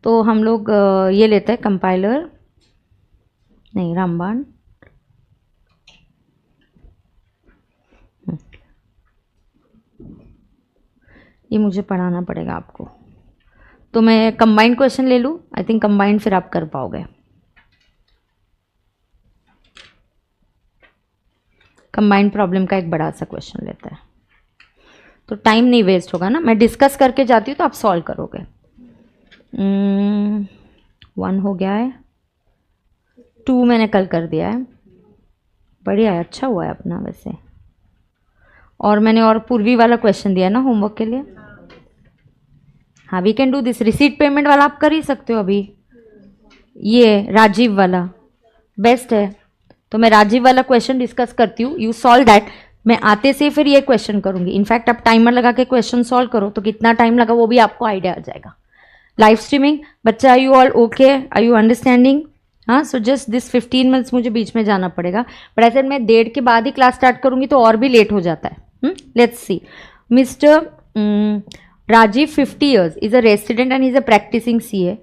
तो हम लोग ये लेते हैं कंपाइलर, नहीं रामबाण, ये मुझे पढ़ाना पड़ेगा आपको, तो मैं कंबाइंड क्वेश्चन ले लूँ। आई थिंक कंबाइंड फिर आप कर पाओगे। कंबाइंड प्रॉब्लम का एक बड़ा सा क्वेश्चन लेता है, तो टाइम नहीं वेस्ट होगा ना, मैं डिस्कस करके जाती हूँ तो आप सॉल्व करोगे। 1 हो गया है, 2 मैंने कल कर दिया है, बढ़िया है, अच्छा हुआ है अपना वैसे। और मैंने और पूर्वी वाला क्वेश्चन दिया ना होमवर्क के लिए। हाँ, we can do this. Receipt payment वाला आप कर ही सकते हो अभी, ये राजीव वाला बेस्ट है। तो मैं राजीव वाला क्वेश्चन डिस्कस करती हूँ, यू सॉल्व दैट। मैं आते से फिर ये क्वेश्चन करूंगी। इनफैक्ट आप टाइमर लगा के क्वेश्चन सॉल्व करो तो कितना टाइम लगा वो भी आपको आइडिया आ जाएगा। लाइव स्ट्रीमिंग, बच्चा are you all okay, are you understanding? हाँ, सो जस्ट दिस 15 मिनट्स मुझे बीच में जाना पड़ेगा, बट ऐसे मैं 1:30 के बाद ही क्लास स्टार्ट करूंगी तो और भी लेट हो जाता है। Let's see, mister Rajiv 50 years is a resident and is a practicing CA।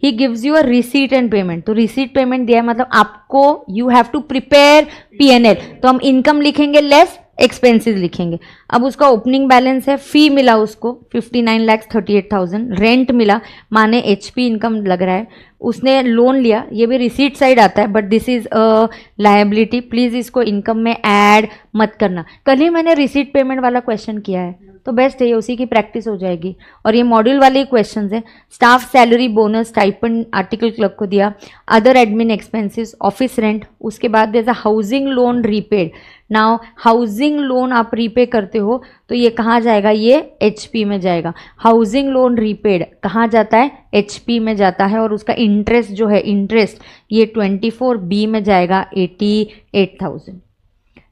He gives you a receipt and payment. तो रिसीट पेमेंट दिया है मतलब आपको you have to prepare PNL। तो हम इनकम लिखेंगे लेस एक्सपेंसेस लिखेंगे। अब उसका ओपनिंग बैलेंस है, फी मिला उसको 59,38,000, रेंट मिला, माने HP इनकम लग रहा है, उसने लोन लिया, ये भी रिसीट साइड आता है but this is a liability. Please इसको इनकम में ऐड मत करना। कल ही मैंने रिसीट पेमेंट वाला क्वेश्चन किया है तो बेस्ट है, ये उसी की प्रैक्टिस हो जाएगी। और ये मॉड्यूल वाले क्वेश्चंस हैं। Staff salary, bonus, stipend article clerk को दिया, other admin expenses, office rent, उसके बाद जैसा housing loan repaid. Now housing loan आप रीपे करते हो तो ये कहाँ जाएगा, ये HP में जाएगा। हाउसिंग लोन रीपेड कहाँ जाता है, HP में जाता है। और उसका इंटरेस्ट जो है, इंटरेस्ट ये 24B में जाएगा, 88,000।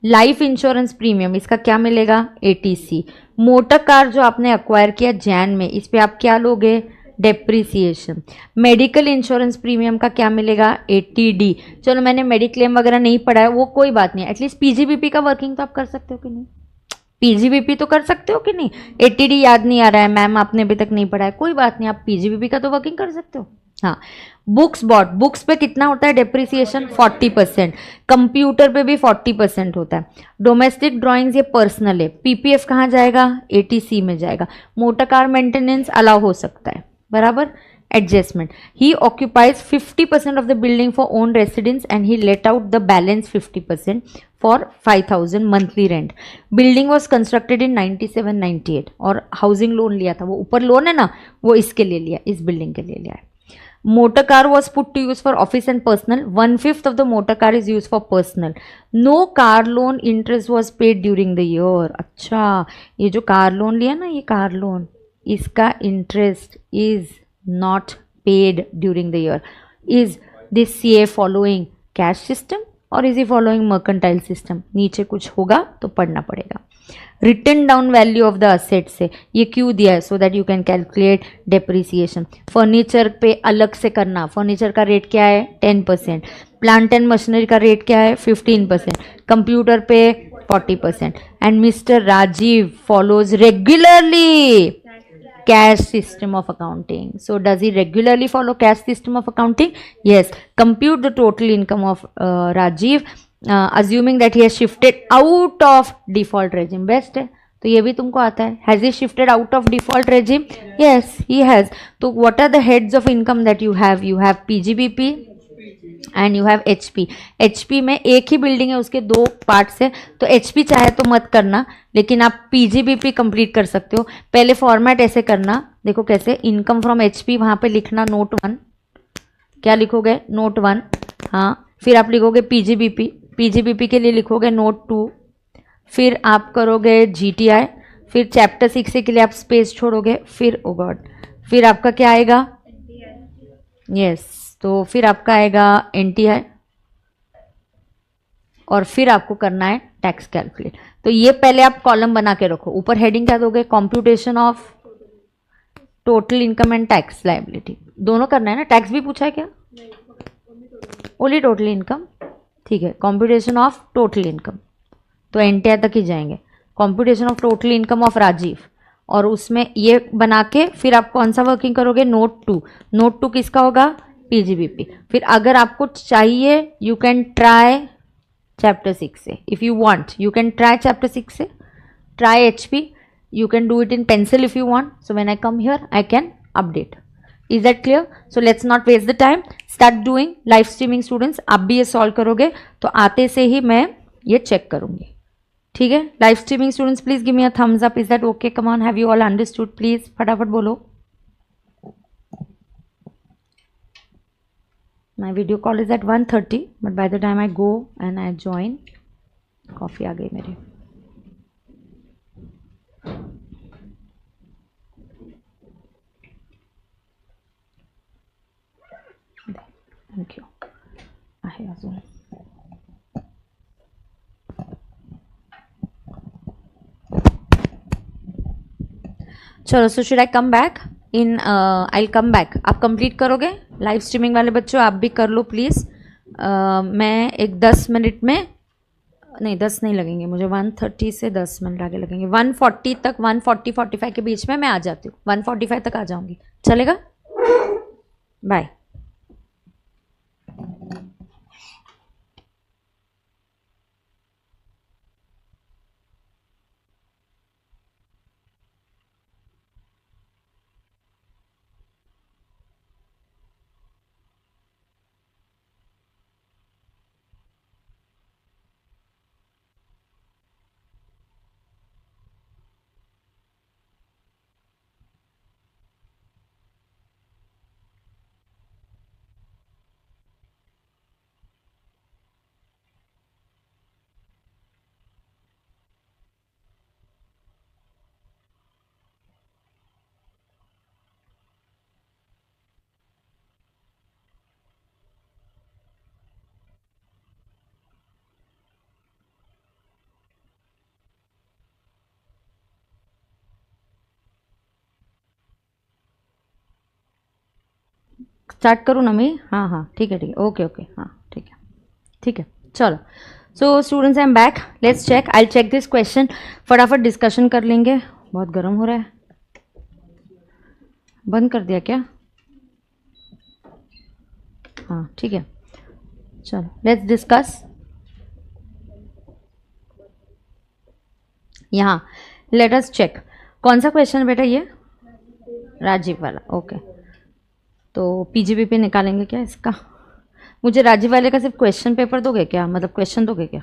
लाइफ इंश्योरेंस प्रीमियम, इसका क्या मिलेगा, 80C। मोटर कार जो आपने अक्वायर किया जैन में, इस पे आप क्या लोगे, डेप्रिसिएशन। मेडिकल इंश्योरेंस प्रीमियम का क्या मिलेगा, 80D। चलो मैंने मेडिक्लेम वगैरह नहीं पढ़ा है, वो कोई बात नहीं, एटलीस्ट PGBP का वर्किंग तो आप कर सकते हो कि नहीं, PGBP तो कर सकते हो कि नहीं। 80D याद नहीं आ रहा है मैम, आपने अभी तक नहीं पढ़ा है, कोई बात नहीं, आप PGBP का तो वर्किंग कर सकते हो। हाँ, बुक्स बॉट, बुक्स पे कितना होता है डेप्रिसिएशन, 40%। कंप्यूटर पे भी 40% होता है। डोमेस्टिक ड्राइंग्स ये पर्सनल है, PPF कहाँ जाएगा, 80C में जाएगा। मोटर कार मेंटेनेंस अलाउ हो सकता है, बराबर। Adjustment, he occupies 50% of the building for own residence and he let out the balance 50% for 5,000 monthly rent. Building was constructed in 97-98 और हाउसिंग लोन लिया था, वो ऊपर लोन है ना, वो इसके लिए लिया, इस बिल्डिंग के लिए लिया है। Motor car was put to use for office and personal. 1/5 of the motor car is used for personal. No car loan interest was paid during the year. अच्छा, ये जो कार लोन लिया ना, ये कार लोन, इसका interest is not paid during the year. Is this CA following cash system और is he following mercantile system? नीचे कुछ होगा तो पढ़ना पड़ेगा। Return down value of the asset से ये क्यों दिया है, so that you can calculate depreciation. Furniture पे अलग से करना, फर्नीचर का रेट क्या है, 10%। प्लांट एंड मशीनरी का रेट क्या है, 15%। कंप्यूटर पे 40%। And mister Rajiv follows regularly cash system of accounting. So does he regularly follow cash system of accounting? Yes. Compute the total income of Rajiv, assuming that he has shifted out of default regime. Best है, तो ये भी तुमको आता है। Has he shifted out of default regime? Yes, he has. तो what are the heads of income that you have? You have PGBP and you have HP। HP में एक ही बिल्डिंग है, उसके 2 पार्ट्स है, तो HP चाहे तो मत करना, लेकिन आप PGBP कंप्लीट कर सकते हो। पहले फॉर्मेट ऐसे करना, देखो कैसे, इनकम फ्रॉम HP, वहां पे लिखना नोट 1, क्या लिखोगे, नोट 1। हाँ, फिर आप लिखोगे PGBP, PGBP के लिए लिखोगे नोट 2, फिर आप करोगे GTI, फिर चैप्टर 6 के लिए आप स्पेस छोड़ोगे, फिर ओ गॉड, फिर आपका क्या आएगा, यस, तो फिर आपका आएगा NTI, और फिर आपको करना है टैक्स कैलकुलेट। तो ये पहले आप कॉलम बना के रखो, ऊपर हेडिंग क्या दोगे, computation of total income and tax liability, दोनों करना है ना। टैक्स भी पूछा है क्या, ओनली टोटल इनकम, ठीक है। कॉम्प्यूटेशन ऑफ टोटल इनकम, तो NTI तक ही जाएंगे। Computation of total income of Rajiv, और उसमें ये बना के फिर आप कौन सा वर्किंग करोगे, नोट 2। नोट 2 किसका होगा, पीजीबीपी। फिर अगर आपको चाहिए यू कैन ट्राई चैप्टर 6 से, if you want you can try chapter 6 से, try HP, you can do it in pencil if you want. So when I come here I can update. Is that clear? So let's not waste the time, start doing live streaming students. आप भी ये solve करोगे तो आते से ही मैं ये check करूँगी, ठीक है। live streaming students please give me a thumbs up. Is that okay? Come on, have you all understood? Please फटाफट बोलो। My video call is at 1:30 but by the time I go and I join, coffee आ गई मेरी। Thank you. आहे अजून चलो। So should I come back in, I come back. आप complete करोगे live streaming वाले बच्चों, आप भी कर लो प्लीज़। मैं एक 10 मिनट में, नहीं 10 नहीं लगेंगे मुझे, 1:30 से 10 मिनट आगे लगेंगे। 1:40 तक, 1:40-45 के बीच में मैं आ जाती हूँ, 1:45 तक आ जाऊँगी, चलेगा? बाय। स्टार्ट करूँ ना मैं? हाँ हाँ ठीक है ठीक है, ओके ओके, हाँ ठीक है ठीक है, चलो। So students I am back, let's check, I check this question. फटाफट डिस्कशन कर लेंगे, बहुत गर्म हो रहा है। बंद कर दिया क्या? हाँ ठीक है, चलो लेट्स डिस्कस। यहाँ लेट अस चेक, कौन सा क्वेश्चन है बेटा ये? राजीव वाला, ओके। तो पीजीबीपी निकालेंगे क्या इसका? मुझे राजीव वाले का सिर्फ क्वेश्चन पेपर दोगे क्या, मतलब क्वेश्चन दोगे क्या?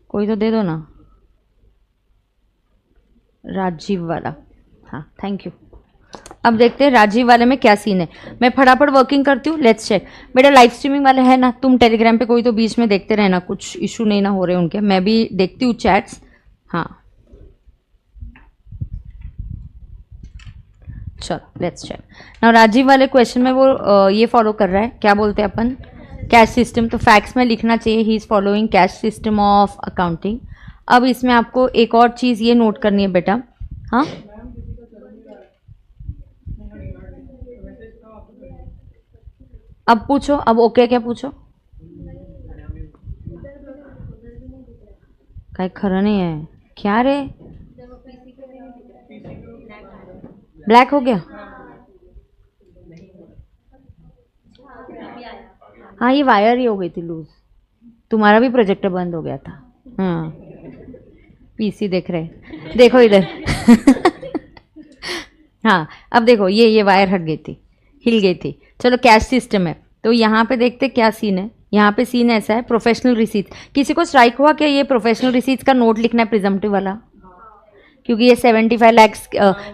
कोई तो दे दो ना, राजीव वाला। हाँ थैंक यू। अब देखते हैं राजीव वाले में क्या सीन है। मैं फटाफट वर्किंग करती हूँ, लेट्स चेक। बेटा लाइव स्ट्रीमिंग वाले है ना, तुम टेलीग्राम पे कोई तो बीच में देखते रहना, कुछ इशू नहीं ना हो रहे उनके, मैं भी देखती हूँ चैट्स। हाँ चलो लेट्स चेक नाउ। राजीव वाले क्वेश्चन में वो ये फॉलो कर रहा है, क्या बोलते हैं अपन, कैश सिस्टम। तो फैक्ट्स में लिखना चाहिए he is following cash system of accounting. अब इसमें आपको एक और चीज़ ये नोट करनी है बेटा, हाँ अब पूछो, अब ओके क्या पूछो? कहीं खरा नहीं है क्या रे, ब्लैक हो गया? हाँ ये वायर ही हो गई थी लूज, तुम्हारा भी प्रोजेक्टर बंद हो गया था। हाँ पीसी देख रहे, देखो इधर हाँ अब देखो ये वायर हट गई थी, हिल गई थी। चलो कैश सिस्टम है, तो यहाँ पे देखते क्या सीन है। यहाँ पे सीन ऐसा है, प्रोफेशनल रिसीट्स। किसी को स्ट्राइक हुआ क्या ये प्रोफेशनल रिसीट्स का नोट लिखना है प्रिजम्पटिव वाला? क्योंकि ये 75 लाख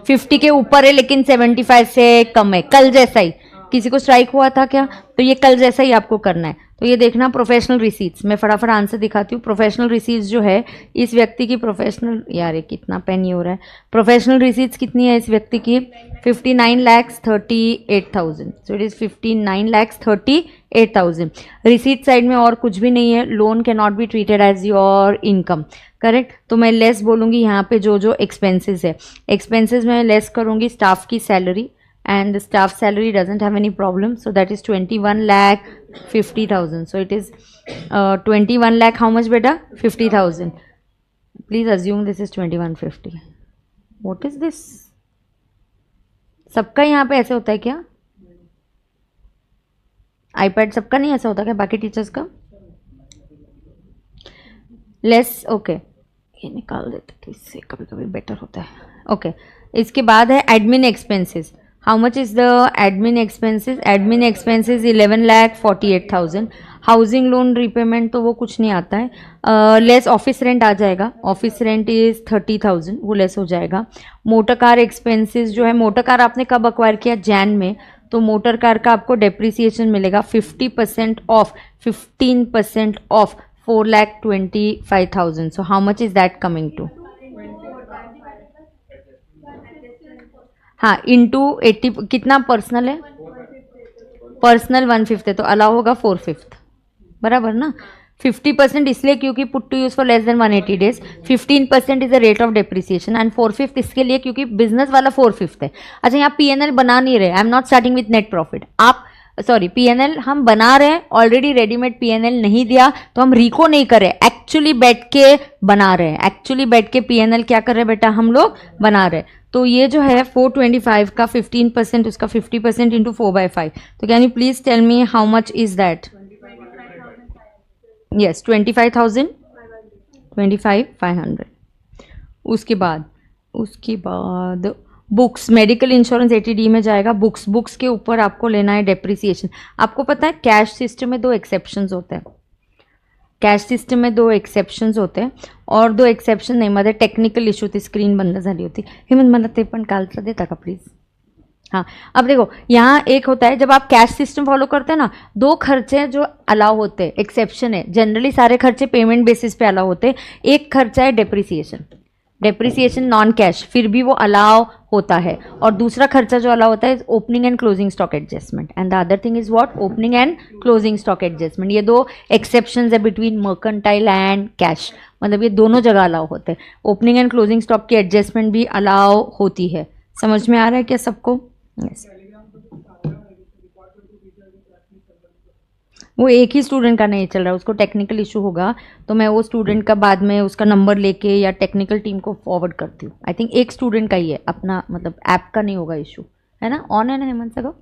50 के ऊपर है लेकिन 75 से कम है, कल जैसा ही। किसी को स्ट्राइक हुआ था क्या? तो ये कल जैसा ही आपको करना है। तो ये देखना प्रोफेशनल रिसीट्स, मैं फटाफट आंसर दिखाती हूँ। प्रोफेशनल रिसीट्स जो है इस व्यक्ति की प्रोफेशनल, यार ये कितना पेन ये हो रहा है, प्रोफेशनल रिसीट्स कितनी है इस व्यक्ति की? 59,38,000। So it is 59,38,000। Receipt side में और कुछ भी नहीं है, loan can not be treated as your income, correct. तो मैं लेस बोलूँगी यहाँ पे जो एक्सपेंसेस है, एक्सपेंसेस में लेस करूँगी स्टाफ की salary, and the staff salary doesn't have any problem, so that is 21,50,000. so it is 21 lakh how much beta? 50,000. please assume this is 2150. What is this? सबका यहाँ पे ऐसे होता है क्या? आईपैड सबका नहीं ऐसा होता क्या, बाकी टीचर्स का? लेस ओके, ये निकाल देते तो इससे कभी कभी बेटर होता है। ओके इसके बाद है admin expenses. How much is the admin expenses? Admin expenses 11,48,000। Housing loan repayment तो वो कुछ नहीं आता है। लेस ऑफिस रेंट आ जाएगा, ऑफिस रेंट इज 30,000, वो लेस हो जाएगा। मोटर कार एक्सपेंसेस जो है, मोटर कार आपने कब अक्वायर किया? जैन में, तो मोटर कार का आपको डेप्रिसिएशन मिलेगा 50% of, 15% of 4,25,000. So how much is that coming to? हाँ इंटू 80, कितना पर्सनल है? पर्सनल 1/5 है तो अलाउ होगा 4/5, बराबर ना। 50% इसलिए क्योंकि put to use for less than 180 days, 15% is the rate of depreciation and 4/5 इसके लिए क्योंकि बिजनेस वाला 4/5 है। अच्छा यहाँ पीएनएल बना नहीं रहे, आई am not starting with net profit. आप सॉरी पीएनएल हम बना रहे हैं, ऑलरेडी रेडीमेड पीएनएल नहीं दिया तो हम रिको नहीं कर रहे, एक्चुअली बैठ के बना रहे हैं। एक्चुअली बैठ के पीएनएल क्या कर रहे हैं बेटा, हम लोग बना रहे हैं। तो ये जो है 425 का 15%, उसका 50% इंटू 4/5, तो can you please tell me how much is that? Yes 25,000, 25,500। उसके बाद बुक्स, मेडिकल इंश्योरेंस 80D में जाएगा। बुक्स के ऊपर आपको लेना है डेप्रिसिएशन। आपको पता है कैश सिस्टम में 2 एक्सेप्शंस होते हैं, कैश सिस्टम में 2 एक्सेप्शंस होते हैं, और 2 एक्सेप्शन नाही मध्ये टेक्निकल इश्यू थी, स्क्रीन बंद झाली होती। हेमंत मला ते पण कालचं देता का प्लीज? हाँ अब देखो यहाँ एक होता है, जब आप कैश सिस्टम फॉलो करते हैं ना, 2 खर्चे जो अलाउ होते हैं, एक्सेप्शन है, जनरली सारे खर्चे पेमेंट बेसिस पे अलाउ होते हैं। एक खर्चा है डेप्रिसिएशन, डेप्रिसिएशन नॉन कैश, फिर भी वो अलाउ होता है। और दूसरा खर्चा जो अलाउ होता है opening and closing stock adjustment, and the other thing is what? Opening and closing stock adjustment. ये 2 एक्सेप्शंस है बिटवीन मर्केंटाइल एंड कैश, मतलब ये दोनों जगह अलाउ होते हैं। ओपनिंग एंड क्लोजिंग स्टॉक की एडजस्टमेंट भी अलाउ होती है। समझ में आ रहा है क्या सबको? yes. वो एक ही स्टूडेंट का नहीं चल रहा है, उसको टेक्निकल इशू होगा तो मैं वो स्टूडेंट का बाद में उसका नंबर लेके या टेक्निकल टीम को फॉरवर्ड करती हूँ। आई थिंक एक स्टूडेंट का ही है अपना, मतलब ऐप का नहीं होगा इशू, है ना? ऑन है ना हेमंत सर?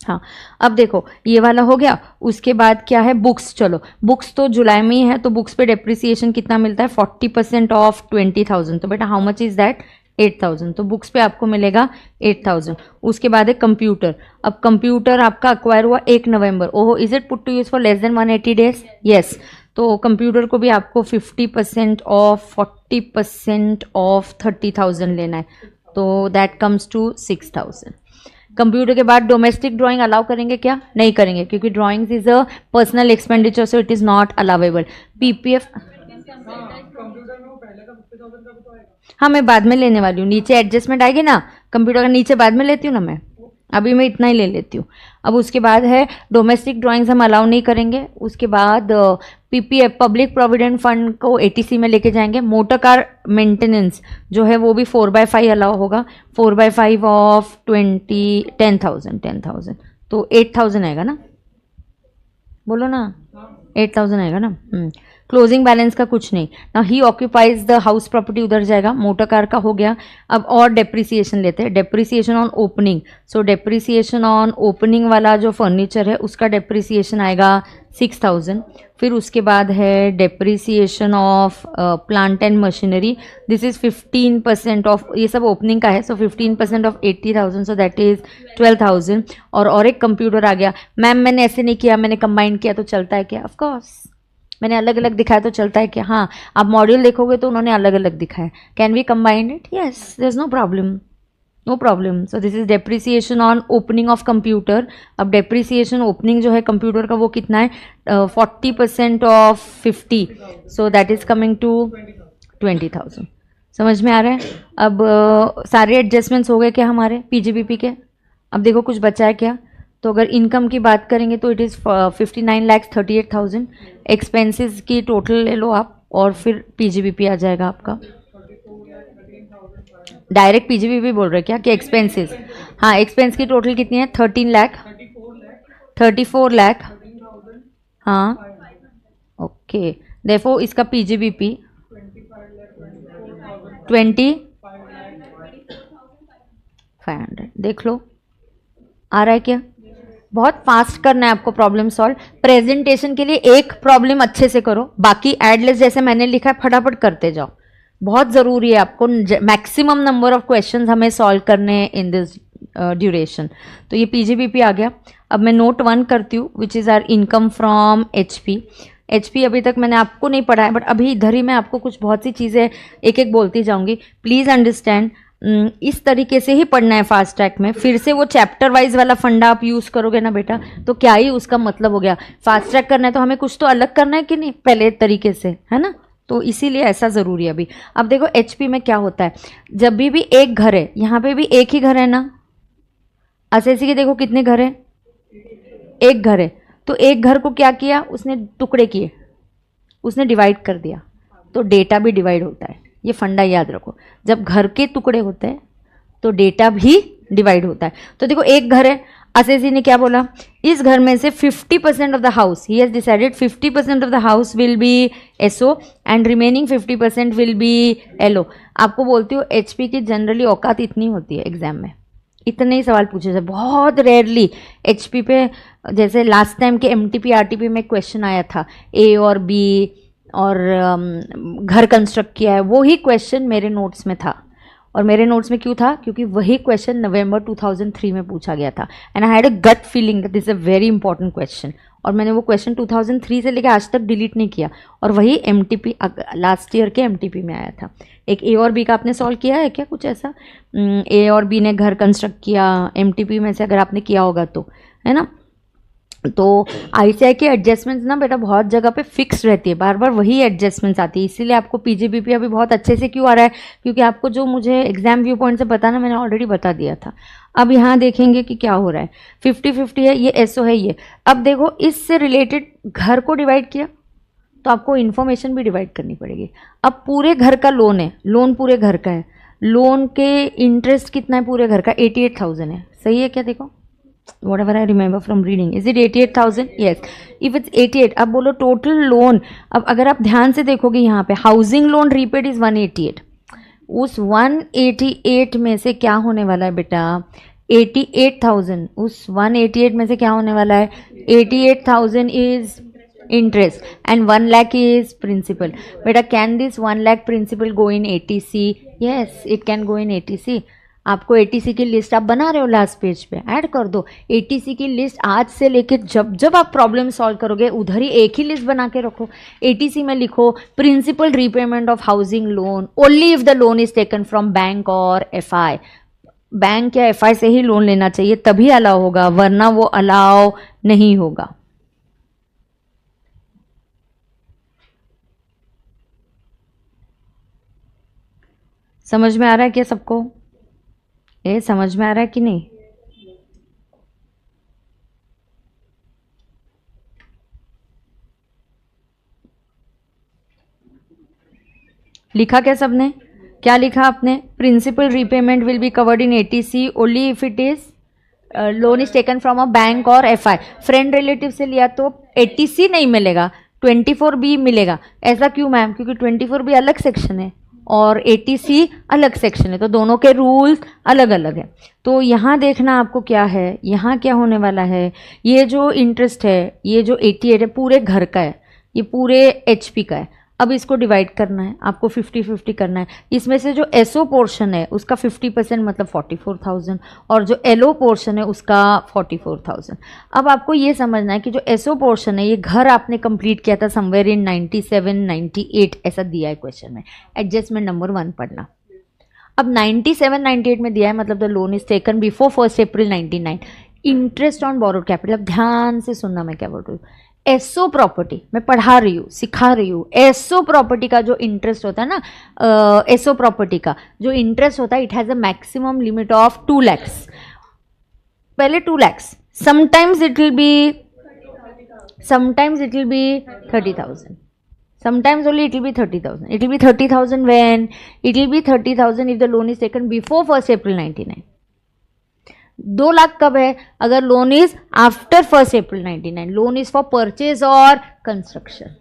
हाँ अब देखो ये वाला हो गया। उसके बाद क्या है? बुक्स। चलो बुक्स तो जुलाई में ही है, तो बुक्स पे डेप्रिसिएशन कितना मिलता है? 40% ऑफ 20,000, तो बेटा हाउ मच इज दैट? 8,000। तो बुक्स पे आपको मिलेगा 8,000। उसके बाद है कंप्यूटर। अब कंप्यूटर आपका अक्वायर हुआ 1 नवंबर। ओहो, is it put to use for less than 180 days? Yes. तो कंप्यूटर को भी आपको 50% ऑफ 40% ऑफ 30,000 लेना है, तो दैट कम्स टू 6,000। कंप्यूटर के बाद डोमेस्टिक ड्राइंग अलाउ करेंगे क्या? नहीं करेंगे, क्योंकि drawings is a personal expenditure, so it is not allowable. PPF हाँ मैं बाद में लेने वाली हूँ, नीचे एडजस्टमेंट आएगी ना कंप्यूटर का, नीचे बाद में लेती हूँ ना मैं, अभी मैं इतना ही ले लेती हूँ। अब उसके बाद है डोमेस्टिक ड्राइंग्स हम अलाउ नहीं करेंगे। उसके बाद पीपीएफ पब्लिक प्रोविडेंट फंड को एटीसी में लेके जाएंगे। मोटर कार मेंटेनेंस जो है वो भी 4/5 अलाउ होगा, 4/5 ऑफ 10,000, तो 8,000 आएगा ना? बोलो ना 8,000 आएगा ना? क्लोजिंग बैलेंस का कुछ नहीं ना। ही ऑक्यूपाइज द हाउस प्रॉपर्टी उधर जाएगा, मोटर कार का हो गया। अब और डेप्रिसिएशन लेते हैं, depreciation on opening. So depreciation on opening वाला जो फर्नीचर है उसका डेप्रिसिएशन आएगा 6,000। फिर उसके बाद है depreciation of plant and machinery, this is 15% of, ये सब ओपनिंग का है, सो 15% ऑफ 80,000, सो दैट इज 12,000। और एक कंप्यूटर आ गया। मैम मैंने ऐसे नहीं किया, मैंने कंबाइन किया तो चलता है क्या? ऑफकोर्स मैंने अलग अलग दिखाया तो चलता है क्या? हाँ आप मॉड्यूल देखोगे तो उन्होंने अलग अलग दिखाया। Can we combine it? Yes, there is no problem, no problem. So this is depreciation on opening of computer. अब डेप्रिसिएशन ओपनिंग जो है कंप्यूटर का वो कितना है? 40% of 50, so that is coming to 20,000। समझ में आ रहा है? अब सारे एडजस्टमेंट्स हो गए क्या हमारे पीजीबीपी के? अब देखो कुछ बचा है क्या? तो अगर इनकम की बात करेंगे तो इट इज़ 59,38,000। एक्सपेंसेस की टोटल ले लो आप, और फिर पीजीबीपी आ जाएगा आपका। डायरेक्ट पीजीबीपी बोल रहे क्या कि एक्सपेंसेस? हाँ एक्सपेंस की टोटल कितनी है? 13 लाख, 34 लाख। हाँ ओके, देखो इसका पीजीबीपी 20 500। देख लो आ रहा है क्या? बहुत फास्ट करना है आपको प्रॉब्लम सॉल्व। प्रेजेंटेशन के लिए एक प्रॉब्लम अच्छे से करो, बाकी एडलेस जैसे मैंने लिखा है फटाफट करते जाओ। बहुत ज़रूरी है आपको मैक्सिमम नंबर ऑफ क्वेश्चंस हमें सॉल्व करने हैं इन दिस ड्यूरेशन। तो ये पीजीबीपी आ गया। अब मैं नोट 1 करती हूँ which is are income from HP. HP अभी तक मैंने आपको नहीं पढ़ा है, बट अभी इधर ही मैं आपको कुछ बहुत सी चीज़ें एक एक बोलती जाऊंगी। प्लीज़ अंडरस्टैंड, इस तरीके से ही पढ़ना है फास्ट ट्रैक में। फिर से वो चैप्टर वाइज वाला फंडा आप यूज़ करोगे ना बेटा, तो क्या ही उसका मतलब हो गया। फास्ट ट्रैक करना है तो हमें कुछ तो अलग करना है कि नहीं, पहले तरीके से, है ना। तो इसीलिए ऐसा ज़रूरी है अभी। अब देखो एचपी में क्या होता है, जब भी एक घर है, यहाँ पे भी एक ही घर है ना। एसएससी के देखो कितने घर हैं, एक घर है। तो एक घर को क्या किया उसने, टुकड़े किए, उसने डिवाइड कर दिया, तो डेटा भी डिवाइड होता है। ये फंडा याद रखो, जब घर के टुकड़े होते हैं तो डेटा भी डिवाइड होता है। तो देखो एक घर है, एसएससी ने क्या बोला, इस घर में से 50% of the house, he has decided 50% of the house will be SO and remaining 50% will be LO. आपको बोलती हूँ एचपी की जनरली औकात इतनी होती है एग्जाम में, इतने ही सवाल पूछे जाते, बहुत रेयरली एचपी पे। जैसे लास्ट टाइम के एमटीपी आरटीपी में क्वेश्चन आया था, ए और बी और घर कंस्ट्रक्ट किया है, वो ही क्वेश्चन मेरे नोट्स में था। और मेरे नोट्स में क्यों था, क्योंकि वही क्वेश्चन नवंबर 2003 में पूछा गया था and I had a gut feeling that this a very important question. और मैंने वो क्वेश्चन 2003 से लेकर आज तक डिलीट नहीं किया, और वही एमटीपी लास्ट ईयर के एमटीपी में आया था। एक ए और बी का आपने सॉल्व किया है क्या कुछ ऐसा, ए और बी ने घर कंस्ट्रक्ट किया एमटीपी में से, अगर आपने किया होगा तो, है ना। तो आईसीआई की एडजस्टमेंट्स ना बेटा बहुत जगह पे फिक्स रहती है, बार बार वही एडजस्टमेंट्स आती है। इसीलिए आपको पीजीबीपी अभी बहुत अच्छे से क्यों आ रहा है, क्योंकि आपको जो मुझे एग्जाम व्यू पॉइंट से बताना मैंने ऑलरेडी बता दिया था। अब यहाँ देखेंगे कि क्या हो रहा है, 50-50 है, ये एसओ है ये। अब देखो इससे रिलेटेड घर को डिवाइड किया तो आपको इन्फॉर्मेशन भी डिवाइड करनी पड़ेगी। अब पूरे घर का लोन है, लोन पूरे घर का है, लोन के इंटरेस्ट कितना है पूरे घर का, 88,000 है, सही है क्या? देखो whatever I remember from reading, is it 88,000? Yes, if it's 88, अब बोलो टोटल लोन। अब अगर आप ध्यान से देखोगे यहाँ पे हाउसिंग लोन रीपेड इज 188, उस 188 में से क्या होने वाला है बेटा, 88,000, उस 188 में से क्या होने वाला है, 88,000 is interest and 1 lakh is principal. बेटा can this 1 lakh principal go in ATC? Yes, it can go in ATC. आपको एटीसी की लिस्ट आप बना रहे हो, लास्ट पेज पे ऐड कर दो एटीसी की लिस्ट। आज से लेके जब जब आप प्रॉब्लम सॉल्व करोगे उधर ही एक ही लिस्ट बना के रखो। एटीसी में लिखो principal repayment of housing loan only if the loan is taken from bank और एफआई। बैंक या एफआई से ही लोन लेना चाहिए, तभी अलाउ होगा, वरना वो अलाउ नहीं होगा। समझ में आ रहा है क्या सबको? ये समझ में आ रहा है कि नहीं? लिखा क्या सबने? क्या लिखा आपने? Principal repayment will be covered in ATC only if it is loan is taken from a bank और एफआई। फ्रेंड रिलेटिव से लिया तो एटीसी नहीं मिलेगा, 24B मिलेगा। ऐसा क्यों मैम? क्योंकि 24B अलग सेक्शन है और एटीसी अलग सेक्शन है, तो दोनों के रूल्स अलग अलग है। तो यहाँ देखना आपको क्या है, यहाँ क्या होने वाला है, ये जो इंटरेस्ट है, ये जो 88 है पूरे घर का है, ये पूरे एचपी का है। अब इसको डिवाइड करना है आपको, 50-50 करना है। इसमें से जो एसओ पोर्शन है उसका 50% मतलब 44,000 और जो एलओ पोर्शन है उसका 44,000। अब आपको ये समझना है कि जो एसओ पोर्शन है ये घर आपने कंप्लीट किया था समवेयर इन 97-98 ऐसा दिया है क्वेश्चन में। एडजस्टमेंट नंबर 1 पढ़ना। अब 97-98 में दिया है मतलब the loan is taken before 1 April 99। Interest on borrowed capital, अब ध्यान से सुनना मैं क्या बोल रही हूँ। एसओ प्रॉपर्टी मैं पढ़ा रही हूँ, सिखा रही हूँ। एसओ प्रॉपर्टी का जो इंटरेस्ट होता है ना, एसओ प्रॉपर्टी का जो इंटरेस्ट होता है, it has a maximum limit of 2 lakhs। पहले 2 lakhs, sometimes it will B 30,000, sometimes only it will be 30,000. It will be 30,000 when? It will be 30,000 if the loan is taken before 1 April 99. 2 lakh कब है? अगर loan is after 1 April 99। Loan is for purchase और construction.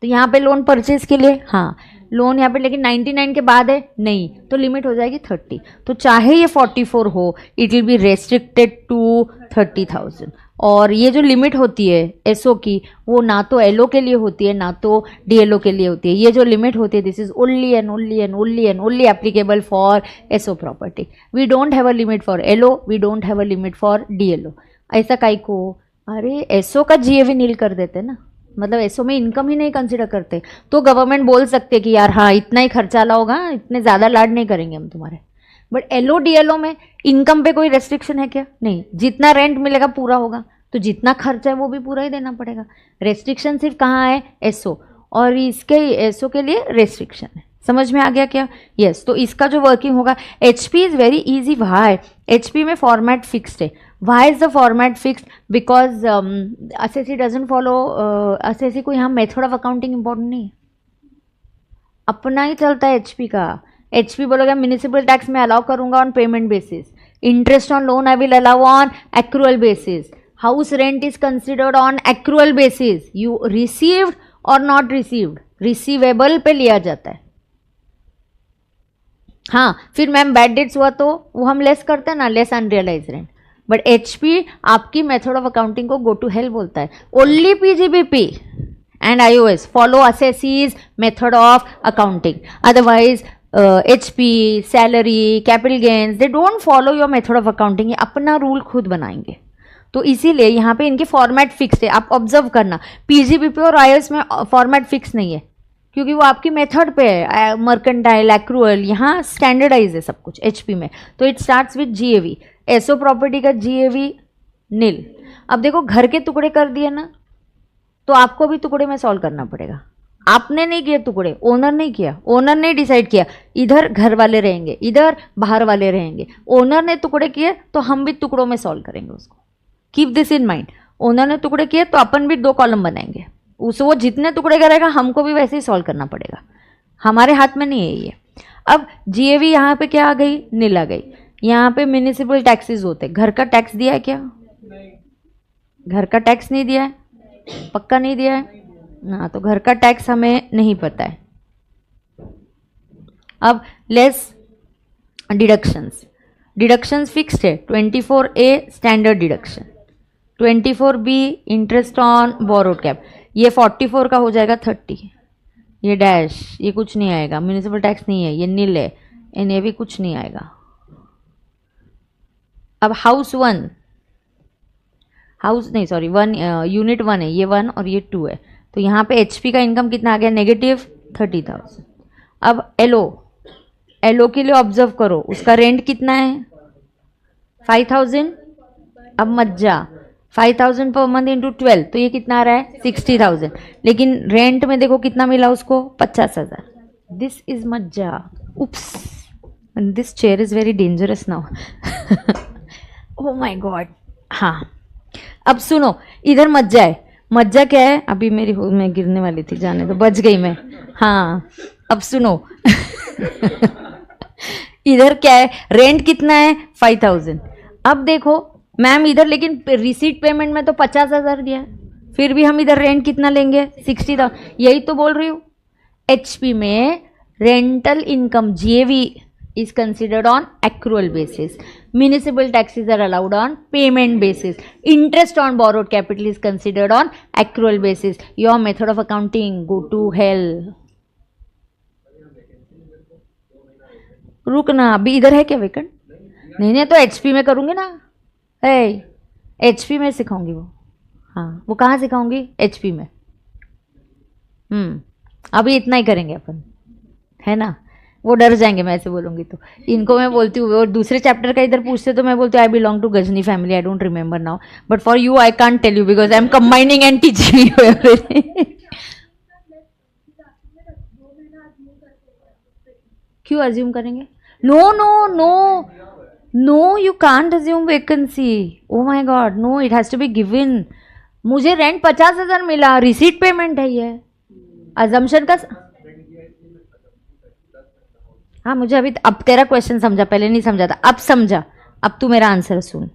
तो यहाँ पे loan purchase के लिए, हाँ लोन यहाँ पे लेकिन 99 के बाद है नहीं, तो लिमिट हो जाएगी 30। तो चाहे ये 44 हो, it will be restricted to 30,000। और ये जो लिमिट होती है एसओ की, वो ना तो एलओ के लिए होती है ना तो डीएलओ के लिए होती है। ये जो लिमिट होती है, this is only and only and only and only applicable for SO property. We don't have a limit for LO, we don't have a limit for DLO. ऐसा काई को, अरे एसओ का जीएवी नील कर देते ना, मतलब एसओ में इनकम ही नहीं कंसिडर करते, तो गवर्नमेंट बोल सकते कि यार हाँ इतना ही खर्चा होगा, इतने ज़्यादा लाड नहीं करेंगे हम तुम्हारे। बट एलओ डीएलओ में इनकम पे कोई रेस्ट्रिक्शन है क्या? नहीं, जितना रेंट मिलेगा पूरा होगा, तो जितना खर्चा है वो भी पूरा ही देना पड़ेगा। रेस्ट्रिक्शन सिर्फ कहाँ है? एसओ, और इसके एसओ के लिए रेस्ट्रिक्शन है। समझ में आ गया क्या? यस। तो इसका जो वर्किंग होगा, HP is very easy. Why? HP में फॉर्मेट फिक्स्ड है। Why is the format fixed? Because SSC doesn't follow, SSC को यहाँ मेथड ऑफ अकाउंटिंग इंपॉर्टेंट नहीं है, अपना ही चलता है एचपी का। एचपी बोलोगे म्यूनिसिपल टैक्स में अलाउ करूंगा on payment basis, interest on loan I will allow on accrual basis, house rent is considered on accrual basis, you received और नॉट रिसीव्ड, रिसीवेबल पे लिया जाता है। हाँ, फिर मैम बैड डेट्स हुआ तो वो हम लेस करते हैं ना, less unrealise rent. But HP आपकी मेथड ऑफ अकाउंटिंग को गो टू हेल बोलता है। Only PGBP and iOS follow assessee's method of accounting. Otherwise, HP, salary, capital gains, they don't follow your method of accounting. ये अपना rule खुद बनाएंगे। तो इसीलिए यहाँ पे इनके फॉर्मेट फिक्स है। आप ऑब्जर्व करना, पीजीबीपी और iOS में फॉर्मेट फिक्स नहीं है, क्योंकि वो आपकी मेथड पे है। मर्केंटाइल, एक्रूअल, यहाँ स्टैंडर्डाइज है सब कुछ एचपी में। तो it starts with GAV. SO property का जीएवी नील। अब देखो घर के टुकड़े कर दिए ना, तो आपको भी टुकड़े में सॉल्व करना पड़ेगा। आपने नहीं किए टुकड़े, ओनर नहीं किया, ओनर ने डिसाइड किया इधर घर वाले रहेंगे, इधर बाहर वाले रहेंगे। ओनर ने टुकड़े किए तो हम भी टुकड़ों में सॉल्व करेंगे उसको। Keep this in mind. Owner ने टुकड़े किए तो अपन भी 2 कॉलम बनाएंगे, उस वो जितने टुकड़े करेगा हमको भी वैसे ही सॉल्व करना पड़ेगा। हमारे हाथ में नहीं है ये। अब जीएवी यहाँ पे क्या आ गई? नील आ गई। यहाँ पे म्यूनिसिपल टैक्सेस होते, घर का टैक्स दिया है क्या? घर का टैक्स नहीं दिया है, पक्का नहीं दिया है ना, तो घर का टैक्स हमें नहीं पता है। अब लेस डिडक्शंस। डिडक्शंस फिक्स्ड है। 24A standard deduction, 24B interest on borrowed cap, ये 44 का हो जाएगा 30। ये डैश, ये कुछ नहीं आएगा, म्यूनिसिपल टैक्स नहीं है, ये नील है, इन्हें भी कुछ नहीं आएगा। अब हाउस 1, हाउस नहीं सॉरी 1, यूनिट 1 है, ये 1 और ये 2 है। तो यहाँ पे एचपी का इनकम कितना आ गया? -30,000। अब एलओ के लिए ऑब्जर्व करो, उसका रेंट कितना है? 5,000। अब मत जा, 5,000 पर मंथ इंटू 12, तो ये कितना आ रहा है? 60,000। लेकिन रेंट में देखो कितना मिला उसको? 50,000। दिस इज मत जा। Oops, this chair is very dangerous now. Oh my god. हाँ, अब सुनो, इधर मज्जा क्या है? अभी मैं गिरने वाली थी, जाने तो बच गई मैं। हाँ, अब सुनो। इधर क्या है? रेंट कितना है? 5,000। अब देखो मैम, इधर लेकिन रिसीट पेमेंट में तो 50,000 दिया है, फिर भी हम इधर रेंट कितना लेंगे? 60,000। यही तो बोल रही हूँ, एचपी में rental income GAV is considered on accrual basis. Municipal taxes are allowed on payment basis. Interest on borrowed capital is considered on accrual basis. Your method of accounting go to hell. रुकना, अभी इधर है क्या vacant? नहीं तो HP में करूँगी ना। एचपी में सिखाऊंगी वो। हाँ, वो कहाँ सिखाऊंगी? एचपी में। अभी इतना ही करेंगे अपन, है ना? वो डर जाएंगे मैं ऐसे बोलूँगी तो। इनको मैं बोलती हूँ, और दूसरे चैप्टर का इधर पूछते तो मैं बोलती हूँ I belong to Ghazni family, I don't remember now, but for you I can't tell you because I am combining and teaching you everything. क्यों अज्यूम करेंगे? No no no no, you can't assume vacancy. Oh my god, no, it has to be given. मुझे rent 50,000 मिला, receipt payment है ये, assumption का। हाँ, मुझे अभी अब तेरा क्वेश्चन समझा, पहले नहीं समझा था, अब समझा। अब तू मेरा आंसर सुन।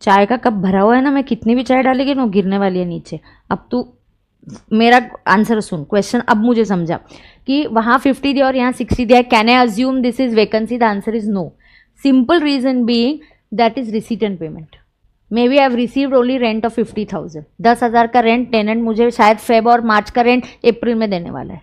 चाय का कप भरा हुआ है ना, मैं कितनी भी चाय डालेगी ना गिरने वाली है नीचे। अब तू मेरा आंसर सुन, क्वेश्चन अब मुझे समझा कि वहाँ 50 दिया और यहाँ 60 दिया, can I assume this is vacancy? The answer is no. Simple reason being that is receipt and payment. May be I have received only rent of 50,000. 10,000 का रेंट टेनेंट मुझे शायद फेब और मार्च का रेंट अप्रैल में देने वाला है.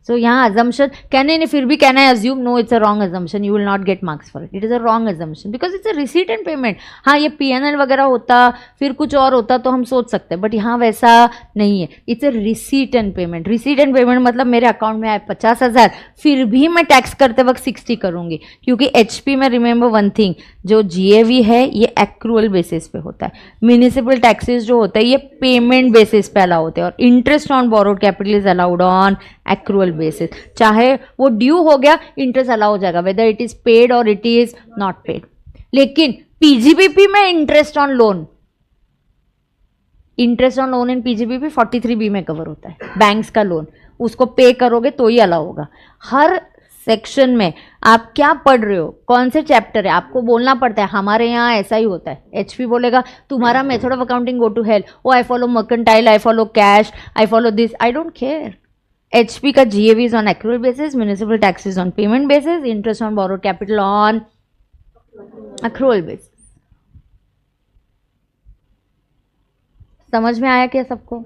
सो यहाँ अजम्पशन नहीं, फिर भी can I assume? No, it's a wrong assumption. You will not get marks for it. It is a wrong assumption because it's a receipt and payment. हाँ, ये PNL वगैरह होता, फिर कुछ और होता तो हम सोच सकते हैं, बट यहाँ वैसा नहीं है. It's a receipt and payment. Receipt and payment मतलब मेरे अकाउंट में आए 50,000, फिर भी मैं टैक्स करते वक्त 60 करूँगी, क्योंकि HP में रिमेंबर वन थिंग, जो GAV है ये एक्रूअल बेसिस पे होता है. म्यूनिसिपल टैक्सेस जो होता है ये पेमेंट बेसिस पे अलाउ होते हैं, और interest on borrowed capital is allowed on accrual basis. चाहे वो ड्यू हो गया, इंटरेस्ट अलाउ हो जाएगा, वेदर इट इज पेड और इट इज नॉट पेड. लेकिन PGBP में interest on loan in PGBP 43B में कवर होता है. बैंक्स का लोन उसको पे करोगे तो ही अलाउ होगा. हर सेक्शन में आप क्या पढ़ रहे हो, कौन से चैप्टर है, आपको बोलना पड़ता है. हमारे यहाँ ऐसा ही होता है. HP बोलेगा तुम्हारा method of accounting go to hell. Oh I follow mercantile, I follow cash, I follow this. I don't care. HP का GAV is on accrual basis, municipal taxes on payment basis, interest on borrowed capital on accrual basis. समझ में आया क्या सबको?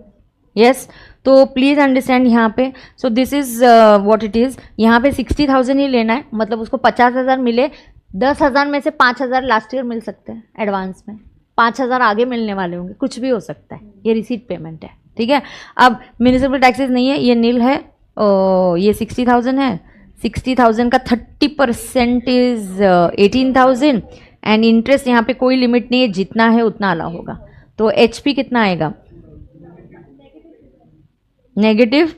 Yes. तो please understand यहाँ पे. सो this is what it is. यहाँ पे 60,000 ही लेना है, मतलब उसको 50,000 मिले. 10,000 में से 5,000 लास्ट ईयर मिल सकते हैं एडवांस में, 5,000 आगे मिलने वाले होंगे, कुछ भी हो सकता है. ये रिसीट पेमेंट है, ठीक है. अब म्यूनिसिपल टैक्सेस नहीं है, ये नील है. ये 60,000 है. 60,000 का 30% इज 18,000 एंड इंटरेस्ट यहाँ पे कोई लिमिट नहीं है, जितना है उतना अलाउ होगा. तो HP कितना आएगा? Negative.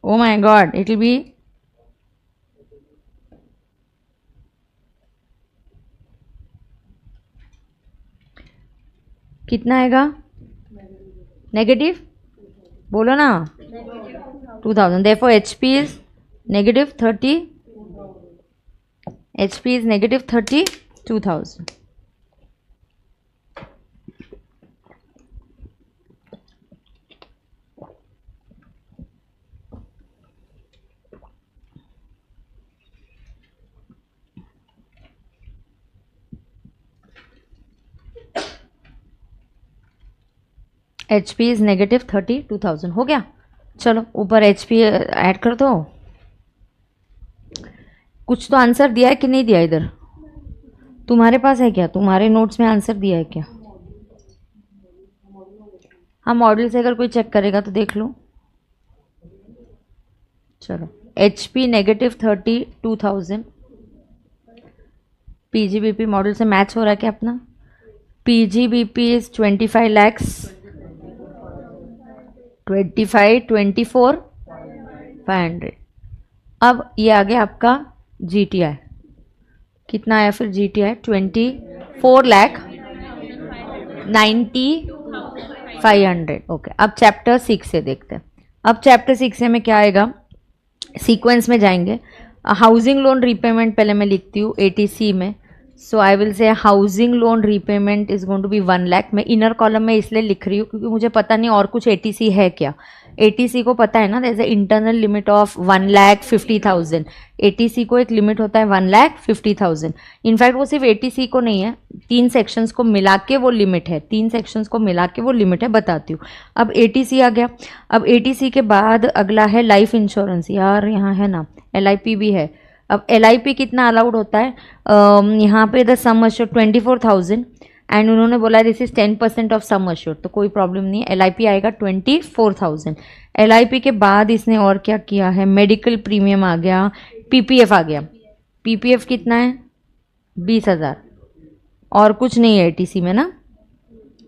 O my God, it will B कितना आएगा? नेगेटिव बोलो ना. 2,000. Therefore HP is negative 30. HP is negative 32,000. HP is negative 32,000. हो गया. चलो ऊपर HP ऐड कर दो. कुछ तो आंसर दिया है कि नहीं दिया? इधर तुम्हारे पास है क्या? तुम्हारे नोट्स में आंसर दिया है क्या? हाँ, मॉडल से अगर कोई चेक करेगा तो देख लो. चलो HP नेगेटिव 32,000. PGBP मॉडल से मैच हो रहा है क्या अपना? PGBP is 25 lakhs. 25, 24, 500. अब ये आ गया आपका GTI. कितना आया फिर GTI? 24,90,500. ओके. अब चैप्टर 6 से देखते हैं. अब चैप्टर 6 से में क्या आएगा, सीक्वेंस में जाएंगे. हाउसिंग लोन रीपेमेंट पहले मैं लिखती हूँ ATC में. So I will say housing loan repayment is going to be 1 lakh. मैं इनर कॉलम में इसलिए लिख रही हूँ क्योंकि मुझे पता नहीं और कुछ ATC है क्या. ATC को पता है ना, there is a internal limit of 1,50,000. ATC को एक लिमिट होता है 1,50,000. इनफैक्ट वो सिर्फ ATC को नहीं है, 3 सेक्शंस को मिला के वो लिमिट है. 3 सेक्शंस को मिला के वो लिमिट है, बताती हूँ. अब ATC आ गया. अब ATC के बाद अगला है लाइफ इंश्योरेंस. यार यहाँ है ना, LIP भी है. अब LIP कितना अलाउड होता है? यहाँ पे द सम अश्योर्ड 24,000 एंड उन्होंने बोला this is 10% of sum assured, तो कोई प्रॉब्लम नहीं है. LIP आएगा 24,000. LIP के बाद इसने और क्या किया है? मेडिकल प्रीमियम आ गया, PPF आ गया. PPF कितना है? 20,000. और कुछ नहीं है ATC में ना.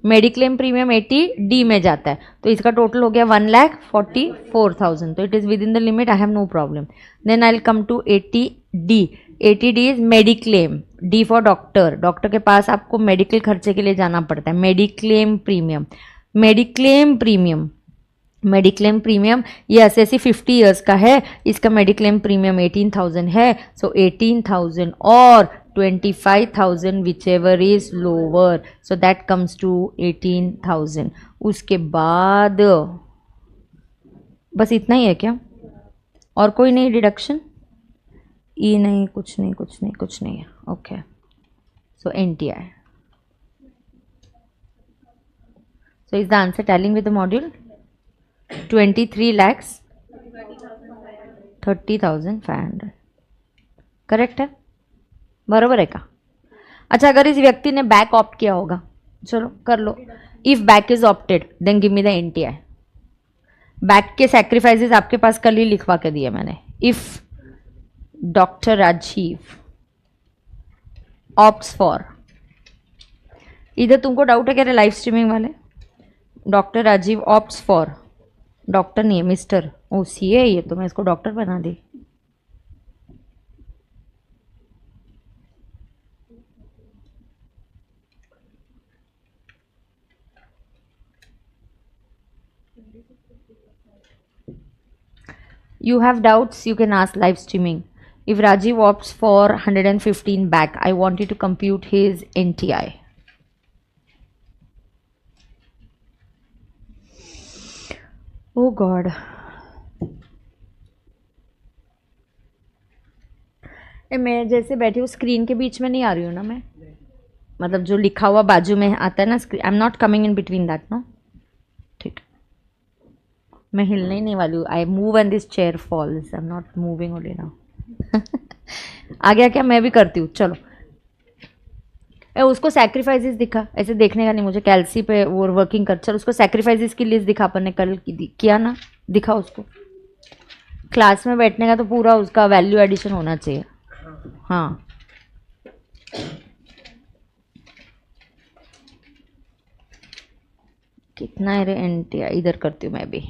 मेडिक्लेम प्रीमियम 80D में जाता है, तो इसका टोटल हो गया 1,44,000. तो it is within the limit, I have no problem. Then I will come to 80D. 80D is mediclaim. D for doctor. Doctor के पास आपको मेडिकल खर्चे के लिए जाना पड़ता है. Mediclaim premium. मेडिक्लेम प्रीमियम ये SSC 50 ईयर्स का है. इसका मेडिक्लेम प्रीमियम 18,000 है. सो 18,000 और 25,000 whichever is lower, so that comes to 18,000. उसके बाद बस इतना ही है क्या? और कोई नहीं डिडक्शन? ई नहीं, कुछ नहीं, कुछ नहीं, कुछ नहीं है. Okay, so NTI. So is the answer tallying with the module? 23,30,500. Correct है? बराबर है का? अच्छा, अगर इस व्यक्ति ने बैक ऑप्ट किया होगा, चलो कर लो. If back is opted then give me the NTI. Back के सैक्रिफाइसेस आपके पास कल ही लिखवा के दिए मैंने. If doctor Rajiv opts for, इधर तुमको डाउट है क्या लाइव स्ट्रीमिंग वाले? Doctor Rajiv opts for, doctor नहीं है मिस्टर, ओ CA है ये, तो मैं इसको डॉक्टर बना दी. You have doubts, you can ask live streaming. If Rajiv opts for 115 back, I want you to compute his NTI. Oh God. मैं जैसे बैठी हूँ स्क्रीन के बीच में नहीं आ रही हूँ ना मैं, मतलब जो लिखा हुआ बाजू में आता है ना screen, I am not coming in between that no. ठीक, मैं हिलने ही नहीं वाली हूँ. I move and this chair falls, I am not moving only now. आ गया क्या? मैं भी करती हूँ. चलो, उसको सैक्रिफाइसेस दिखा, ऐसे देखने का नहीं मुझे. कैल्सी पे वो वर्किंग कर. चल उसको सैक्रिफाइसेस की लिस्ट दिखा, अपन ने कल किया ना, दिखा उसको. क्लास में बैठने का तो पूरा उसका वैल्यू एडिशन होना चाहिए. हाँ, कितना है रे NTI? इधर करती हूँ मैं भी.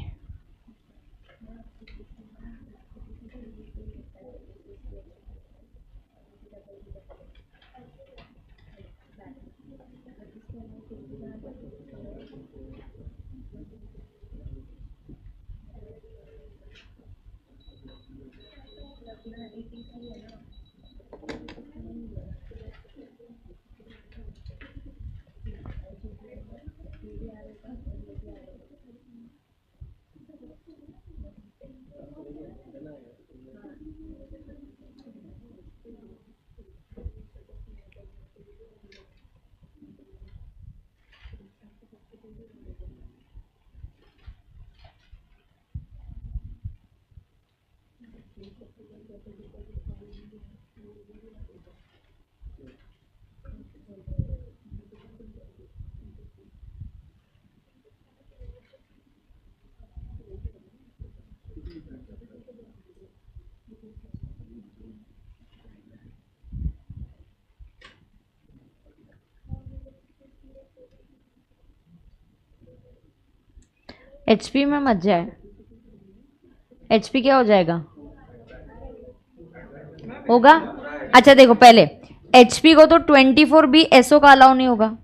HP में मत जाए. HP क्या हो जाएगा? होगा. अच्छा देखो, पहले HP को तो 24B SO का अलाउ नहीं होगा.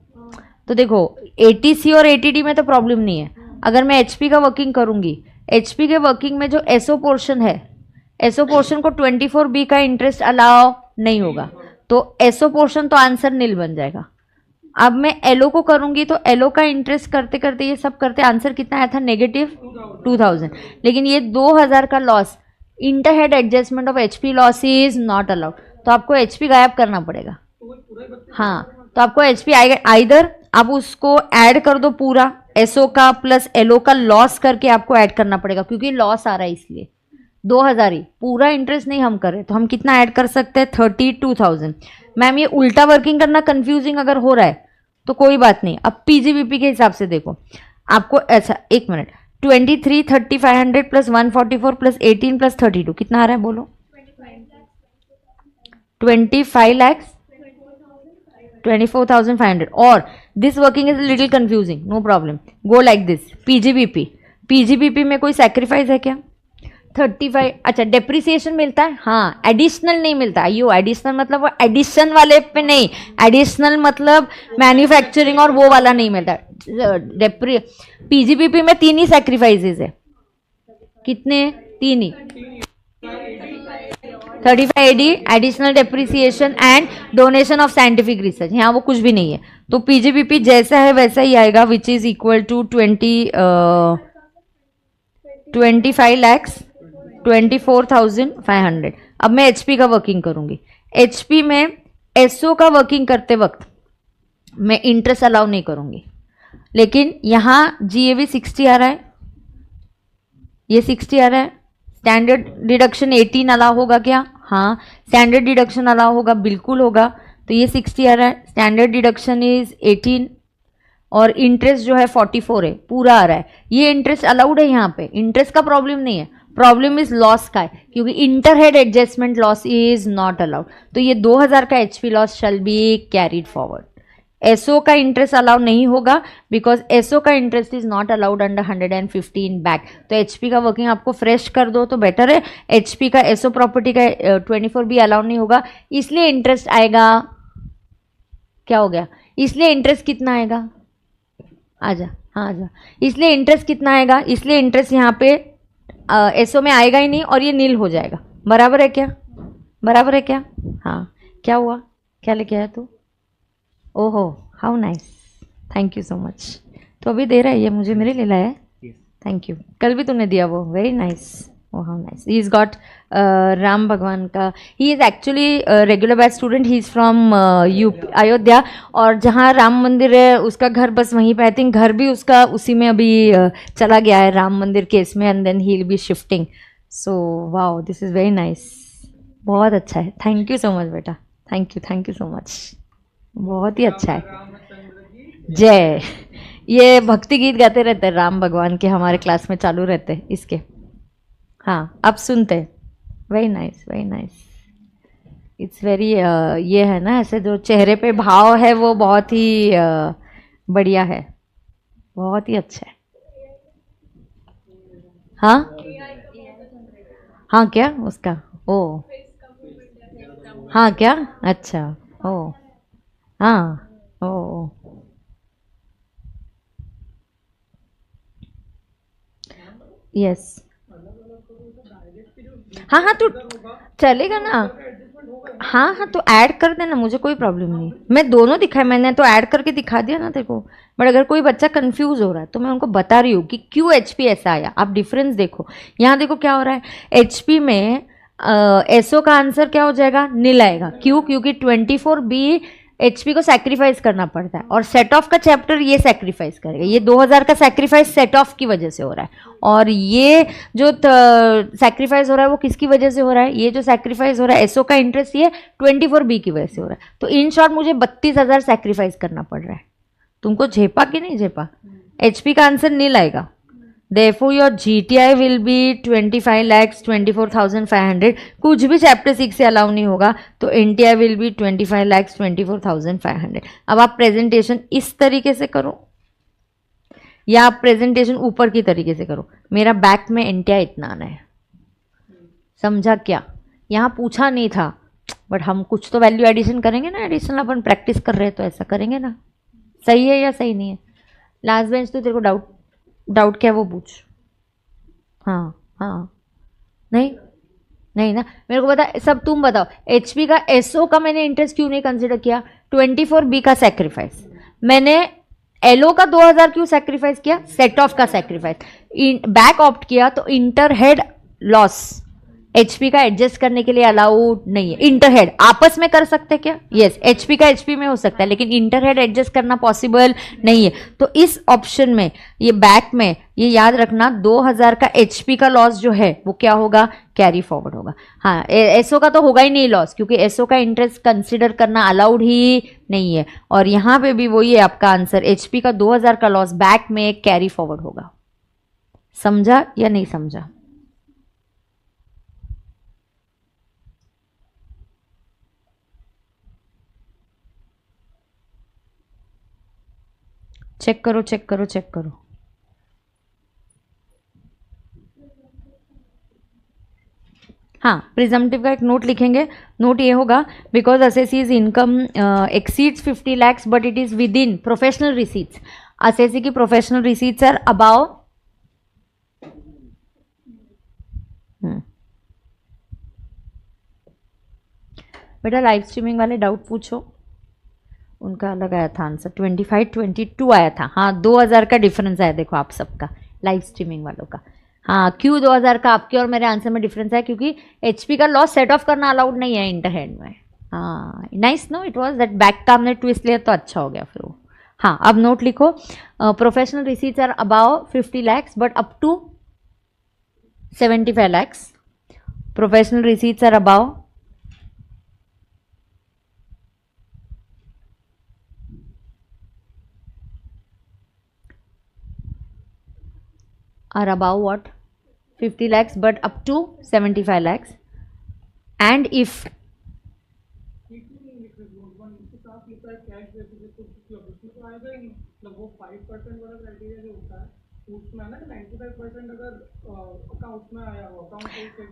तो देखो 80C और 80D में तो प्रॉब्लम नहीं है. अगर मैं HP का वर्किंग करूंगी, HP के वर्किंग में जो SO पोर्शन है, SO पोर्शन को 24B का इंटरेस्ट अलाउ नहीं होगा. तो SO पोर्शन तो आंसर नील बन जाएगा. अब मैं LO को करूंगी तो LO का इंटरेस्ट करते करते ये सब करते आंसर कितना आया था? -2000. लेकिन ये 2000 का loss, interhead adjustment of HP loss is not allowed. तो आपको HP गायब करना पड़ेगा. हाँ, तो आपको HP आइदर आप उसको ऐड कर दो पूरा, SO का प्लस LO का लॉस करके आपको ऐड करना पड़ेगा, क्योंकि लॉस आ रहा है इसलिए. 2000 ही पूरा इंटरेस्ट नहीं हम करें तो हम कितना ऐड कर सकते हैं? 32,000. मैम ये उल्टा वर्किंग करना कंफ्यूजिंग अगर हो रहा है तो कोई बात नहीं. अब PGBP के हिसाब से देखो आपको. अच्छा एक मिनट, 23,30,500 प्लस 144 प्लस 18 प्लस 32 कितना आ रहा है बोलो? 25 lakhs 24,500. और this working is little confusing, no problem, go like this. PGBP में कोई सैक्रिफाइस है क्या? 35. अच्छा, डेप्रिसिएशन मिलता है? हाँ, एडिशनल नहीं मिलता. यो एडिशनल मतलब वो एडिशन वाले पे नहीं, एडिशनल मतलब मैन्युफैक्चरिंग और वो वाला नहीं मिलता. PGBP में 3 ही सैक्रिफाइसेस है. कितने? 3 ही. 35 AD additional depreciation and donation of scientific research, यहाँ वो कुछ भी नहीं है, तो पीजीबीपी जैसा है वैसा ही आएगा, विच इज इक्वल टू 25,24,500। अब मैं एचपी का वर्किंग करूंगी। एचपी में एसओ का वर्किंग करते वक्त मैं इंटरेस्ट अलाउ नहीं करूंगी, लेकिन यहां जीएवी 60 आ रहा है, ये 60 आ रहा है, स्टैंडर्ड डिडक्शन 18 अलाउ होगा क्या? हाँ, स्टैंडर्ड डिडक्शन अलाउ होगा, बिल्कुल होगा। तो ये 60 आ रहा है, स्टैंडर्ड डिडक्शन इज 18 और इंटरेस्ट जो है 44 है, पूरा आ रहा है। ये इंटरेस्ट अलाउड है, यहाँ पे इंटरेस्ट का प्रॉब्लम नहीं है, प्रॉब्लम इज लॉस का है, क्योंकि interhead adjustment loss is not allowed. तो ये 2000 का HP loss shall be carried forward. SO का इंटरेस्ट अलाउ नहीं होगा, बिकॉज एसओ का interest is not allowed under 115 back. तो एचपी का वर्किंग आपको फ्रेश कर दो तो बेटर है। एचपी का एसओ प्रॉपर्टी का 24 भी अलाउ नहीं होगा, इसलिए इंटरेस्ट आएगा, क्या हो गया, इसलिए इंटरेस्ट कितना आएगा, आजा, हाँ आजा, इसलिए इंटरेस्ट कितना आएगा, इसलिए इंटरेस्ट यहाँ पे एसओ में आएगा ही नहीं और ये नील हो जाएगा। बराबर है क्या? बराबर है क्या? हाँ, क्या हुआ, क्या लेके आया तू? ओहो, how nice, thank you so much. तो अभी दे रहा है ये मुझे, मेरे लिए लाया है, थैंक यू। कल भी तूने दिया वो, very nice, oh how nice. He is got Ram भगवान का, he is actually regular batch student, he is from UP Ayodhya, और जहाँ राम मंदिर है उसका घर बस वहीं पे, आई थिंक घर भी उसका उसी में अभी चला गया है राम मंदिर केस में, and then he will be shifting. So wow, this is very nice, बहुत अच्छा है, थैंक यू सो मच बेटा, थैंक यू सो मच, बहुत ही अच्छा है। जय, ये भक्ति गीत गाते रहते हैं राम भगवान के, हमारे क्लास में चालू रहते हैं इसके। हाँ, अब सुनते, very nice, very nice, it's very, ये है ना, ऐसे जो चेहरे पे भाव है वो बहुत ही बढ़िया है, बहुत ही अच्छा है। हाँ हाँ, क्या उसका, ओ हाँ, क्या, अच्छा, ओ हाँ, ओ यस, हाँ हाँ, तो चलेगा ना, हाँ हाँ, तो ऐड कर देना, मुझे कोई प्रॉब्लम नहीं, मैं दोनों दिखाए, मैंने तो ऐड करके दिखा दिया ना तेरे को। बट अगर कोई बच्चा कंफ्यूज हो रहा है तो मैं उनको बता रही हूँ कि क्यों एचपी ऐसा आया। आप डिफरेंस देखो, यहाँ देखो क्या हो रहा है, एचपी में एसओ का आंसर क्या हो जाएगा, नील आएगा। क्यों? क्योंकि 24 बी एचपी को सैक्रिफाइस करना पड़ता है, और सेट ऑफ का चैप्टर ये सैक्रिफाइस करेगा। ये 2000 का सैक्रिफाइस सेट ऑफ की वजह से हो रहा है, और ये जो सैक्रिफाइस हो रहा है वो किसकी वजह से हो रहा है, ये जो सैक्रिफाइस हो रहा है एसओ का इंटरेस्ट, ये 24 बी की वजह से हो रहा है। तो इन शॉर्ट मुझे 32,000 सैक्रिफाइस करना पड़ रहा है। तुमको झेपा कि नहीं झेपा? एचपी का आंसर नील आएगा। Therefore your GTI will be 25,24,500। कुछ भी चैप्टर 6 से अलाउ नहीं होगा, तो NTI will be 25,24,500। अब आप प्रेजेंटेशन इस तरीके से करो या आप प्रेजेंटेशन ऊपर की तरीके से करो। मेरा बैक में NTI इतना आना है, समझा क्या? यहाँ पूछा नहीं था, बट हम कुछ तो वैल्यू एडिशन करेंगे ना, एडिशनल अपन प्रैक्टिस कर रहे हैं तो ऐसा करेंगे ना। सही है या सही नहीं है? लास्ट बेंच तो तेरे को डाउट क्या है वो पूछ। हाँ हाँ, नहीं नहीं ना, मेरे को बता, सब तुम बताओ। एचपी का एसओ का मैंने इंटरेस्ट क्यों नहीं कंसिडर किया? 24 बी का सैक्रिफाइस मैंने, एलओ का 2000 क्यों सैक्रिफाइस किया? सेट ऑफ का सैक्रिफाइस। बैक ऑप्ट किया तो इंटर हेड लॉस एचपी का एडजस्ट करने के लिए अलाउड नहीं है। इंटरहेड आपस में कर सकते हैं क्या? यस, एचपी का एचपी में हो सकता है, लेकिन इंटरहेड एडजस्ट करना पॉसिबल नहीं है। तो इस ऑप्शन में, ये बैक में, ये याद रखना 2000 का एचपी का लॉस जो है वो क्या होगा? कैरी फॉरवर्ड होगा। हाँ, एसओ का तो होगा ही नहीं लॉस, क्योंकि एसओ का इंटरेस्ट कंसिडर करना अलाउड ही नहीं है। और यहां पे भी वही है आपका आंसर, एचपी का 2000 का लॉस बैक में कैरी फॉरवर्ड होगा। समझा या नहीं समझा? चेक करो, चेक करो, चेक करो। हाँ, प्रिजम्पटिव का एक नोट लिखेंगे। नोट ये होगा, because assessees income exceeds 50 lakhs but it is with in professional receipts. Assessee की प्रोफेशनल रिसीट्स आर अबाउ बेटा लाइव स्ट्रीमिंग वाले डाउट पूछो, उनका अलग आया था आंसर, 25 22 आया था। हाँ 2000 का डिफरेंस आया, देखो आप सबका लाइव स्ट्रीमिंग वालों का। हाँ क्यों 2000 का आपके और मेरे आंसर में डिफरेंस है, क्योंकि एचपी का लॉस सेट ऑफ करना अलाउड नहीं है इंटर हैंड में। हाँ nice no, it was that back का हमने ट्विस्ट लिया तो अच्छा हो गया फिर वो। हाँ अब नोट लिखो, professional receipts are about 50 lakhs but up to 75 lakhs। Professional receipts are about what 50 lakhs but up to 75 lakhs, and if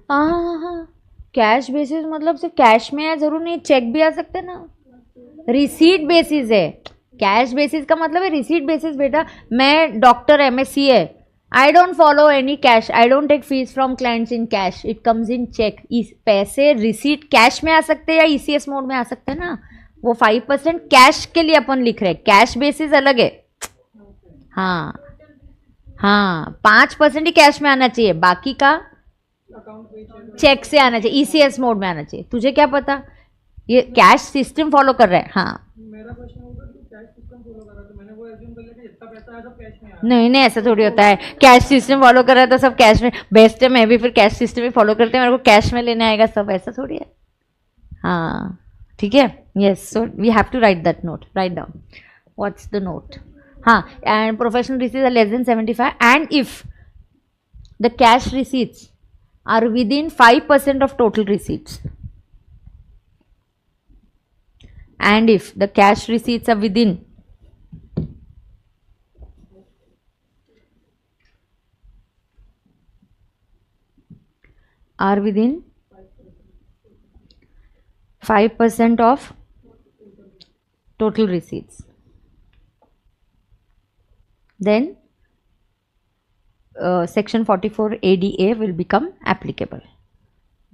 हाँ कैश बेसिस मतलब सिर्फ कैश में है, जरूर नहीं, चेक भी आ सकते ना, रिसीट बेसिस है। कैश बेसिस का मतलब है रिसीट बेसिस। बेटा मैं डॉक्टर एमएससी है, I don't follow any cash, I don't take fees from clients in cash, it comes in cheque. इस पैसे रिसीट कैश में आ सकते हैं या ईसीएस मोड में आ सकते हैं ना, वो 5% कैश के लिए अपन लिख रहे हैं, कैश बेसिस अलग है। हाँ हाँ 5% ही कैश में आना चाहिए, बाकी का चेक से आना चाहिए, ईसीएस मोड में आना चाहिए। तुझे क्या पता ये कैश सिस्टम फॉलो कर रहा है। हाँ मेरा प्रश्न होगा कि कैश सिस्टम फॉलो कर रहा है, तो मैंने वो एज्यूम कर लिया कि जितना पैसा है सब कैश में आ रहा है। नहीं नहीं ऐसा थोड़ी होता है, कैश सिस्टम फॉलो कर रहा है तो सब कैश में, बेस्ट है मैं भी फिर कैश सिस्टम ही फॉलो करते हैं, मेरे को कैश में लेने आएगा सब, ऐसा थोड़ी है। हाँ ठीक है, yes, so we have to write that note, right down what's the note. हाँ and professional receipts are less than 75 and if the cash receipts are within 5% of total receipts, and if the cash receipts are within 5% of total receipts, then section 44 ADA will become applicable.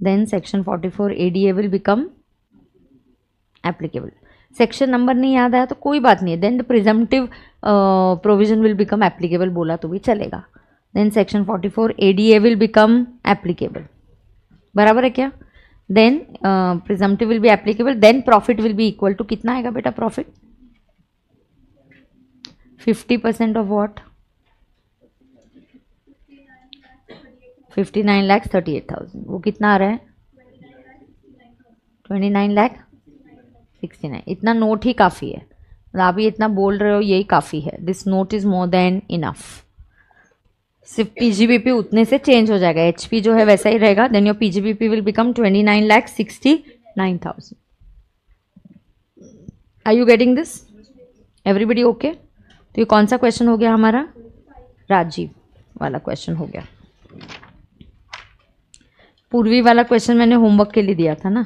Then section 44 ADA will become applicable. Section number नहीं याद आया तो कोई बात नहीं है, then the presumptive provision will become applicable बोला तो भी चलेगा। Then section 44 ADA will become applicable, बराबर है क्या। Then presumptive will be applicable, then profit will be equal to कितना आएगा बेटा प्रॉफिट, 50% ऑफ व्हाट, 59,38,000, वो कितना आ रहा है 29,69,000। इतना नोट ही काफ़ी है, आप ये इतना बोल रहे हो यही काफ़ी है, this note is more than enough. सिर्फ पीजीबीपी उतने से चेंज हो जाएगा, एचपी जो है वैसा ही रहेगा, then your PGBP will become 29,69,000। Are you getting this everybody okay. तो ये कौन सा क्वेश्चन हो गया हमारा, राजीव वाला क्वेश्चन हो गया। पूर्वी वाला क्वेश्चन मैंने होमवर्क के लिए दिया था ना,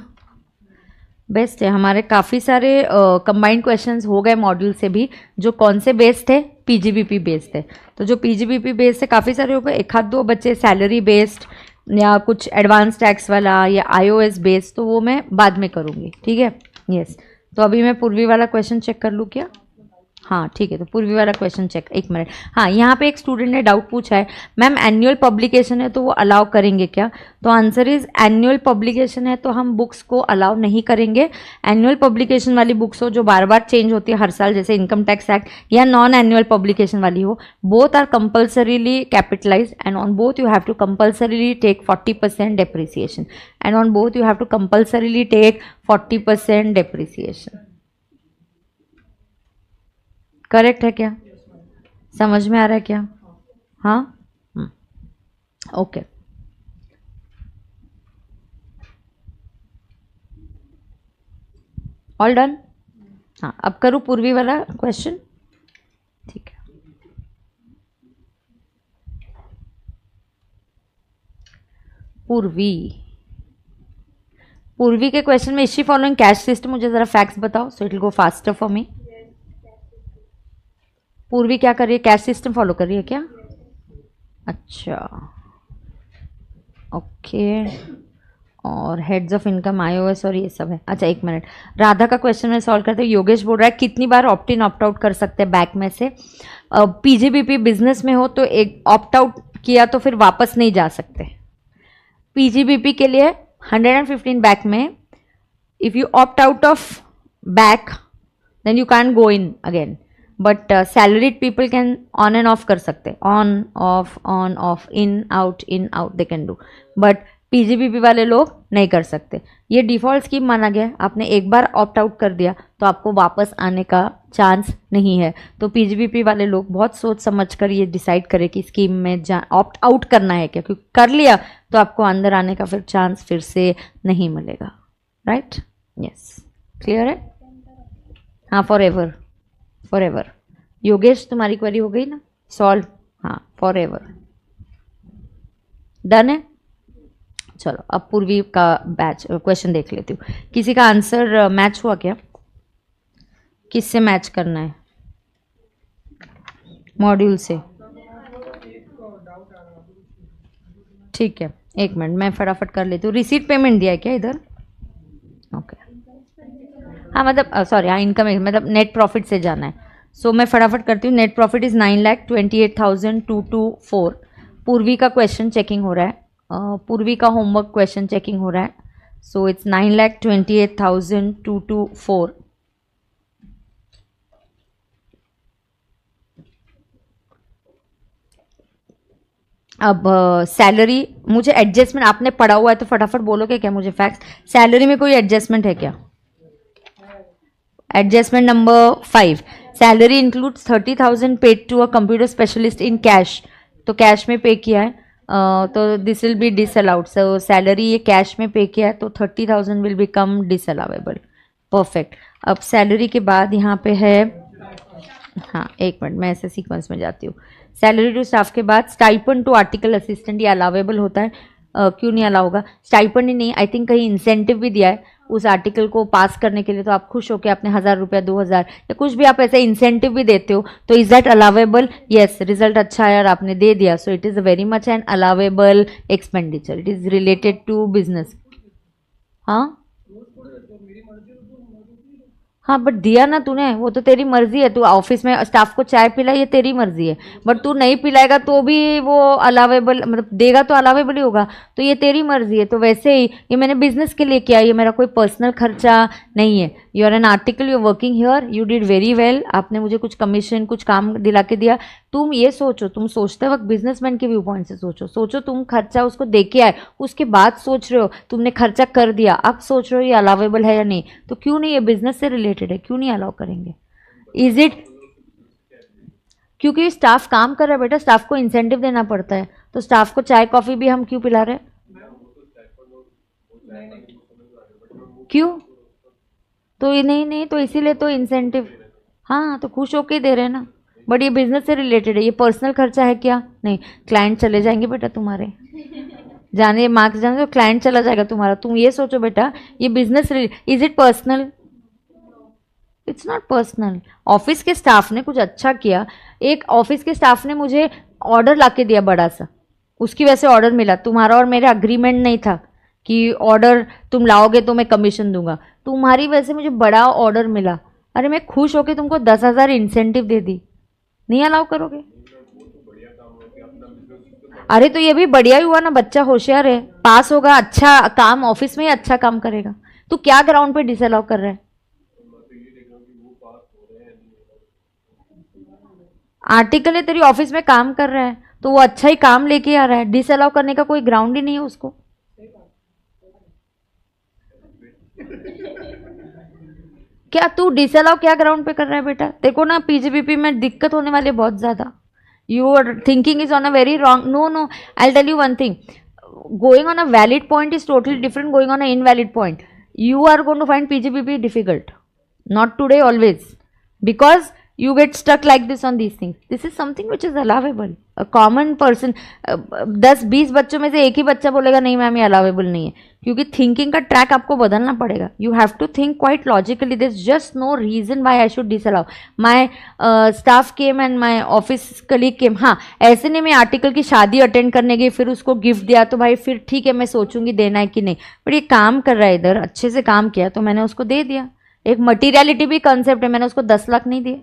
बेस्ट है। हमारे काफ़ी सारे कंबाइंड क्वेश्चंस हो गए मॉड्यूल से भी, जो कौन से बेस्ड थे, पीजीबीपी बेस्ड थे। तो जो पीजीबीपी बेस्ड थे काफ़ी सारे हो गए, एक आध दो बच्चे सैलरी बेस्ड या कुछ एडवांस टैक्स वाला या आईओएस बेस्ड, तो वो मैं बाद में करूँगी, ठीक है। यस तो अभी मैं पूर्वी वाला क्वेश्चन चेक कर लूँ क्या, हाँ ठीक है, तो पूर्वी वाला क्वेश्चन चेक, एक मिनट। हाँ यहाँ पे एक स्टूडेंट ने डाउट पूछा है, मैम एनुअल पब्लिकेशन है तो वो अलाउ करेंगे क्या। तो आंसर इज एनुअल पब्लिकेशन है तो हम बुक्स को अलाउ नहीं करेंगे। एनुअल पब्लिकेशन वाली बुक्स हो जो बार बार चेंज होती है हर साल, जैसे इनकम टैक्स एक्ट, या नॉन एनुअल पब्लिकेशन वाली हो, both are compulsorily capitalize and on both you have to compulsorily take 40% depreciation, and on both you have to compulsorily take 40% depreciation. Correct है क्या, समझ में आ रहा है क्या। हाँ ओके ऑल डन। हाँ अब करूँ पूर्वी वाला क्वेश्चन, ठीक है। पूर्वी के क्वेश्चन में इसी फॉलोइंग कैश सिस्टम, मुझे जरा फैक्ट्स बताओ so it will go faster for me. पूर्वी क्या कर रही है, कैश सिस्टम फॉलो कर रही है क्या, अच्छा ओके और हेड्स ऑफ इनकम iOS और ये सब है। अच्छा एक मिनट, राधा का क्वेश्चन में सॉल्व करते हैं। योगेश बोल रहा है कितनी बार ऑप्ट इन ऑप्ट आउट कर सकते हैं बैक में से? पीजीबीपी बिजनेस में हो तो एक ऑप्ट आउट किया तो फिर वापस नहीं जा सकते। पीजीबीपी के लिए 115 बैक में if you opt out of BAC then you can go in again, but salaried people can on and off कर सकते, on off in out they can do, but PGBP वाले लोग नहीं कर सकते। ये डिफ़ॉल्ट स्कीम माना गया। आपने एक बार ऑप्ट आउट कर दिया तो आपको वापस आने का चांस नहीं है। तो पीजीबीपी वाले लोग बहुत सोच समझ कर ये डिसाइड करें कि स्कीम में ऑप्ट आउट करना है क्या, क्योंकि कर लिया तो आपको अंदर आने का फिर चांस फिर से नहीं मिलेगा। राइट? यस, क्लियर है? हाँ, फॉर एवर। योगेश तुम्हारी क्वेरी हो गई ना सॉल्व? हाँ, फॉर एवर डन है। चलो अब पूर्वी का बैच क्वेश्चन देख लेती हूँ। किसी का आंसर मैच हुआ क्या? किससे मैच करना है? मॉड्यूल से। ठीक है, एक मिनट मैं फटाफट कर लेती हूँ। रिसीट पेमेंट दिया है क्या इधर? ओके, हाँ मतलब सॉरी, हाँ इनकम मतलब नेट प्रॉफिट से जाना है। सो मैं फटाफट करती हूँ। Net profit is 9,28,224। पूर्वी का क्वेश्चन चेकिंग हो रहा है, पूर्वी का होमवर्क क्वेश्चन चेकिंग हो रहा है। So it's 9,28,224। अब सैलरी मुझे एडजस्टमेंट, आपने पढ़ा हुआ है तो फटाफट बोलोगे क्या मुझे फैक्ट्स? सैलरी में कोई एडजस्टमेंट है क्या? Adjustment number 5, salary includes 30,000 paid to a computer specialist in cash. तो कैश में पे किया है, तो this will be disallowed. So salary ये कैश में पे किया है तो 30,000 विल बिकम डिसअलावेबल। परफेक्ट। अब सैलरी के बाद यहाँ पे है, हाँ एक मिनट मैं ऐसे सीक्वेंस में जाती हूँ। सैलरी टू स्टाफ के बाद स्टाइपेंड टू आर्टिकल असिस्टेंट, ये अलावेबल होता है। क्यों नहीं अलाउ होगा? स्टाइपेंड ही नहीं, आई थिंक कहीं इंसेंटिव भी दिया है उस आर्टिकल को पास करने के लिए, तो आप खुश हो के अपने 1,000 रुपया 2,000 या कुछ भी आप ऐसे इंसेंटिव भी देते हो, तो is that allowable? Yes, result अच्छा है और आपने दे दिया, so it is very much an allowable expenditure, it is related to business. हाँ हाँ, बट दिया ना तूने, वो तो तेरी मर्जी है। तू ऑफिस में स्टाफ को चाय पिला, ये तेरी मर्जी है, बट तू नहीं पिलाएगा तो भी वो अलावेबल, मतलब देगा तो अलावेबल ही होगा, तो ये तेरी मर्जी है। तो वैसे ही ये मैंने बिजनेस के लिए किया, ये मेरा कोई पर्सनल खर्चा नहीं है। You are an article, you are working here, you did very well, आपने मुझे कुछ कमीशन कुछ काम दिला के दिया। तुम ये सोचो, तुम सोचते वक्त बिजनेसमैन के व्यू पॉइंट से सोचो तुम खर्चा उसको दे के आए, उसके बाद सोच रहे हो तुमने खर्चा कर दिया, अब सोच रहे हो ये अलावेबल है या नहीं। तो क्यों नहीं, ये बिजनेस से रिलेटेड है, क्यों नहीं अलाउ करेंगे? Is it? क्योंकि स्टाफ काम कर रहा है बेटा, स्टाफ को इंसेंटिव देना पड़ता है, तो स्टाफ को चाय कॉफी भी हम क्यों पिला रहे हैं? क्यों? तो ये नहीं तो इसीलिए तो इंसेंटिव, हाँ तो खुश होके दे रहे हैं ना, बट ये बिजनेस से रिलेटेड है, ये पर्सनल खर्चा है क्या? नहीं। क्लाइंट चले जाएंगे बेटा तुम्हारे, जाने मार्क्स जाने तो क्लाइंट चला जाएगा तुम्हारा। तुम ये सोचो बेटा, ये business, is it personal? It's not personal. Office के स्टाफ ने कुछ अच्छा किया, एक ऑफिस के स्टाफ ने मुझे ऑर्डर ला के दिया बड़ा सा, उसकी वजह से ऑर्डर मिला। तुम्हारा और मेरा अग्रीमेंट नहीं था कि ऑर्डर तुम लाओगे तो मैं कमीशन दूंगा, तुम्हारी वजह से मुझे बड़ा ऑर्डर मिला। अरे मैं खुश होकर तुमको 10,000 इंसेंटिव दे दी, नहीं अलाउ करोगे? अरे तो ये भी बढ़िया ही हुआ ना, बच्चा होशियार है, पास होगा, अच्छा काम ऑफिस में ही अच्छा काम करेगा। तू क्या ग्राउंड पे डिसअलाउ कर रहा है? आर्टिकल है, तेरी ऑफिस में काम कर रहा है तो वो अच्छा ही काम लेके आ रहा है, डिसअलाउ करने का कोई ग्राउंड ही नहीं है उसको। क्या तू डिसअलाउ क्या ग्राउंड पे कर रहा है बेटा? देखो ना पीजीबीपी में दिक्कत होने वाली है बहुत ज्यादा। Your thinking is on a very wrong. No, I'll tell you one thing. Going on a valid point is totally different going on an invalid point. You are going to find PGBP difficult. Not today, always. Because You get stuck like this on these things. This is something which is allowable. A common person, 10-20 बच्चों में से एक ही बच्चा बोलेगा नहीं ma'am ये allowable नहीं है, क्योंकि थिंकिंग का ट्रैक आपको बदलना पड़ेगा. You have to think quite logically. There is just no reason why I should disallow. My staff came and my office colleague came. हाँ, ऐसे नहीं मैं आर्टिकल की शादी अटेंड करने गई फिर उसको गिफ्ट दिया तो भाई फिर ठीक है मैं सोचूंगी देना है कि नहीं, बट ये काम कर रहा है इधर, अच्छे से काम किया तो मैंने उसको दे दिया. एक मटीरियलिटी भी कंसेप्ट है. मैंने उसको 10 लाख नहीं दिए.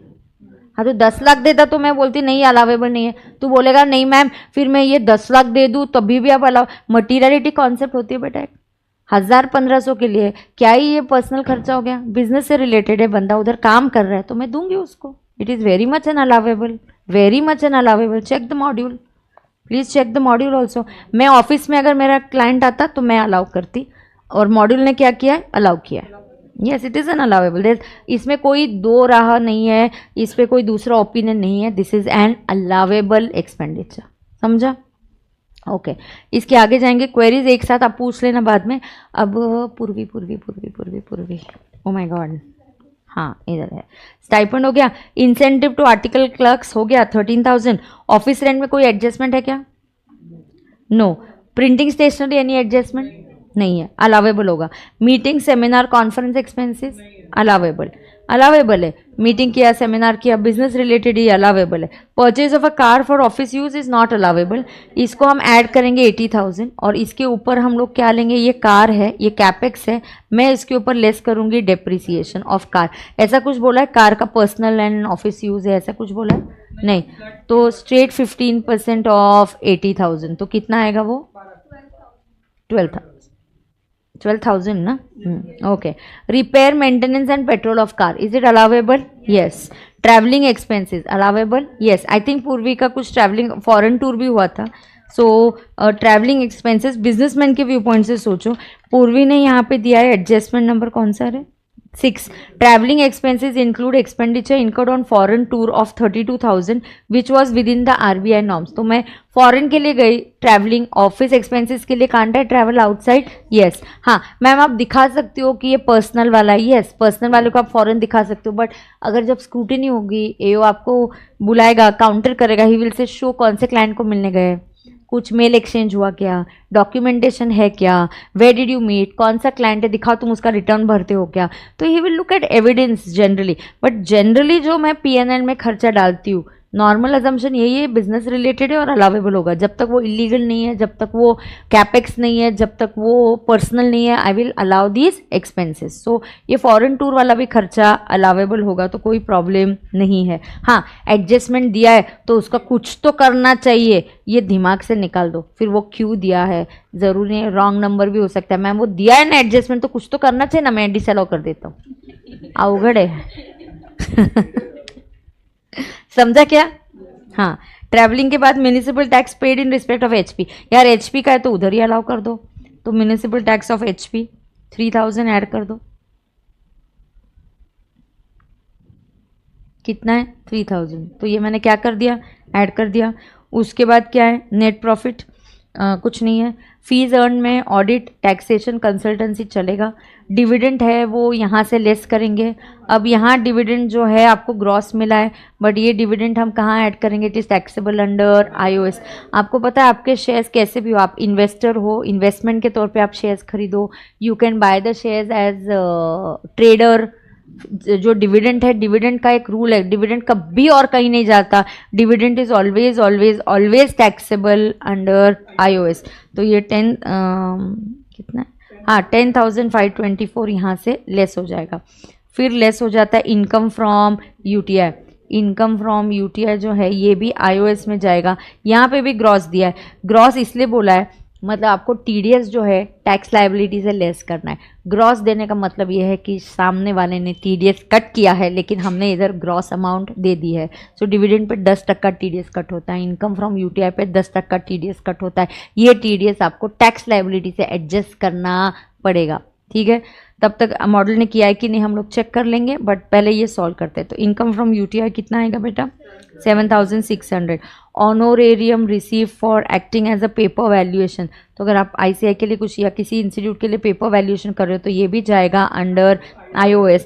हाँ, तो 10 लाख देता तो मैं बोलती नहीं अलावेबल नहीं है. तू बोलेगा नहीं मैम फिर मैं ये 10 लाख दे दूँ तभी भी आप अलाउ. मटीरियलिटी कॉन्सेप्ट होती है बेटा. 1000-1500 के लिए क्या ही ये पर्सनल खर्चा हो गया. बिजनेस से रिलेटेड है, बंदा उधर काम कर रहा है तो मैं दूंगी उसको. It is very much an allowable, very much an allowable. Check the module, please check the module also. मैं ऑफिस में अगर मेरा क्लाइंट आता तो मैं अलाउ करती, और मॉड्यूल ने क्या किया है, अलाउ किया है. Yes, it is an allowable. इसमें कोई दो राह नहीं है, इस पर कोई दूसरा ओपिनियन नहीं है. This is an allowable expenditure. समझा? ओके इसके आगे जाएंगे. क्वेरीज एक साथ आप पूछ लेना बाद में. अब पूर्वी पूर्वी पूर्वी पूर्वी पूर्वी ओ माय गॉड, हाँ इधर है. स्टाइपेंड हो गया. इंसेंटिव टू आर्टिकल क्लर्क्स हो गया 13,000. ऑफिस रेंट में कोई एडजस्टमेंट है क्या? No. Printing stationery any adjustment नहीं है, अलावेबल होगा. Meeting seminar conference expenses allowable, allowable है. मीटिंग किया, सेमिनार किया, बिजनेस रिलेटेड ही अलावेबल है. Purchase of a car for office use is not allowable. इसको हम ऐड करेंगे 80,000 और इसके ऊपर हम लोग क्या लेंगे, ये कार है, ये कैपेक्स है, मैं इसके ऊपर लेस करूंगी डेप्रिसिएशन ऑफ कार. ऐसा कुछ बोला है? कार का पर्सनल एंड ऑफिस यूज है ऐसा कुछ बोला है? नहीं. तो स्ट्रेट 15% ऑफ 80,000 तो कितना आएगा वो? 12,000 ना. Okay. Repair maintenance and petrol of car, is it allowable? Yes. Travelling expenses allowable? Yes. I think पूर्वी का कुछ ट्रैवलिंग फॉरेन टूर भी हुआ था. सो ट्रैवलिंग एक्सपेंसेस बिजनेसमैन के व्यू पॉइंट से सोचो. पूर्वी ने यहाँ पे दिया है एडजस्टमेंट नंबर कौन सा है? 6. Traveling expenses include expenditure incurred on foreign tour of 32,000 which was within the RBI norms. तो मैं फॉरेन के लिए गई, ट्रैवलिंग ऑफिस एक्सपेंसेस के लिए कांट है, ट्रैवल आउटसाइड. यस. हाँ मैम आप दिखा सकते हो कि ये पर्सनल वाला है. यस, पर्सनल वाले को आप फॉरेन दिखा सकते हो, बट अगर जब स्क्रूटिनी होगी, एओ आपको बुलाएगा, काउंटर करेगा, ही विल से शो कौन से क्लाइंट को मिलने गए, कुछ मेल एक्सचेंज हुआ क्या, डॉक्यूमेंटेशन है क्या, वेयर डिड यू मीट, कौन सा क्लाइंट है दिखाओ, तुम उसका रिटर्न भरते हो क्या. तो he will look at evidence generally. But generally जो मैं पीएनएल में खर्चा डालती हूँ, नॉर्मल अजम्पशन यही है, बिजनेस रिलेटेड है और अलावेबल होगा. जब तक वो इलीगल नहीं है, जब तक वो कैपेक्स नहीं है, जब तक वो पर्सनल नहीं है, I will allow these expenses. So ये फॉरेन टूर वाला भी खर्चा अलावेबल होगा तो कोई प्रॉब्लम नहीं है. हाँ, एडजस्टमेंट दिया है तो उसका कुछ तो करना चाहिए, ये दिमाग से निकाल दो. फिर वो क्यों दिया है, ज़रूरी है रॉन्ग नंबर भी हो सकता है. मैम वो दिया है ना एडजस्टमेंट तो कुछ तो करना चाहिए ना, मैं डिसअलाउ कर देता हूँ. अवघड़ है. समझा क्या? हाँ. ट्रैवलिंग के बाद municipal tax paid in respect of HP. यार एचपी का है तो उधर ही अलाउ कर दो. तो municipal tax of HP 3,000 add कर दो. कितना है? 3,000. तो ये मैंने क्या कर दिया, ऐड कर दिया. उसके बाद क्या है, नेट प्रॉफिट कुछ नहीं है. फीस अर्न में ऑडिट, टैक्सेशन, कंसल्टेंसी चलेगा. डिविडेंड है वो यहाँ से लेस करेंगे. अब यहाँ डिविडेंड जो है आपको ग्रॉस मिला है, बट ये डिविडेंड हम कहाँ ऐड करेंगे? It is taxable under iOS. आपको पता है आपके शेयर्स कैसे भी हो, आप इन्वेस्टर हो, इन्वेस्टमेंट के तौर पे आप शेयर्स खरीदो, you can buy the shares as trader. जो डिविडेंड है, डिविडेंड का एक रूल है, डिविडेंड कभी और कहीं नहीं जाता. Dividend is always always always taxable under iOS. तो ये 10 कितना है, हाँ 10,524 यहाँ से लेस हो जाएगा. फिर लेस हो जाता है income from UTI. Income from UTI जो है ये भी आईओएस में जाएगा. यहाँ पे भी ग्रॉस दिया है. ग्रॉस इसलिए बोला है मतलब आपको टीडीएस जो है टैक्स लायबिलिटी से लेस करना है. ग्रॉस देने का मतलब ये है कि सामने वाले ने टीडीएस कट किया है लेकिन हमने इधर ग्रॉस अमाउंट दे दी है. So dividend pay 10% TDS cut होता है, इनकम फ्रॉम यूटीआई पे 10% टीडीएस कट होता है. ये टीडीएस आपको टैक्स लायबिलिटी से एडजस्ट करना पड़ेगा. ठीक है, तब तक मॉडल ने किया है कि नहीं हम लोग चेक कर लेंगे, बट पहले ये सॉल्व करते हैं. तो इनकम फ्रॉम यूटीआई कितना आएगा बेटा? 7,600. Honorarium receive for acting as a paper valuation. तो अगर आप आईसीआई के लिए कुछ या किसी इंस्टीट्यूट के लिए पेपर वैल्यूएशन कर रहे हो तो ये भी जाएगा अंडर आईओएस.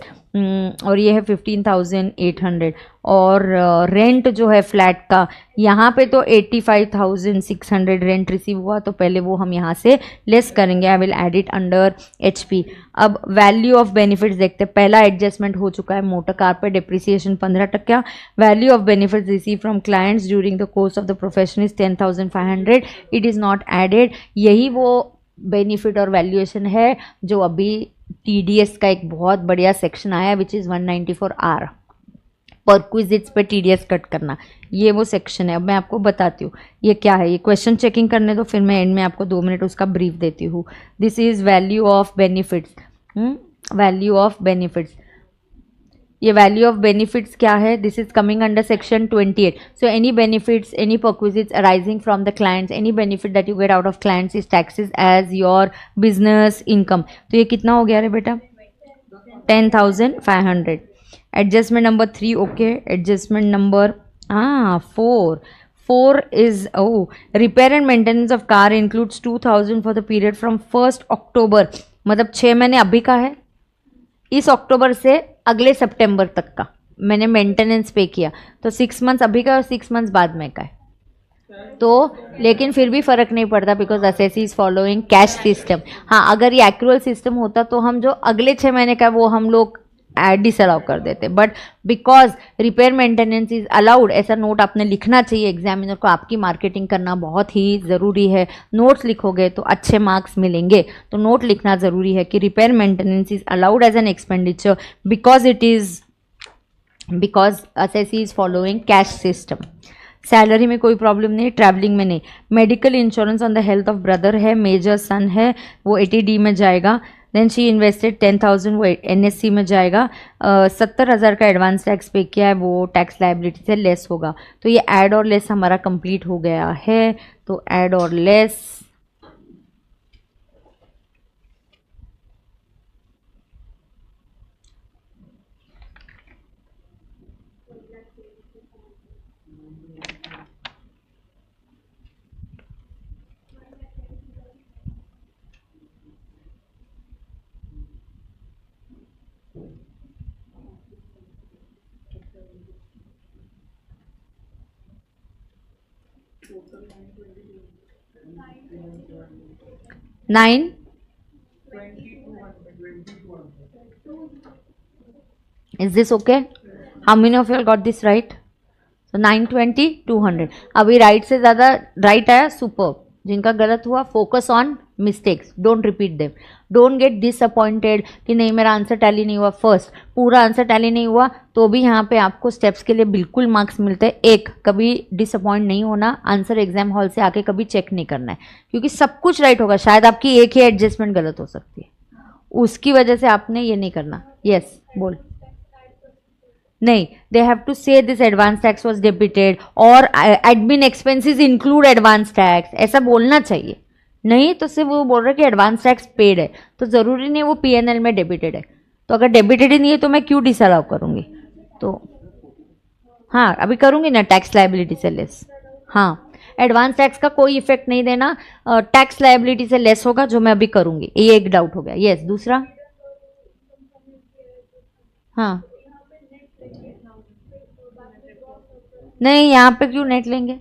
और ये है 15,800 और रेंट जो है फ्लैट का यहाँ पे तो 85,600 रेंट रिसीव हुआ, तो पहले वो हम यहाँ से लेस करेंगे। I will add it under HP। अब वैल्यू ऑफ बेनिफिट्स देखते हैं। पहला एडजस्टमेंट हो चुका है, मोटर कार पे depreciation 15%। Value of benefits receive from clients during the course of the profession is 10,500, it is not added. यही वो बेनिफिट और वैल्यूएशन है जो अभी TDS का एक बहुत बढ़िया सेक्शन आया विच इज़ 194R, परक्विजिट्स पे TDS कट करना, ये वो सेक्शन है। अब मैं आपको बताती हूँ ये क्या है। ये क्वेश्चन चेकिंग करने दो, फिर मैं एंड में आपको 2 मिनट उसका ब्रीफ देती हूँ। This is value of benefits. Value of benefits, ये वैल्यू ऑफ बेनिफिट्स क्या है? This is coming under section 28। So any benefits, any perquisites arising from the clients, any benefit that you get out of clients is taxes as your business income. तो ये कितना हो गया रे बेटा? 10,500। Adjustment number 3 okay. Adjustment number 4 is repair and maintenance of car includes 2,000 for the period from 1 अक्टूबर, मतलब 6 महीने अभी का है, इस अक्टूबर से अगले सितंबर तक का मैंने मेंटेनेंस पे किया, तो 6 मंथ्स अभी का और 6 मंथ्स बाद में का है। तो लेकिन फिर भी फर्क नहीं पड़ता because SSC is following cash system. हाँ, अगर ये एक्रूअल सिस्टम होता तो हम जो अगले 6 महीने का वो हम लोग डिसअलाउ कर देते, but because repair maintenance is allowed, ऐसा नोट आपने लिखना चाहिए एग्जामिनर को। आपकी मार्केटिंग करना बहुत ही ज़रूरी है। नोट्स लिखोगे तो अच्छे मार्क्स मिलेंगे, तो नोट लिखना ज़रूरी है कि repair maintenance is allowed as an expenditure because SSC is following cash system. Salary में कोई प्रॉब्लम नहीं, ट्रैवलिंग में नहीं। Medical insurance on the health of brother है, मेजर सन है, वो 80D में जाएगा। देन शी इन्वेस्टेड 10,000, वो NSC में जाएगा। 70,000 का एडवांस टैक्स पे किया है, वो टैक्स लायबिलिटी से लेस होगा। तो ये ऐड और लेस हमारा कंप्लीट हो गया है। तो ऐड और less, nine is this okay? How many of you got this right? So 920 200। अभी राइट से ज़्यादा राइट आया, सुपर। जिनका गलत हुआ focus on mistakes, don't repeat them, don't get disappointed कि नहीं मेरा आंसर टैली नहीं हुआ। फर्स्ट पूरा आंसर टैली नहीं हुआ तो भी यहाँ पे आपको स्टेप्स के लिए बिल्कुल मार्क्स मिलते हैं। एक, कभी डिसअपॉइंट नहीं होना, आंसर एग्जाम हॉल से आके कभी चेक नहीं करना है, क्योंकि सब कुछ राइट होगा, शायद आपकी एक ही एडजस्टमेंट गलत हो सकती है, उसकी वजह से आपने ये नहीं करना। यस बोल। नहीं, they have to say this advance tax was debited और admin expenses include advance tax, ऐसा बोलना चाहिए। नहीं तो सिर्फ वो बोल रहे कि एडवांस टैक्स पेड है, तो ज़रूरी नहीं वो PNL में डेबिटेड है। तो अगर डेबिटेड ही नहीं है तो मैं क्यों डिसअलाउ करूँगी? तो हाँ, अभी करूँगी ना टैक्स लायबिलिटी से लेस। हाँ, एडवांस टैक्स का कोई इफेक्ट नहीं देना, टैक्स लायबिलिटी से लेस होगा जो मैं अभी करूँगी। ये एक डाउट हो गया। यस, दूसरा। हाँ, नहीं यहाँ पे क्यों नेट लेंगे?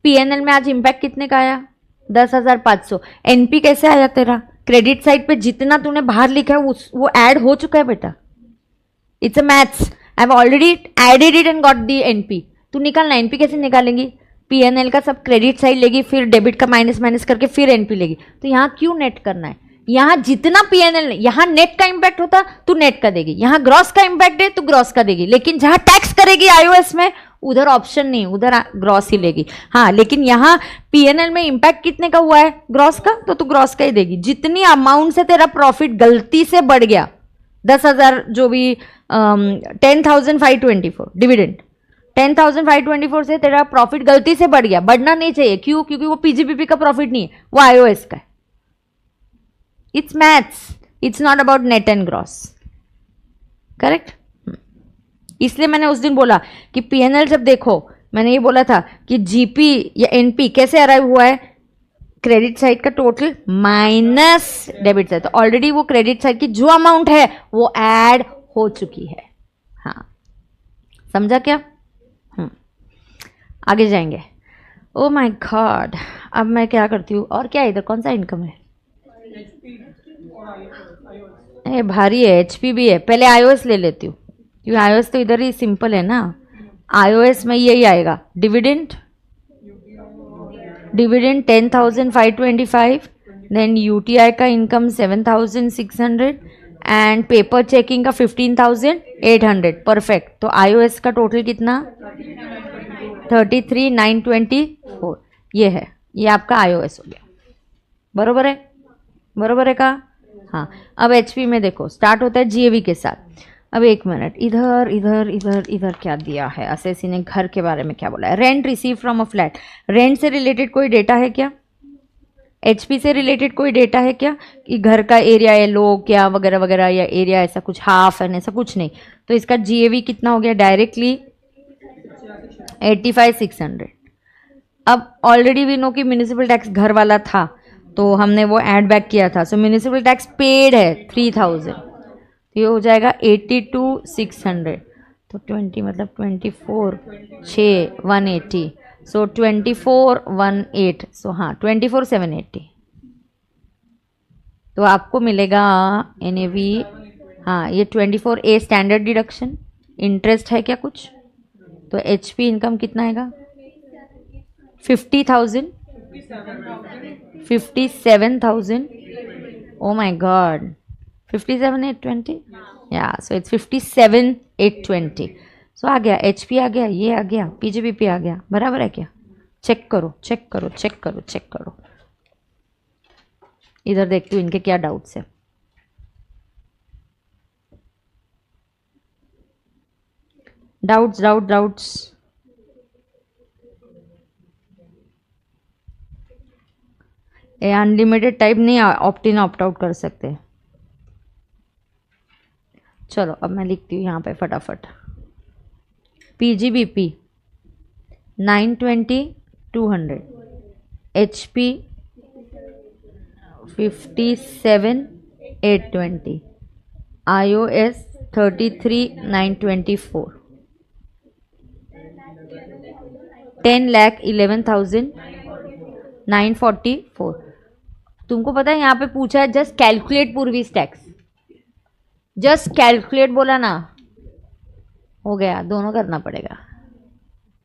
PNL में आज इम्पैक्ट कितने का आया? 10,500। NP कैसे आया तेरा? क्रेडिट साइड पे जितना तूने बाहर लिखा है वो ऐड हो चुका है बेटा। It's a maths, I have already added it and got the NP। तू निकालना, NP कैसे निकालेंगी? PNL का सब क्रेडिट साइड लेगी, फिर डेबिट का माइनस माइनस करके फिर NP लेगी। तो यहाँ क्यों नेट करना है? यहाँ जितना PNL, यहाँ नेट का इंपैक्ट होता तू नेट का देगी, यहाँ ग्रॉस का इंपैक्ट है तू ग्रॉस का देगी, लेकिन जहाँ टैक्स करेगी iOS में उधर ऑप्शन नहीं, उधर ग्रॉस ही लेगी। हाँ, लेकिन यहाँ PNL में इंपैक्ट कितने का हुआ है? ग्रॉस का, तो तू ग्रॉस का ही देगी। जितनी अमाउंट से तेरा प्रॉफिट गलती से बढ़ गया, 10,000 जो भी 10,524 डिविडेंड, 10,524 से तेरा प्रॉफिट गलती से बढ़ गया, बढ़ना नहीं चाहिए। क्यों? क्योंकि वो PGBP का प्रॉफिट नहीं है, वो iOS का है। It's maths, it's not about net and gross, correct? इसलिए मैंने उस दिन बोला कि PNL जब देखो, मैंने ये बोला था कि GP या NP कैसे अराइव हुआ है? क्रेडिट साइड का टोटल माइनस डेबिट साइड। तो ऑलरेडी वो क्रेडिट साइड की जो अमाउंट है वो ऐड हो चुकी है। हाँ, समझा क्या? आगे जाएंगे। ओ माय गॉड, अब मैं क्या करती हूँ, और क्या इधर कौन सा इनकम है? ए भारी है, एचपी भी है। पहले आईओएस ले लेती हूँ, क्योंकि आईओएस तो इधर ही सिंपल है ना। आईओएस में यही आएगा, डिविडेंड, डिविडेंड 10,525, देन यूटीआई का इनकम 7,600 एंड पेपर चेकिंग का 15,800। परफेक्ट। तो आईओएस का टोटल कितना? 33,924। ये है, ये आपका आईओएस हो गया। बरोबर है? बरोबर है का? हाँ। अब एचपी में देखो, स्टार्ट होता है जीएवी के साथ। अब एक मिनट, इधर इधर इधर इधर क्या दिया है? असेसी ने घर के बारे में क्या बोला है? Rent receive from a flat. Rent से रिलेटेड कोई डेटा है क्या? एचपी से रिलेटेड कोई डेटा है क्या कि घर का एरिया है, लोग क्या वगैरह वगैरह, या एरिया ऐसा कुछ हाफ है, ऐसा कुछ नहीं। तो इसका जीएवी कितना हो गया डायरेक्टली? 85,600। अब ऑलरेडी वी नो कि म्यूनिसिपल टैक्स घर वाला था, तो हमने वो ऐड बैक किया था। सो म्यूनिसिपल टैक्स पेड है 3,000, तो ये हो जाएगा 82,600। तो 20 मतलब 24 6 180, सो 24,180, सो हाँ 24,780। तो आपको मिलेगा एनएवी। हाँ, ये 24A स्टैंडर्ड डिडक्शन। इंटरेस्ट है क्या कुछ? तो एचपी इनकम कितना आएगा? 50,000, 57,000। ओ माय गॉड, 57,820। या सो इट्स 57,820। सो आ गया, एचपी आ गया, ये आ गया, पीजीबीपी आ गया। बराबर है क्या? चेक करो चेक करो चेक करो चेक करो। इधर देखती हूँ इनके क्या डाउट्स है। Doubts doubt doubts. Unlimited type नहीं, ऑप्ट इन ऑप्ट आउट कर सकते। चलो अब मैं लिखती हूँ यहाँ पे फटाफट। PGBP 920 200, HP 57,820, iOS 33,924, 10,11,944। तुमको पता है यहाँ पे पूछा है जस्ट कैलकुलेट पूर्वी टैक्स। जस्ट कैलकुलेट बोला ना, हो गया। दोनों करना पड़ेगा,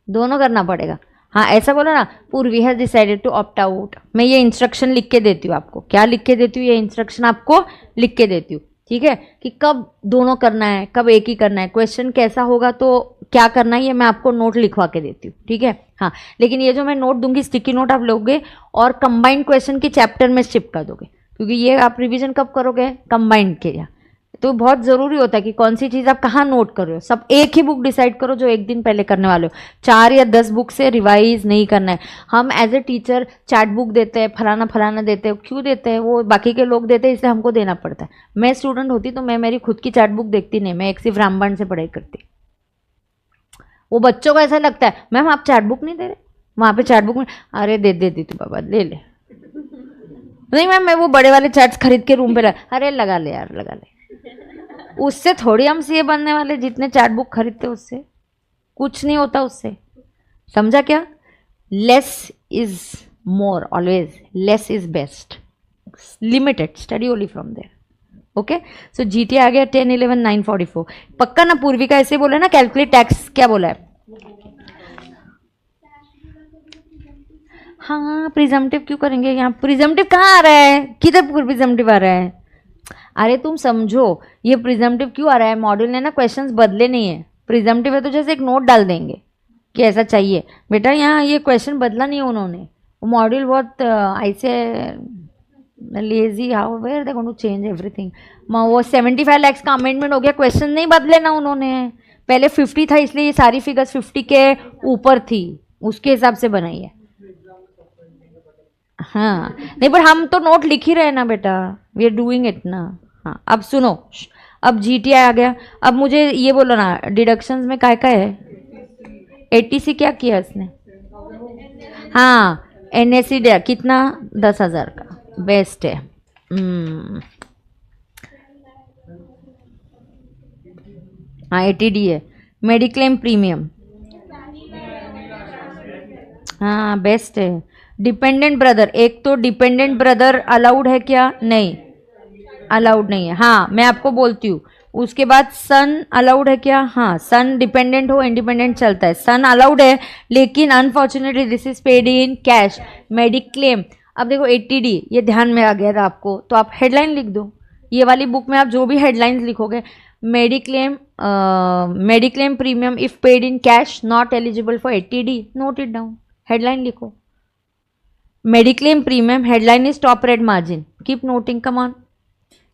दोनों करना पड़ेगा। हाँ, ऐसा बोला ना, Purvi has decided to opt out. मैं ये इंस्ट्रक्शन लिख के देती हूँ आपको। क्या लिख के देती हूँ? ये इंस्ट्रक्शन आपको लिख के देती हूँ, ठीक है, कि कब दोनों करना है, कब एक ही करना है, क्वेश्चन कैसा होगा तो क्या करना है, ये मैं आपको नोट लिखवा के देती हूँ, ठीक है। हाँ, लेकिन ये जो मैं नोट दूंगी, स्टिकी नोट आप लोगे और कंबाइंड क्वेश्चन की चैप्टर में शिफ्ट कर दोगे, क्योंकि ये आप रिविजन कब करोगे? कंबाइंड के। तो बहुत ज़रूरी होता है कि कौन सी चीज़ आप कहाँ नोट कर रहे हो। सब एक ही बुक डिसाइड करो जो एक दिन पहले करने वाले हो। 4 या 10 बुक से रिवाइज नहीं करना है। हम as a teacher chat book देते हैं, फलाना फलाना देते हैं। क्यों देते हैं? वो बाकी के लोग देते हैं, इसलिए हमको देना पड़ता है। मैं स्टूडेंट होती तो मैं मेरी खुद की चैट बुक देखती नहीं, मैं एक सिर्फ रामबाण से पढ़ाई करती। वो बच्चों को ऐसा लगता है मैम आप चैट बुक नहीं दे रहे, वहाँ पे चैट बुक में, अरे दे देती तू बाबा, ले ले। नहीं मैम, मैं वो बड़े वाले चैट्स खरीद के रूम पे अरे लगा ले यार, लगा ले। उससे थोड़ी हम सीए बनने वाले, जितने चैट बुक खरीदते उससे कुछ नहीं होता उससे। समझा क्या? Less is more, always less is best. Limited study only from there. Okay, so GT आ गया 10 11 944। पक्का ना? पूर्वी का ऐसे बोला ना, कैलकुलेट टैक्स क्या बोला है? हाँ, प्रिजम्पटिव क्यों करेंगे यहाँ? प्रिजम्पटिव कहाँ आ रहा है? किधर प्रिजम्पटिव आ रहा है? अरे तुम समझो, ये प्रिजम्पटिव क्यों आ रहा है? मॉड्यूल ने ना क्वेश्चंस बदले नहीं है। प्रिजम्पटिव है तो जैसे एक नोट डाल देंगे कि ऐसा चाहिए। बेटा यहाँ ये क्वेश्चन बदला नहीं है उन्होंने। वो मॉड्यूल बहुत ऐसे lazy, how were they going to change everything. वो 75 लाख का अमेंडमेंट हो गया, क्वेश्चन नहीं बदले ना उन्होंने। पहले 50 था, इसलिए ये सारी फिगर्स 50 के ऊपर थी, उसके हिसाब से बनाई है। हाँ नहीं, पर हम तो नोट लिख ही रहे हैं ना बेटा, वी आर डूइंग इट ना। हाँ, अब सुनो, अब जीटीआई आ गया। अब मुझे ये बोलो ना, डिडक्शंस में काय काय है? एटीसी क्या किया इसने? हाँ, एनएससी कितना? 10,000 का, बेस्ट है। हाँ ATD है। मेडिक्लेम प्रीमियम, हाँ बेस्ट है। डिपेंडेंट ब्रदर, एक तो डिपेंडेंट ब्रदर अलाउड है क्या? नहीं, अलाउड नहीं है। हाँ मैं आपको बोलती हूँ। उसके बाद सन अलाउड है क्या? हाँ, सन डिपेंडेंट हो इंडिपेंडेंट चलता है, सन अलाउड है, लेकिन unfortunately this is paid in cash. Mediclaim, अब देखो ATD ये ध्यान में आ गया था आपको, तो आप हेडलाइन लिख दो। ये वाली बुक में आप जो भी हेडलाइंस लिखोगे, mediclaim, mediclaim premium if paid in cash not eligible for ATD, note it down, headline लिखो। Mediclaim premium, headline is top red margin, keep noting, come on.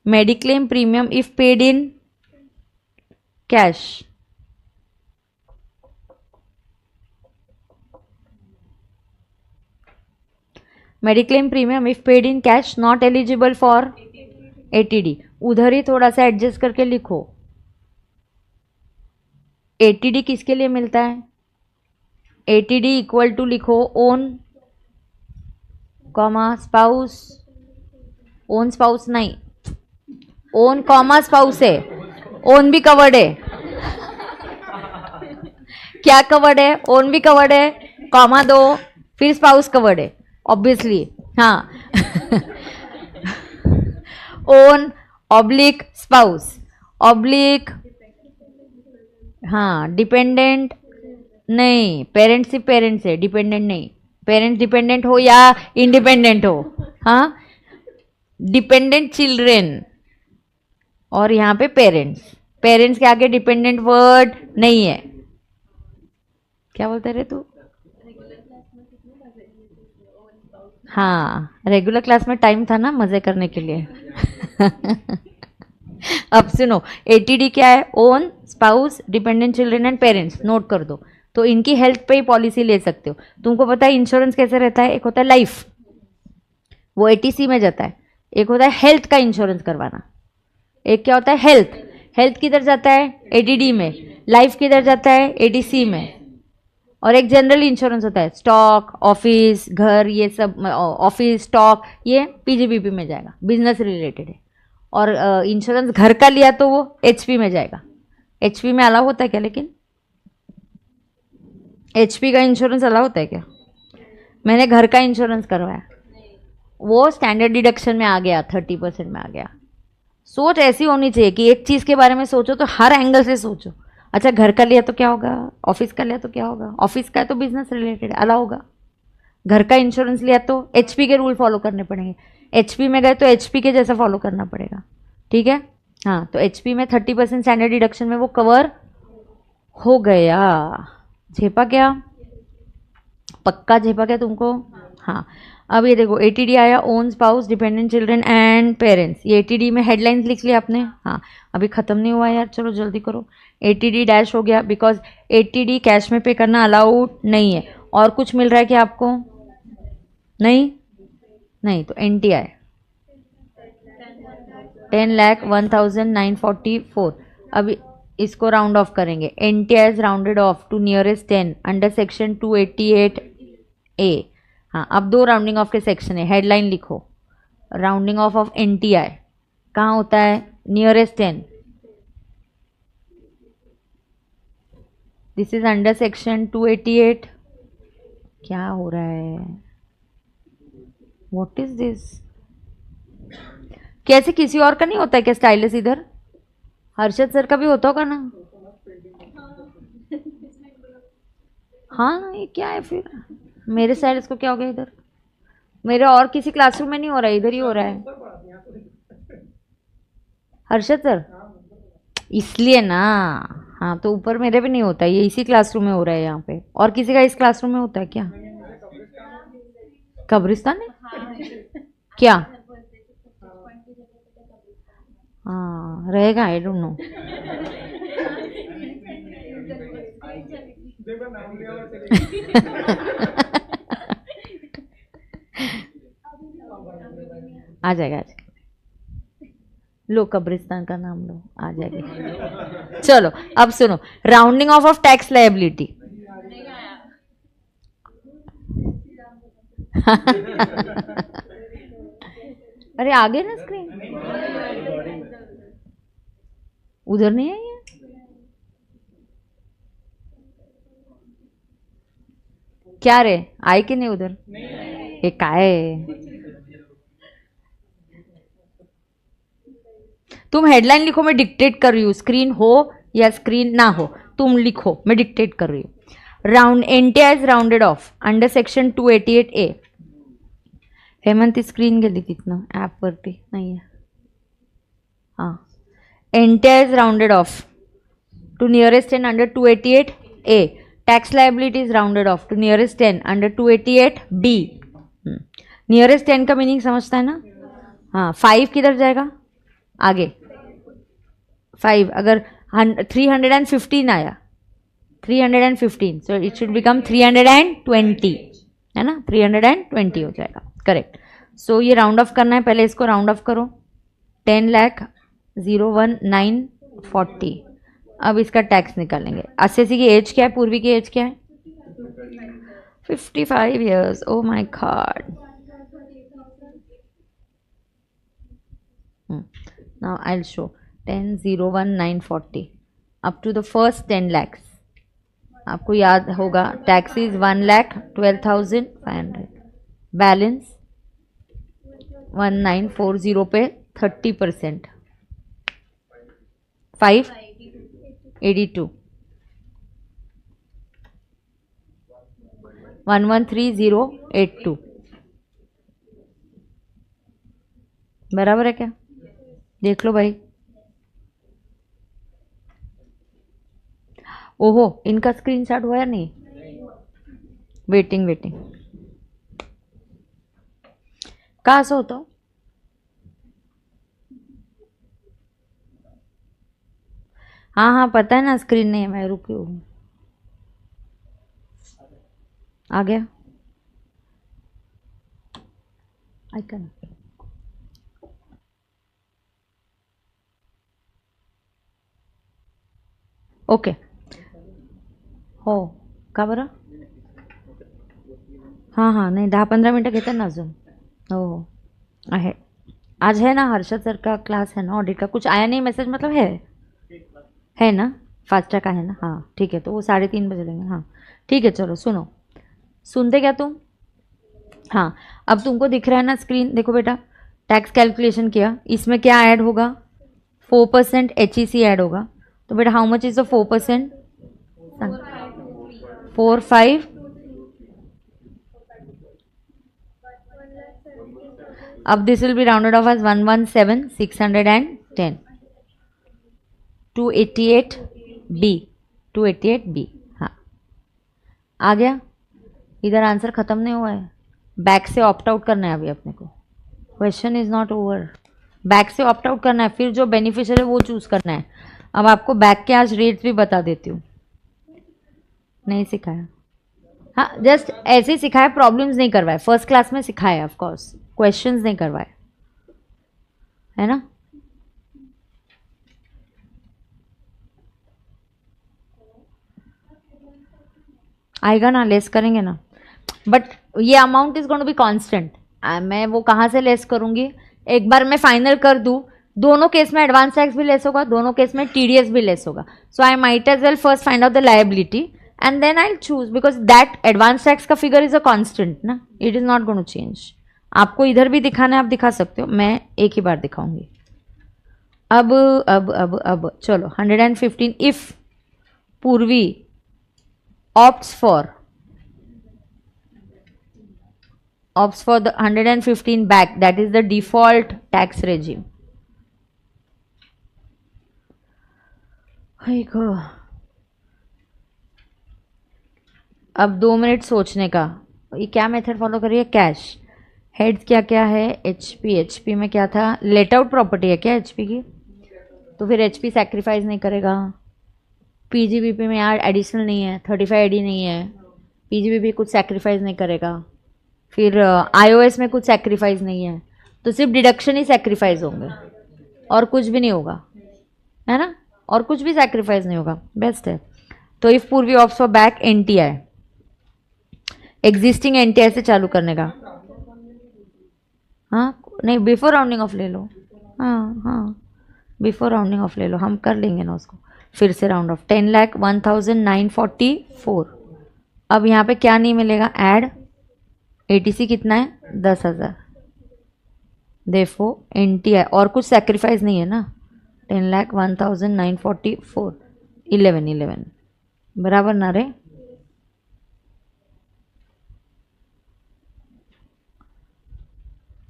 Mediclaim premium if paid in cash. Mediclaim premium if paid in cash not eligible for ATD. उधर ही थोड़ा सा adjust करके लिखो। ATD किसके लिए मिलता है? ATD इक्वल टू लिखो own comma spouse, own spouse नहीं, ओन कॉमा स्पाउस है, ओन भी कवर्ड है। क्या कवर्ड है? ओन भी कवर्ड है, कॉमा दो, फिर स्पाउस कवर्ड है ऑब्वियसली। हाँ ओन ऑब्लिक स्पाउस ऑब्लिक, हाँ डिपेंडेंट नहीं, पेरेंट्स सिर्फ पेरेंट्स है, डिपेंडेंट नहीं। पेरेंट्स डिपेंडेंट हो या इंडिपेंडेंट हो, हाँ डिपेंडेंट चिल्ड्रेन, और यहाँ पे पेरेंट्स, पेरेंट्स के आगे डिपेंडेंट वर्ड नहीं है। क्या बोलते रहे तू? हाँ रेगुलर क्लास में टाइम था ना मजे करने के लिए। अब सुनो, ATD क्या है? Own spouse dependent children and parents, note कर दो। तो इनकी हेल्थ पे ही पॉलिसी ले सकते हो। तुमको पता है इंश्योरेंस कैसे रहता है? एक होता है लाइफ, वो ATC में जाता है, एक होता है हेल्थ का इंश्योरेंस करवाना। एक क्या होता है? हेल्थ, हेल्थ किधर जाता है? ATD में। लाइफ किधर जाता है? ATC में। और एक जनरल इंश्योरेंस होता है, स्टॉक, ऑफिस, घर, ये सब, ऑफिस स्टॉक, ये PGBP में जाएगा, बिजनेस रिलेटेड है। और इंश्योरेंस घर का लिया तो वो HP में जाएगा। HP में अलाउ होता है क्या? लेकिन HP का इंश्योरेंस अलाउ होता है क्या? मैंने घर का इंश्योरेंस करवाया, वो स्टैंडर्ड डिडक्शन में आ गया, 30% में आ गया। सोच ऐसी होनी चाहिए कि एक चीज़ के बारे में सोचो तो हर एंगल से सोचो। अच्छा घर का लिया तो क्या होगा? ऑफिस का लिया तो क्या होगा? ऑफिस का है तो बिजनेस रिलेटेड अलाउ होगा। घर का इंश्योरेंस लिया तो HP के रूल फॉलो करने पड़ेंगे। HP में गए तो HP के जैसा फॉलो करना पड़ेगा, ठीक है? हाँ तो HP में 30% स्टैंडर्ड डिडक्शन में वो कवर हो गया। झेपा क्या? पक्का झेपा क्या तुमको? हाँ अब ये देखो ATD आया, own spouse dependent children and parents, ये ATD में हेडलाइंस लिख लिया आपने। हाँ अभी ख़त्म नहीं हुआ यार, चलो जल्दी करो। ATD डैश हो गया बिकॉज ATD कैश में पे करना अलाउड नहीं है। और कुछ मिल रहा है क्या आपको? नहीं, नहीं तो NTI 10,01,944। अभी इसको राउंड ऑफ करेंगे। NTI is rounded off to nearest 10 under section 288A। हाँ अब दो राउंडिंग ऑफ के सेक्शन है, हेडलाइन लिखो। राउंडिंग ऑफ NTI कहाँ होता है? Nearest 10। This is under section 288। क्या हो रहा है? What is this? कैसे किसी और का नहीं होता है क्या स्टाइलिस? इधर हर्षद सर का भी होता होगा ना? हाँ ये क्या है फिर? मेरे स्टाइलिस को क्या हो गया इधर? मेरे और किसी क्लासरूम में नहीं हो रहा है, इधर ही हो रहा है। हर्षद सर इसलिए ना, हाँ तो ऊपर मेरे भी नहीं होता, ये इसी क्लासरूम में हो रहा है यहाँ पे। और किसी का इस क्लासरूम में होता है क्या? कब्रिस्तान है क्या? हाँ रहेगा, आई डोंट नो। आ जाएगा, आ जाएगा। लो कब्रिस्तान का नाम लो, आ जाएगी। चलो अब सुनो, राउंडिंग ऑफ टैक्स लायबिलिटी। अरे आगे ना स्क्रीन, उधर नहीं है ये? क्या रे, आए कि नहीं उधर? ये काय तुम हेडलाइन लिखो, मैं डिक्टेट कर रही हूँ, स्क्रीन हो या स्क्रीन ना हो तुम लिखो, मैं डिक्टेट कर रही हूँ। Round NTI is rounded off under section 288A। Hemant screen गेली तिथनं, ऍप वरती नाही आहे. हां, NTI is rounded off to nearest 10 under 288A. Tax liability is rounded off to nearest 10 under 288B. Nearest 10 का मीनिंग समझता है ना? हाँ, 5 किधर जाएगा आगे? 5 अगर 315 आया, 315, सो इट शुड बिकम 320, है ना? 320 हो जाएगा, करेक्ट. सो ये राउंड ऑफ करना है, पहले इसको राउंड ऑफ करो. 10,01,940. अब इसका टैक्स निकालेंगे. असेसी की एज क्या है? पूर्वी की एज क्या है? 55 years. Oh my god. Now I will show 10,01,940 up to the first 10 lakhs. आपको याद होगा टैक्स इज 1,12,500. बैलेंस 1940 पे 30%, 582, 113082. बराबर है क्या? देख लो भाई. ओहो, इनका स्क्रीनशॉट हुआ या नहीं? वेटिंग. कहाँ से होता? हाँ पता है ना, स्क्रीन नहीं है, मैं रुकी हूँ. आ गया आइकन. ओके हो का बरं? हाँ नाही, 10-15 मिनटं घेतात ना अजून. हो आहे. आज है ना हर्षद सर का क्लास है ना, ऑडिट का. कुछ आया नहीं मैसेज? मतलब है ना, फास्टैग का है ना? हाँ ठीक है, तो वो 3:30 बजे लेंगे. हाँ ठीक है, चलो सुनो. सुनते क्या तुम? हाँ, अब तुमको दिख रहा है ना स्क्रीन? देखो बेटा, टैक्स कैलकुलेशन किया, इसमें क्या ऐड होगा? 4% HEC ऐड होगा. तो बेटा हाउ मच इज द 4%? 4,5. अब this will be rounded off as 117,610. 288B. हाँ आ गया. इधर आंसर खत्म नहीं हुआ है, बैक से ऑप्ट आउट करना है अभी अपने को. Question is not over. Back से ऑप्ट आउट करना है, फिर जो बेनिफिशियल है वो चूज करना है. अब आपको बैक के आज रेट्स भी बता देती हूँ. नहीं सिखाया? हाँ, जस्ट ऐसे ही सिखाया, प्रॉब्लम्स नहीं करवाए. फर्स्ट क्लास में सिखाया ऑफ कोर्स, क्वेश्चंस नहीं करवाए, है ना? आएगा ना, लेस करेंगे ना. बट ये amount is going to be constant. मैं वो कहाँ से लेस करूंगी? एक बार मैं फाइनल कर दूं, दोनों केस में एडवांस टैक्स भी लेस होगा, दोनों केस में TDS भी लेस होगा. So I might as well first find out the liability and then I choose, because that advance tax का फिगर इज अ कांस्टेंट ना, it is not going to change. आपको इधर भी दिखाना है, आप दिखा सकते हो, मैं एक ही बार दिखाऊंगी. अब चलो 115. इफ पूर्वी opts for the 115 back, that is the default tax regime. अब 2 मिनट सोचने का. ये क्या मेथड फॉलो करिए? कैश हेड्स क्या क्या है? HP में क्या था? लेट आउट प्रॉपर्टी है क्या HP की? तो फिर HP सैक्रिफाइस नहीं करेगा. PGBP में यार एडिशनल नहीं है, 35 AD नहीं है, PGBP कुछ सैक्रिफाइस नहीं करेगा. फिर IOS में कुछ सैक्रिफाइस नहीं है, तो सिर्फ डिडक्शन ही सैक्रिफाइस होंगे और कुछ भी नहीं होगा, है ना? और कुछ भी सैक्रिफाइस नहीं होगा. बेस्ट है. तो इफ पूर्वी opts for back NTI, existing NTI से चालू करने का. हाँ नहीं, बिफोर राउंडिंग ऑफ ले लो. हाँ बिफोर राउंडिंग ऑफ ले लो, हम कर लेंगे ना उसको. फिर से राउंड ऑफ 10,01,944. अब यहाँ पे क्या नहीं मिलेगा, ऐड ATC कितना है 10,000, देखो NTI और कुछ सेक्रीफाइस नहीं है ना, 10,01,944 11 बराबर ना रे।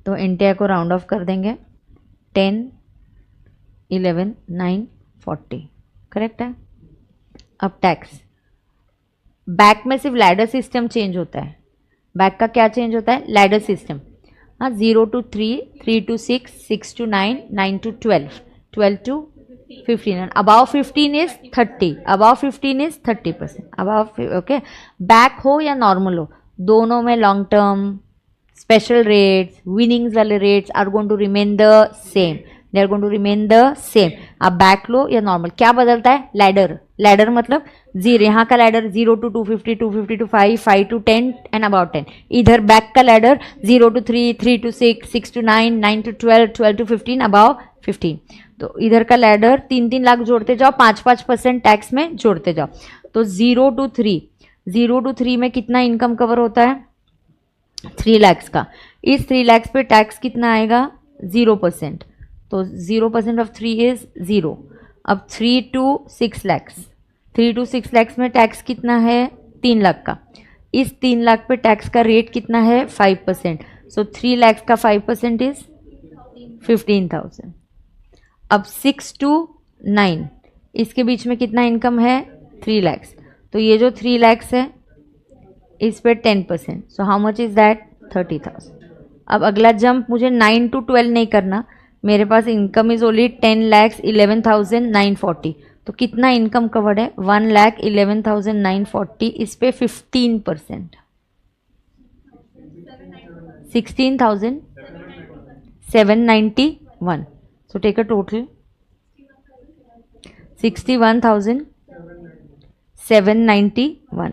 तो NTI को राउंड ऑफ कर देंगे, 10 11 940 करेक्ट है। अब टैक्स, बैक में सिर्फ लैडर सिस्टम चेंज होता है, बैक का क्या चेंज होता है, लैडर सिस्टम। हाँ 0 to 3, 3 to 6, 6 to 9, 9 to 12, 12 to 15 and above 15 is 30, above 15 is 30%, above okay. Back हो या नॉर्मल हो, दोनों में long term special rates winnings वाले rates are going to remain the same, they are going to remain the same. आप back लो या normal, क्या बदलता है, लैडर, लैडर मतलब जीरो, यहाँ का ladder 0 to 250, 250 to 5, 5 to 10 and about 10। इधर बैक का ladder 0 to 3, 3 to 6, 6 to 9, 9 to 12, 12 to 15 about 15। तो इधर का लैडर 3-3 लाख जोड़ते जाओ, 5-5% टैक्स में जोड़ते जाओ। तो 0 to 3, 0 to 3 में कितना इनकम कवर होता है, 3 lakhs का। इस 3 lakhs पे टैक्स कितना आएगा, 0%। तो 0% ऑफ 3 इज 0। अब 3 to 6 lakhs, 3 to 6 lakhs में टैक्स कितना है, 3 लाख का। इस 3 लाख पे टैक्स का रेट कितना है, 5%। सो 3 lakhs का 5% इज 15,000। अब 6 to 9 इसके बीच में कितना इनकम है, 3 lakhs। तो ये जो 3 lakhs है इस पे 10%, so how much is that, 30,000। अब अगला जंप मुझे 9 to 12 नहीं करना, मेरे पास इनकम इज ओनली 10,11,940। तो कितना इनकम कवर्ड है, 1,11,940, इस पे 15%, 16,791। So take a total 61,791।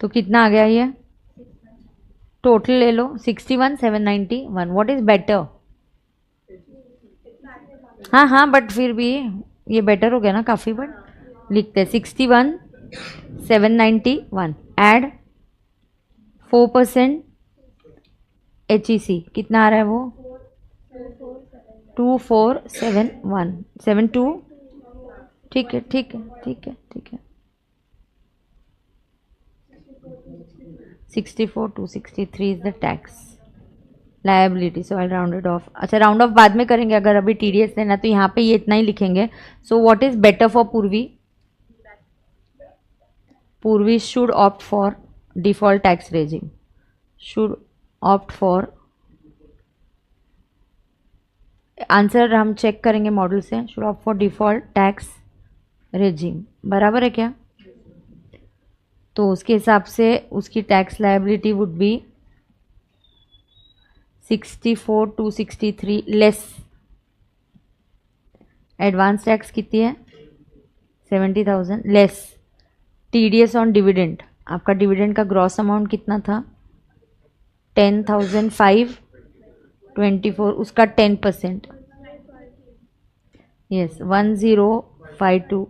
तो कितना आ गया ये, टोटल ले लो 61,791। व्हाट इज बेटर, हाँ हाँ बट फिर भी ये बेटर हो गया ना काफ़ी, बट लिखते हैं 61,791 ऐड 4% HEC कितना आ रहा है वो, 247172। ठीक है ठीक है ठीक है ठीक है, 64,263 is the tax liability. So I rounded off. अच्छा राउंड ऑफ बाद में करेंगे, अगर अभी TDS लेना तो यहाँ पे ये इतना ही लिखेंगे। So what is better for पूर्वी, पूर्वी should opt for default tax regime, should opt for, answer हम चेक करेंगे मॉडल से, should opt for default tax regime, बराबर है क्या। तो उसके हिसाब से उसकी tax liability would be 64,263 less, advance tax कितनी है 70,000 लेस, TDS ऑन डिविडेंड, आपका डिविडेंड का ग्रॉस अमाउंट कितना था 10,524, उसका 10%, yes 1052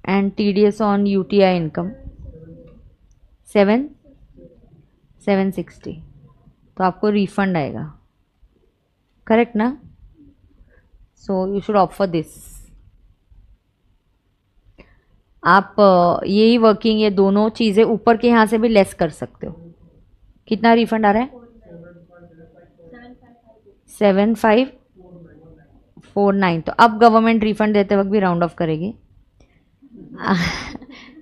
and TDS on UTI income 760, तो आपको रिफंड आएगा, करेक्ट ना। So you should opt for this. आप यही वर्किंग, ये दोनों चीज़ें ऊपर के यहाँ से भी लेस कर सकते हो। कितना रिफंड आ रहा है 7549। तो अब गवर्नमेंट रिफंड देते वक्त भी राउंड ऑफ करेगी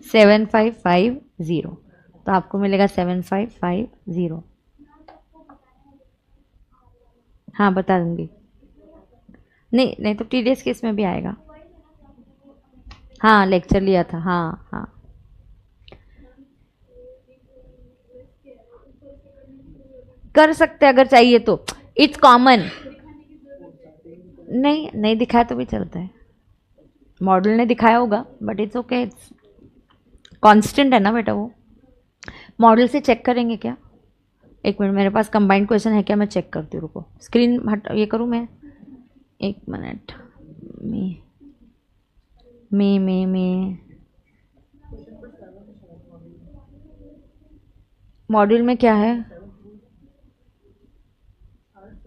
7550, तो आपको मिलेगा 7550। हाँ बता दूंगी, नहीं नहीं तो TDS केस में भी आएगा। हाँ लेक्चर लिया था, हाँ हाँ कर सकते अगर चाहिए तो, इट्स कॉमन। नहीं नहीं दिखाया तो भी चलता है, मॉडल ने दिखाया होगा but it's okay, it's constant है ना बेटा वो। मॉडल से चेक करेंगे क्या? एक मिनट, मेरे पास कंबाइंड क्वेश्चन है क्या, मैं चेक करती हूँ, रुको स्क्रीन हट ये करूँ मैं, एक मिनट। मी मॉड्यूल में क्या है?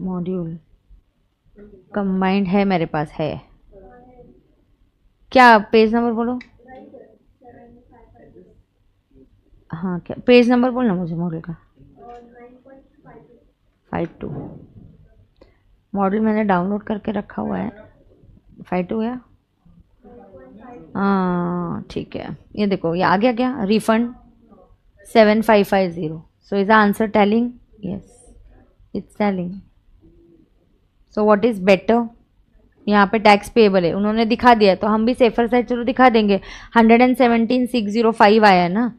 मॉड्यूल कंबाइंड है मेरे पास है क्या? पेज नंबर बोलो। हाँ क्या पेज नंबर बोलना मुझे मॉडल का। 52 मॉडल मैंने डाउनलोड करके रखा हुआ है। 52 है, हाँ ठीक है। ये देखो ये आ गया क्या? Refund 7550। So is the answer telling? Yes it's telling. So what is better? यहाँ पे टैक्स पेएबल है, उन्होंने दिखा दिया तो हम भी सेफर साइड चलो दिखा देंगे। 117,605 आया है ना,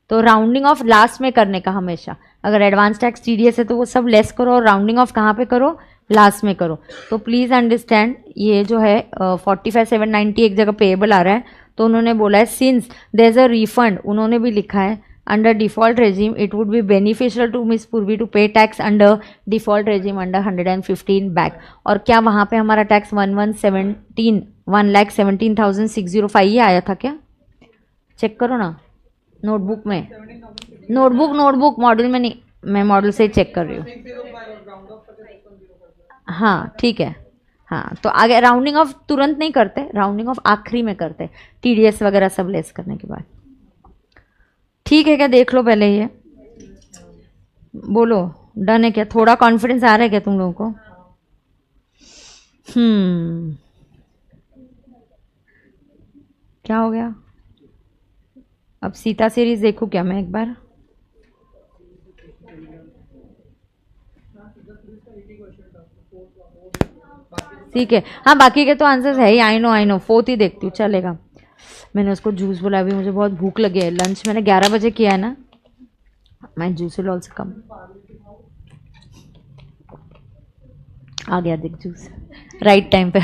तो राउंडिंग ऑफ लास्ट में करने का हमेशा। अगर एडवांस टैक्स टीडीएस है तो वो सब लेस करो और राउंडिंग ऑफ कहाँ पे करो? लास्ट में करो। तो प्लीज़ अंडरस्टैंड ये जो है 45,790 एक जगह पेएबल आ रहा है, तो उन्होंने बोला है since there is a refund, उन्होंने भी लिखा है under default regime it would be beneficial to Miss Purvi to pay tax under default regime under 115 BAC. और क्या वहाँ पे हमारा टैक्स 1,17,605 ही आया था क्या? चेक करो ना नोटबुक में, नोटबुक मॉडल में नहीं, मैं मॉडल से ही चेक कर रही हूँ। हाँ ठीक है, हाँ तो आगे राउंडिंग ऑफ तुरंत नहीं करते, राउंडिंग ऑफ आखिरी में करते टीडीएस वगैरह सब लेस करने के बाद। ठीक है क्या? देख लो पहले ये, बोलो डन है क्या? थोड़ा कॉन्फिडेंस आ रहा है क्या तुम लोगों को? क्या हो गया? अब सीता सीरीज देखूं क्या मैं एक बार? ठीक है, हाँ बाकी के तो आंसर्स है ही, आई नो फोर्थ ही देखती हूँ चलेगा। मैंने उसको जूस बोला, अभी मुझे बहुत भूख लगी है, लंच मैंने 11 बजे किया है ना, मैं जूस विल ऑल्सो कम। आ गया देख जूस राइट टाइम पे।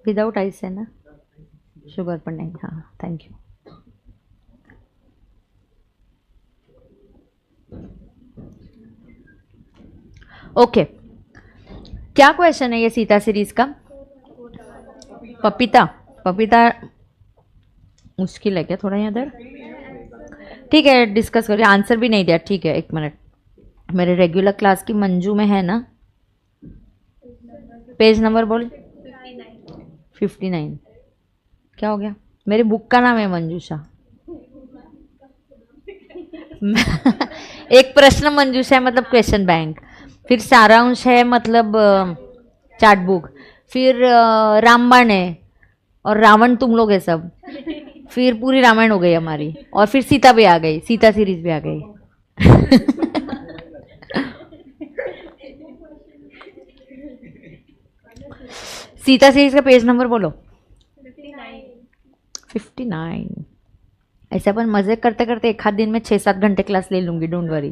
विदाउट आइस है ना, शुगर पर नहीं, हाँ थैंक यू। ओके क्या क्वेश्चन है ये सीता सीरीज का? पपीता मुश्किल है क्या थोड़ा यहाँ इधर? ठीक है डिस्कस करिए, आंसर भी नहीं दिया, ठीक है एक मिनट। मेरे रेगुलर क्लास की मंजू में है ना, पेज नंबर बोल। 59 क्या हो गया? मेरी बुक का नाम है मंजूषा। एक प्रश्न मंजूषा है मतलब क्वेश्चन बैंक, फिर सारांश है मतलब चार्ट बुक, फिर रामबाण है और रावण तुम लोग है सब, फिर पूरी रामायण हो गई हमारी, और फिर सीता भी आ गई, सीता सीरीज भी आ गई। सीता सीरीज का पेज नंबर बोलो। 59। ऐसे अपन मजे करते करते एक आध दिन में 6-7 घंटे क्लास ले लूंगी, डोंट वरी।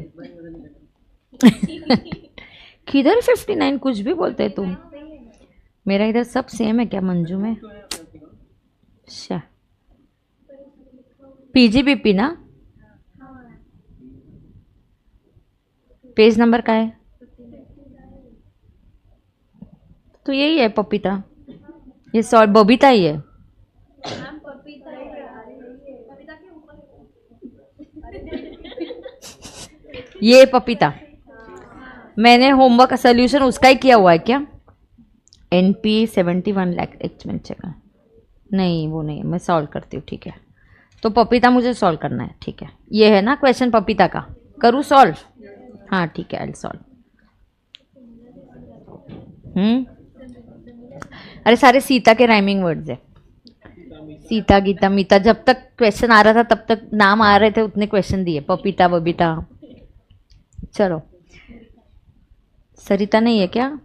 किधर 59 कुछ भी बोलते हैं तुम, मेरा इधर सब सेम है क्या मंजू में? अच्छा पीजीबीपी ना, पेज नंबर का है तो यही है पपीता, ये सॉल्व बबीता ही है। ये पपीता मैंने होमवर्क सोल्यूशन उसका ही किया हुआ है क्या? NP 71 लाख, एक मिनट चेक, नहीं वो नहीं, मैं सॉल्व करती हूँ ठीक है। तो पपीता मुझे सॉल्व करना है, ठीक है ये है ना क्वेश्चन पपीता का, करूँ सॉल्व? हाँ ठीक है आई सॉल्व। अरे सारे सीता के राइमिंग वर्ड्स है, सीता गीता मीता, जब तक क्वेश्चन आ रहा था तब तक नाम आ रहे थे उतने क्वेश्चन दिए, पपीता बबीता। चलो सरिता नहीं है क्या?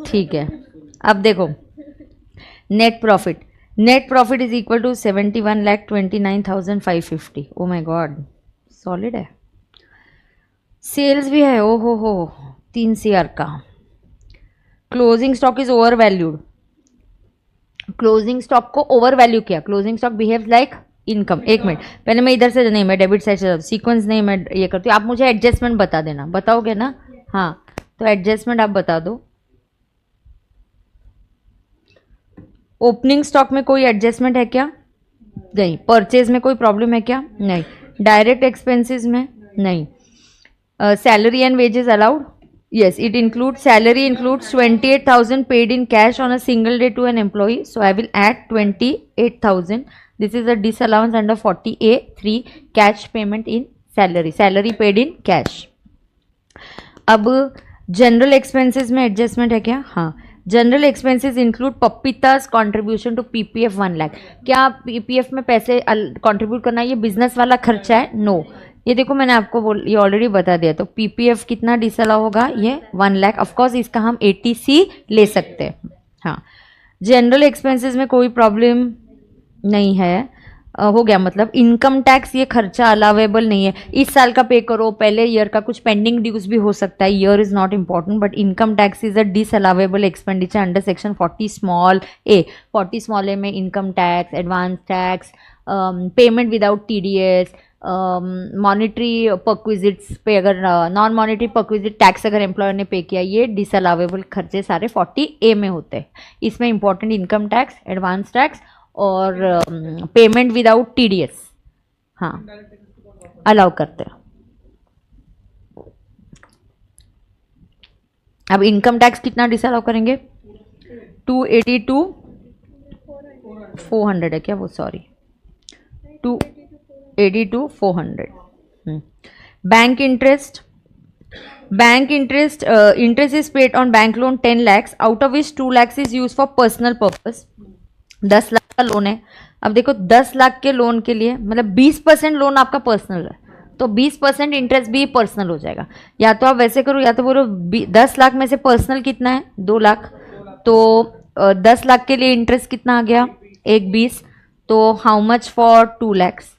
ठीक है अब देखो net profit is equal to 71,29,550। Oh my god solid है। सेल्स भी है, ओ हो 3 CR का। Closing stock is over valued, closing stock को ओवर वैल्यू किया। Closing stock behaves like income. एक मिनट, पहले मैं इधर से नहीं, मैं डेबिट साइड से सीक्वेंस नहीं मैं ये करती हूँ। आप मुझे एडजस्टमेंट बता देना, बताओगे ना? हाँ, तो एडजस्टमेंट आप बता दो। ओपनिंग स्टॉक में कोई एडजस्टमेंट है क्या? नहीं। परचेज में कोई प्रॉब्लम है क्या? नहीं। डायरेक्ट एक्सपेंसेस में? नहीं। Salary and wages allowed? Yes, it includes salary includes 28,000 paid in cash on a single day to an employee. So I will add 28,000. This is a disallowance under 40A3 cash payment in salary. Salary paid in cash. अब general expenses में adjustment है क्या? हाँ, general expenses include पपीताज contribution to PPF 1 lakh. क्या PPF में पैसे contribute करना ये बिजनेस वाला खर्चा है? नो। ये देखो मैंने आपको ये ऑलरेडी बता दिया। तो पीपीएफ कितना डिसअलाउ होगा? ये 1 लाख। ऑफकोर्स इसका हम 80C ले सकते हैं। हाँ, जनरल एक्सपेंसेस में कोई प्रॉब्लम नहीं है। हो गया, मतलब इनकम टैक्स ये खर्चा अलावेबल नहीं है। इस साल का पे करो, पहले ईयर का कुछ पेंडिंग ड्यूज भी हो सकता है। Year is not important, but income tax is a disallowable expenditure under section 40 small A. 40 small A में income tax, advance tax, payment without TDS, monetary perquisites पे अगर नॉन मॉनिटरी परक्विजिट टैक्स अगर employer ने pay किया, ये डिसअलावेबल खर्चे सारे 40A में होते हैं। इसमें important income tax, advance tax और पेमेंट विदाउट टीडीएस, हाँ, अलाउ करते हैं। अब इनकम टैक्स कितना डिसअलाउ करेंगे? 282 400 है क्या वो? Sorry, 282 400। Bank interest, bank interest, interest is paid on bank loan 10 lakhs, out of which 2 lakhs is use for personal purpose. 10 lakh का लोन है। अब देखो 10 लाख के लोन के लिए मतलब 20% लोन आपका पर्सनल है, तो 20% इंटरेस्ट भी पर्सनल हो जाएगा। या तो आप वैसे करो, या तो बोलो 10 लाख में से पर्सनल कितना है? 2 लाख। तो 10 लाख के लिए इंटरेस्ट कितना आ गया? 1/20। तो how much for 2 lakhs?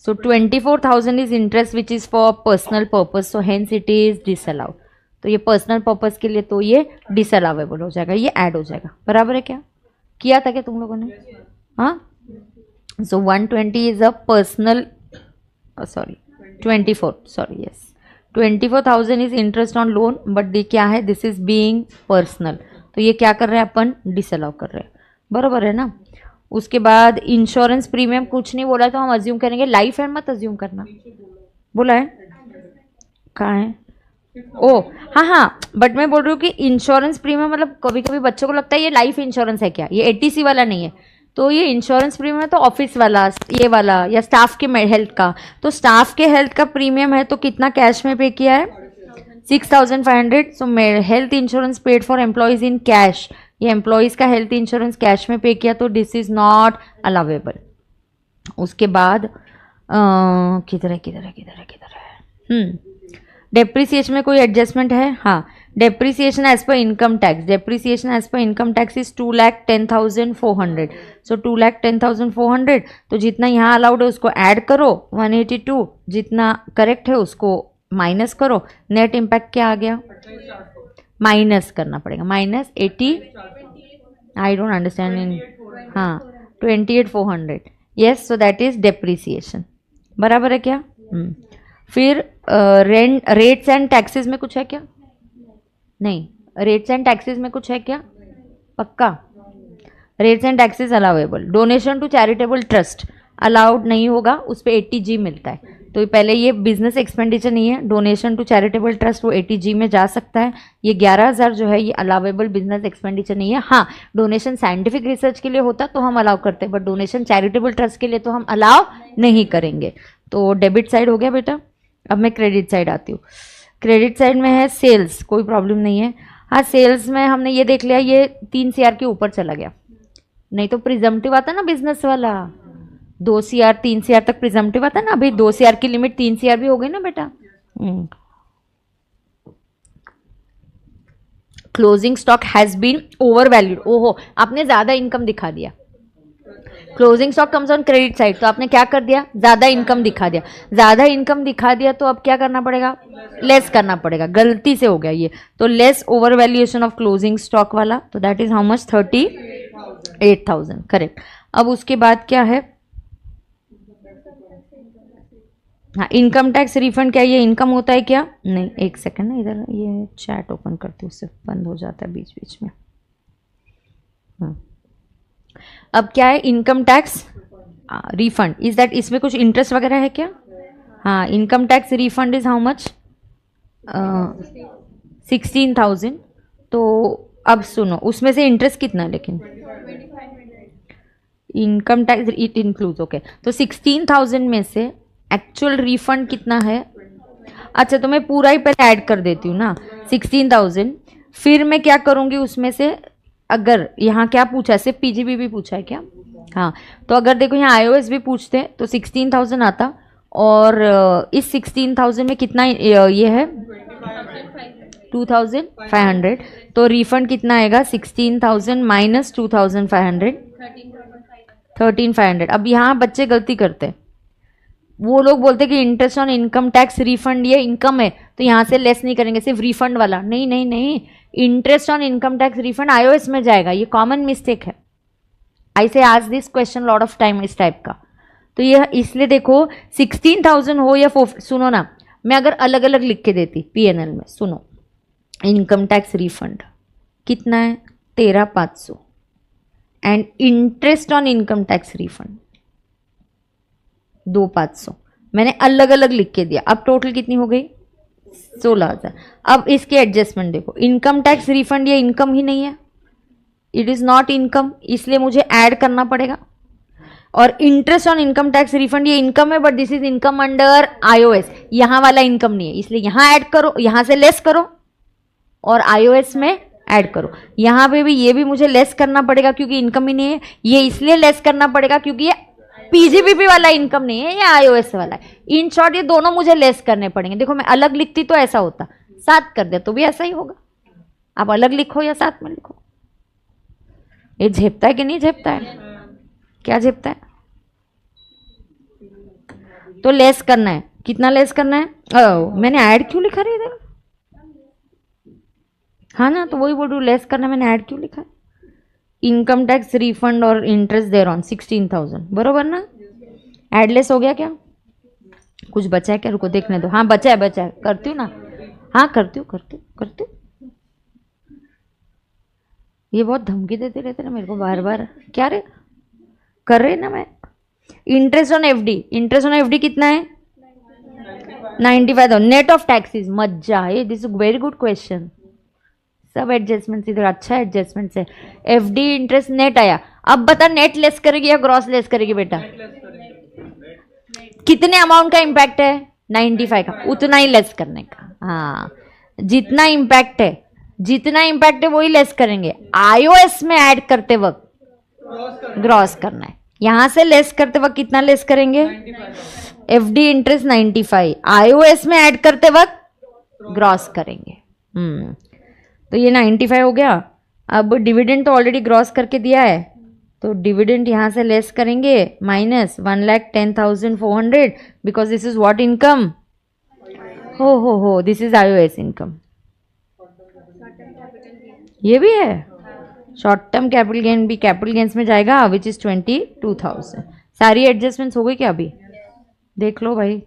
So 24,000 is interest which is for personal purpose, so hence it is disallowed. तो ये पर्सनल पर्पस के लिए तो ये डिसअलावेबल हो जाएगा, ये ऐड हो जाएगा। बराबर है क्या? किया था क्या तुम लोगों ने? हाँ, सो 120 is a personal, sorry 24, sorry yes, 24,000 is interest on loan, but ये क्या है? दिस इज बीइंग पर्सनल, तो ये क्या कर रहे हैं अपन? डिसअलाउ कर रहे हैं। बराबर है ना? उसके बाद इंश्योरेंस प्रीमियम कुछ नहीं बोला, तो हम अज्यूम करेंगे लाइफ है, मत अज्यूम करना। बोला है? कहाँ है? ओ हाँ हाँ, बट मैं बोल रही हूँ कि इंश्योरेंस प्रीमियम मतलब कभी कभी बच्चों को लगता है ये लाइफ इंश्योरेंस है क्या, ये 80C वाला नहीं है। तो ये इंश्योरेंस प्रीमियम है तो ऑफिस वाला, ये वाला, या स्टाफ के हेल्थ का। तो स्टाफ के हेल्थ का प्रीमियम है तो कितना कैश में पे किया है? 6,500। सो health insurance paid for employees in cash, ये एम्प्लॉयज का हेल्थ इंश्योरेंस कैश में पे किया, तो दिस इज नॉट अलावेबल। उसके बाद किधर है किधर है किधर है किधर है? डेप्रिसिएशन में कोई एडजस्टमेंट है? हाँ, depreciation as per income tax, depreciation as per income tax is 2,10,400। So 2,10,400, तो जितना यहाँ अलाउड है उसको ऐड करो 182, जितना करेक्ट है उसको माइनस करो। नेट इम्पैक्ट क्या आ गया? माइनस करना पड़ेगा, -80, आई डोंट अंडरस्टैंड इन, हाँ 28,400, yes, so that is depreciation. बराबर है क्या? फिर रेंट, रेट्स एंड टैक्सेस में कुछ है क्या? नहीं, रेट्स एंड टैक्सेस में कुछ है क्या? पक्का? Rates and taxes allowable. Donation to charitable trust allowed नहीं होगा, उस पर 80G मिलता है। तो पहले ये बिजनेस एक्सपेंडिचर नहीं है, डोनेशन टू चैरिटेबल ट्रस्ट वो 80G में जा सकता है। ये 11,000 जो है ये अलाउेबल बिजनेस एक्सपेंडिचर नहीं है। हाँ, डोनेशन साइंटिफिक रिसर्च के लिए होता तो हम अलाउ करते हैं, बट डोनेशन चैरिटेबल ट्रस्ट के लिए तो हम अलाउ नहीं करेंगे। तो डेबिट साइड हो गया बेटा। अब मैं क्रेडिट साइड आती हूँ। क्रेडिट साइड में है सेल्स, कोई प्रॉब्लम नहीं है। हाँ, सेल्स में हमने ये देख लिया ये 3 CR के ऊपर चला गया, नहीं तो प्रिजम्पटिव आता ना बिजनेस वाला, 2 CR 3 CR तक प्रिजम्पटिव आता ना। अभी 2 CR की लिमिट 3 CR भी हो गई ना बेटा। Closing stock has been over valued, ओहो आपने ज्यादा इनकम दिखा दिया। Closing stock comes on credit side, तो आपने क्या कर दिया, ज्यादा इनकम दिखा दिया, ज्यादा इनकम दिखा दिया तो अब क्या करना पड़ेगा, लेस करना पड़ेगा, गलती से हो गया ये, तो less over valuation of closing stock वाला, तो that is how much, 38,000, correct. अब उसके बाद क्या है, हाँ इनकम टैक्स रिफंड, क्या ये इनकम होता है क्या, नहीं, एक सेकंड ना, इधर ये चैट ओपन करती हूँ, उससे बंद हो जाता है बीच बीच में। अब क्या है, income tax refund, is that, इसमें कुछ इंटरेस्ट वगैरह है क्या, हाँ income tax refund is how much, 16,000, तो अब सुनो उसमें से इंटरेस्ट कितना है, लेकिन income tax it includes, okay, तो 16,000 में से एक्चुअल रिफंड कितना है, अच्छा तो मैं पूरा ही पहले ऐड कर देती हूँ ना, 16,000, फिर मैं क्या करूँगी उसमें से, अगर यहाँ क्या पूछा है, सिर्फ पीजीबी भी पूछा है क्या, हाँ, तो अगर देखो यहाँ आईओएस भी पूछते तो 16,000 आता, और इस 16,000 में कितना ये है, 2,500, तो रिफंड कितना आएगा, 16,000 माइनस 2,500, 13,500। अब यहाँ बच्चे गलती करते हैं, वो लोग बोलते कि interest on income tax refund ये इनकम है तो यहाँ से लेस नहीं करेंगे, सिर्फ रिफंड वाला, नहीं नहीं नहीं, interest on income tax refund iOS में जाएगा, ये कॉमन मिस्टेक है, आई से आज this question lot of time इस टाइप का, तो ये इसलिए देखो 16,000 हो या सुनो ना, मैं अगर अलग अलग लिख के देती पीएनएल में, सुनो, इनकम टैक्स रिफंड कितना है, 13,500, and interest on income tax refund 2,500, मैंने अलग अलग लिख के दिया, अब टोटल कितनी हो गई, 16,000। अब इसके एडजस्टमेंट देखो, इनकम टैक्स रिफंड ये इनकम ही नहीं है, इट इज नॉट इनकम, इसलिए मुझे ऐड करना पड़ेगा, और interest on income tax refund ये इनकम है, but this is income under iOS, यहां वाला इनकम नहीं है, इसलिए यहां ऐड करो, यहां से लेस करो और आईओएस में ऐड करो, यहां पे भी ये भी मुझे लेस करना पड़ेगा क्योंकि इनकम ही नहीं है, ये इसलिए लेस करना पड़ेगा क्योंकि ये पीजीबीपी वाला इनकम नहीं है, ये आईओएस वाला है, इन शॉर्ट ये दोनों मुझे लेस करने पड़ेंगे। देखो मैं अलग लिखती तो ऐसा होता, साथ कर दे तो भी ऐसा ही होगा, आप अलग लिखो या साथ में लिखो, ये झेपता है कि नहीं झेपता है, क्या झेपता है, तो लेस करना है, कितना लेस करना है, मैंने ऐड क्यों लिखा रही इधर, हाँ ना, तो वही बोल रही हूँ, लेस करना, मैंने ऐड क्यों लिखा है, इनकम टैक्स रिफंड और इंटरेस्ट देर ऑन 16,000, बरोबर ना, एडलेस हो गया क्या, कुछ बचा है क्या, रुको देखने दो, हाँ बचा है, करती हूँ ना, हाँ करती हूँ, ये बहुत धमकी देते रहते ना मेरे को बार बार, क्या रे कर रहे ना मैं, इंटरेस्ट ऑन एफडी कितना है, 95,000, नेट ऑफ टैक्सेस, मजा है, this is very good question, सब एडजस्टमेंट इधर अच्छा एडजस्टमेंट है, एफडी इंटरेस्ट नेट आया, अब बता नेट लेस करेगी या ग्रॉस लेस करेगी बेटा, कितने अमाउंट का इंपैक्ट है, 95 का, उतना ही लेस करने का, हाँ जितना इंपैक्ट है वही लेस करेंगे, आईओएस में ऐड करते वक्त ग्रॉस करना है, यहां से लेस करते वक्त कितना लेस करेंगे, एफडी इंटरेस्ट 95, आईओएस में ऐड करते वक्त ग्रॉस करेंगे, तो ये 95 हो गया। अब डिविडेंड तो ऑलरेडी ग्रॉस करके दिया है, तो डिविडेंड यहां से लेस करेंगे, minus 1,10,400, because this is what income, हो दिस इज आईओएस इनकम, ये भी है, शॉर्ट टर्म कैपिटल गेन भी कैपिटल गेन्स में जाएगा, विच इज 22,000, सारी एडजस्टमेंट्स हो गई क्या, अभी देख लो भाई,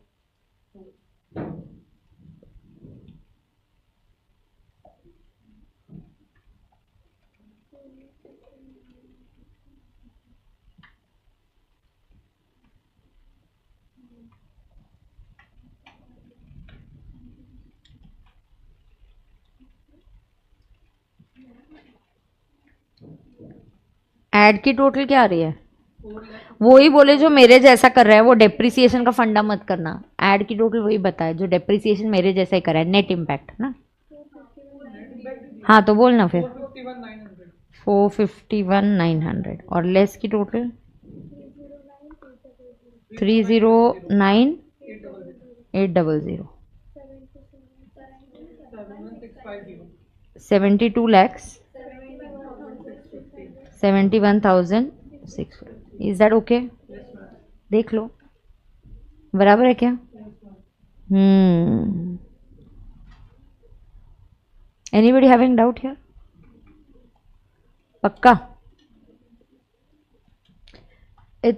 ऐड की टोटल क्या आ रही है, वो ही बोले जो मेरे जैसा कर रहा है, वो डेप्रिसिएशन का फंडा मत करना, ऐड की टोटल वही बताए जो डेप्रिसिएशन मेरे जैसा ही कर रहा है, नेट इम्पैक्ट ना, हाँ तो बोलना फिर 451,900, और लेस की total 309,800, 72 lakhs 71,600, is that okay? देख लो बराबर है क्या? Anybody having doubt here? पक्का?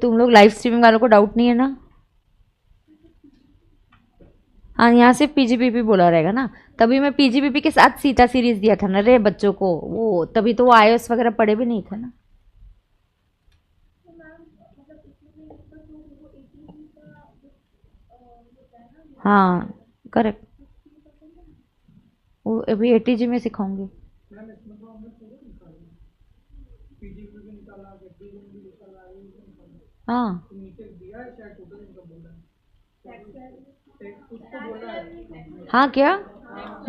तुम लोग लाइव स्ट्रीमिंग वालों को डाउट नहीं है ना? हाँ, यहाँ से पीजीपीपी बोला रहेगा ना, तभी मैं पीजीपीपी के साथ सीता सीरीज दिया था ना रे बच्चों को, वो तभी तो वो आईओएस वगैरह पढ़े भी नहीं थे ना। हाँ करेक्ट, वो अभी एटीजी में सिखाऊंगी। हाँ हाँ, क्या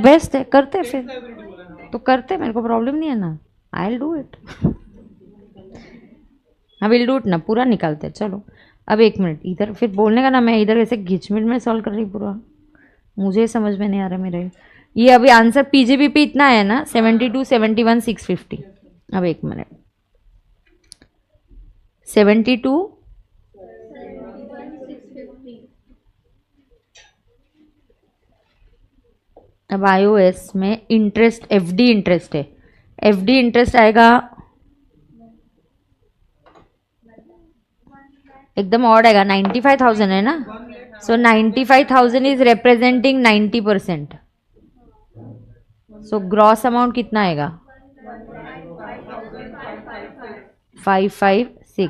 बेस्ट है, करते फिर तो करते, मेरे को प्रॉब्लम नहीं है ना, I will do it. I will do it ना, पूरा निकालते चलो। अब एक मिनट, इधर फिर बोलने का ना, मैं इधर ऐसे घिचमिट में सॉल्व कर रही पूरा, मुझे समझ में नहीं आ रहा मेरे। ये अभी आंसर पीजीबीपी इतना है ना, 72, 71, 650। अब एक मिनट, 72, अब आईओएस में इंटरेस्ट, एफडी इंटरेस्ट है, एफडी इंटरेस्ट आएगा एकदम ऑड आएगा, 95,000 है ना, सो 95,000 is representing 90%। So gross amount कितना आएगा? 556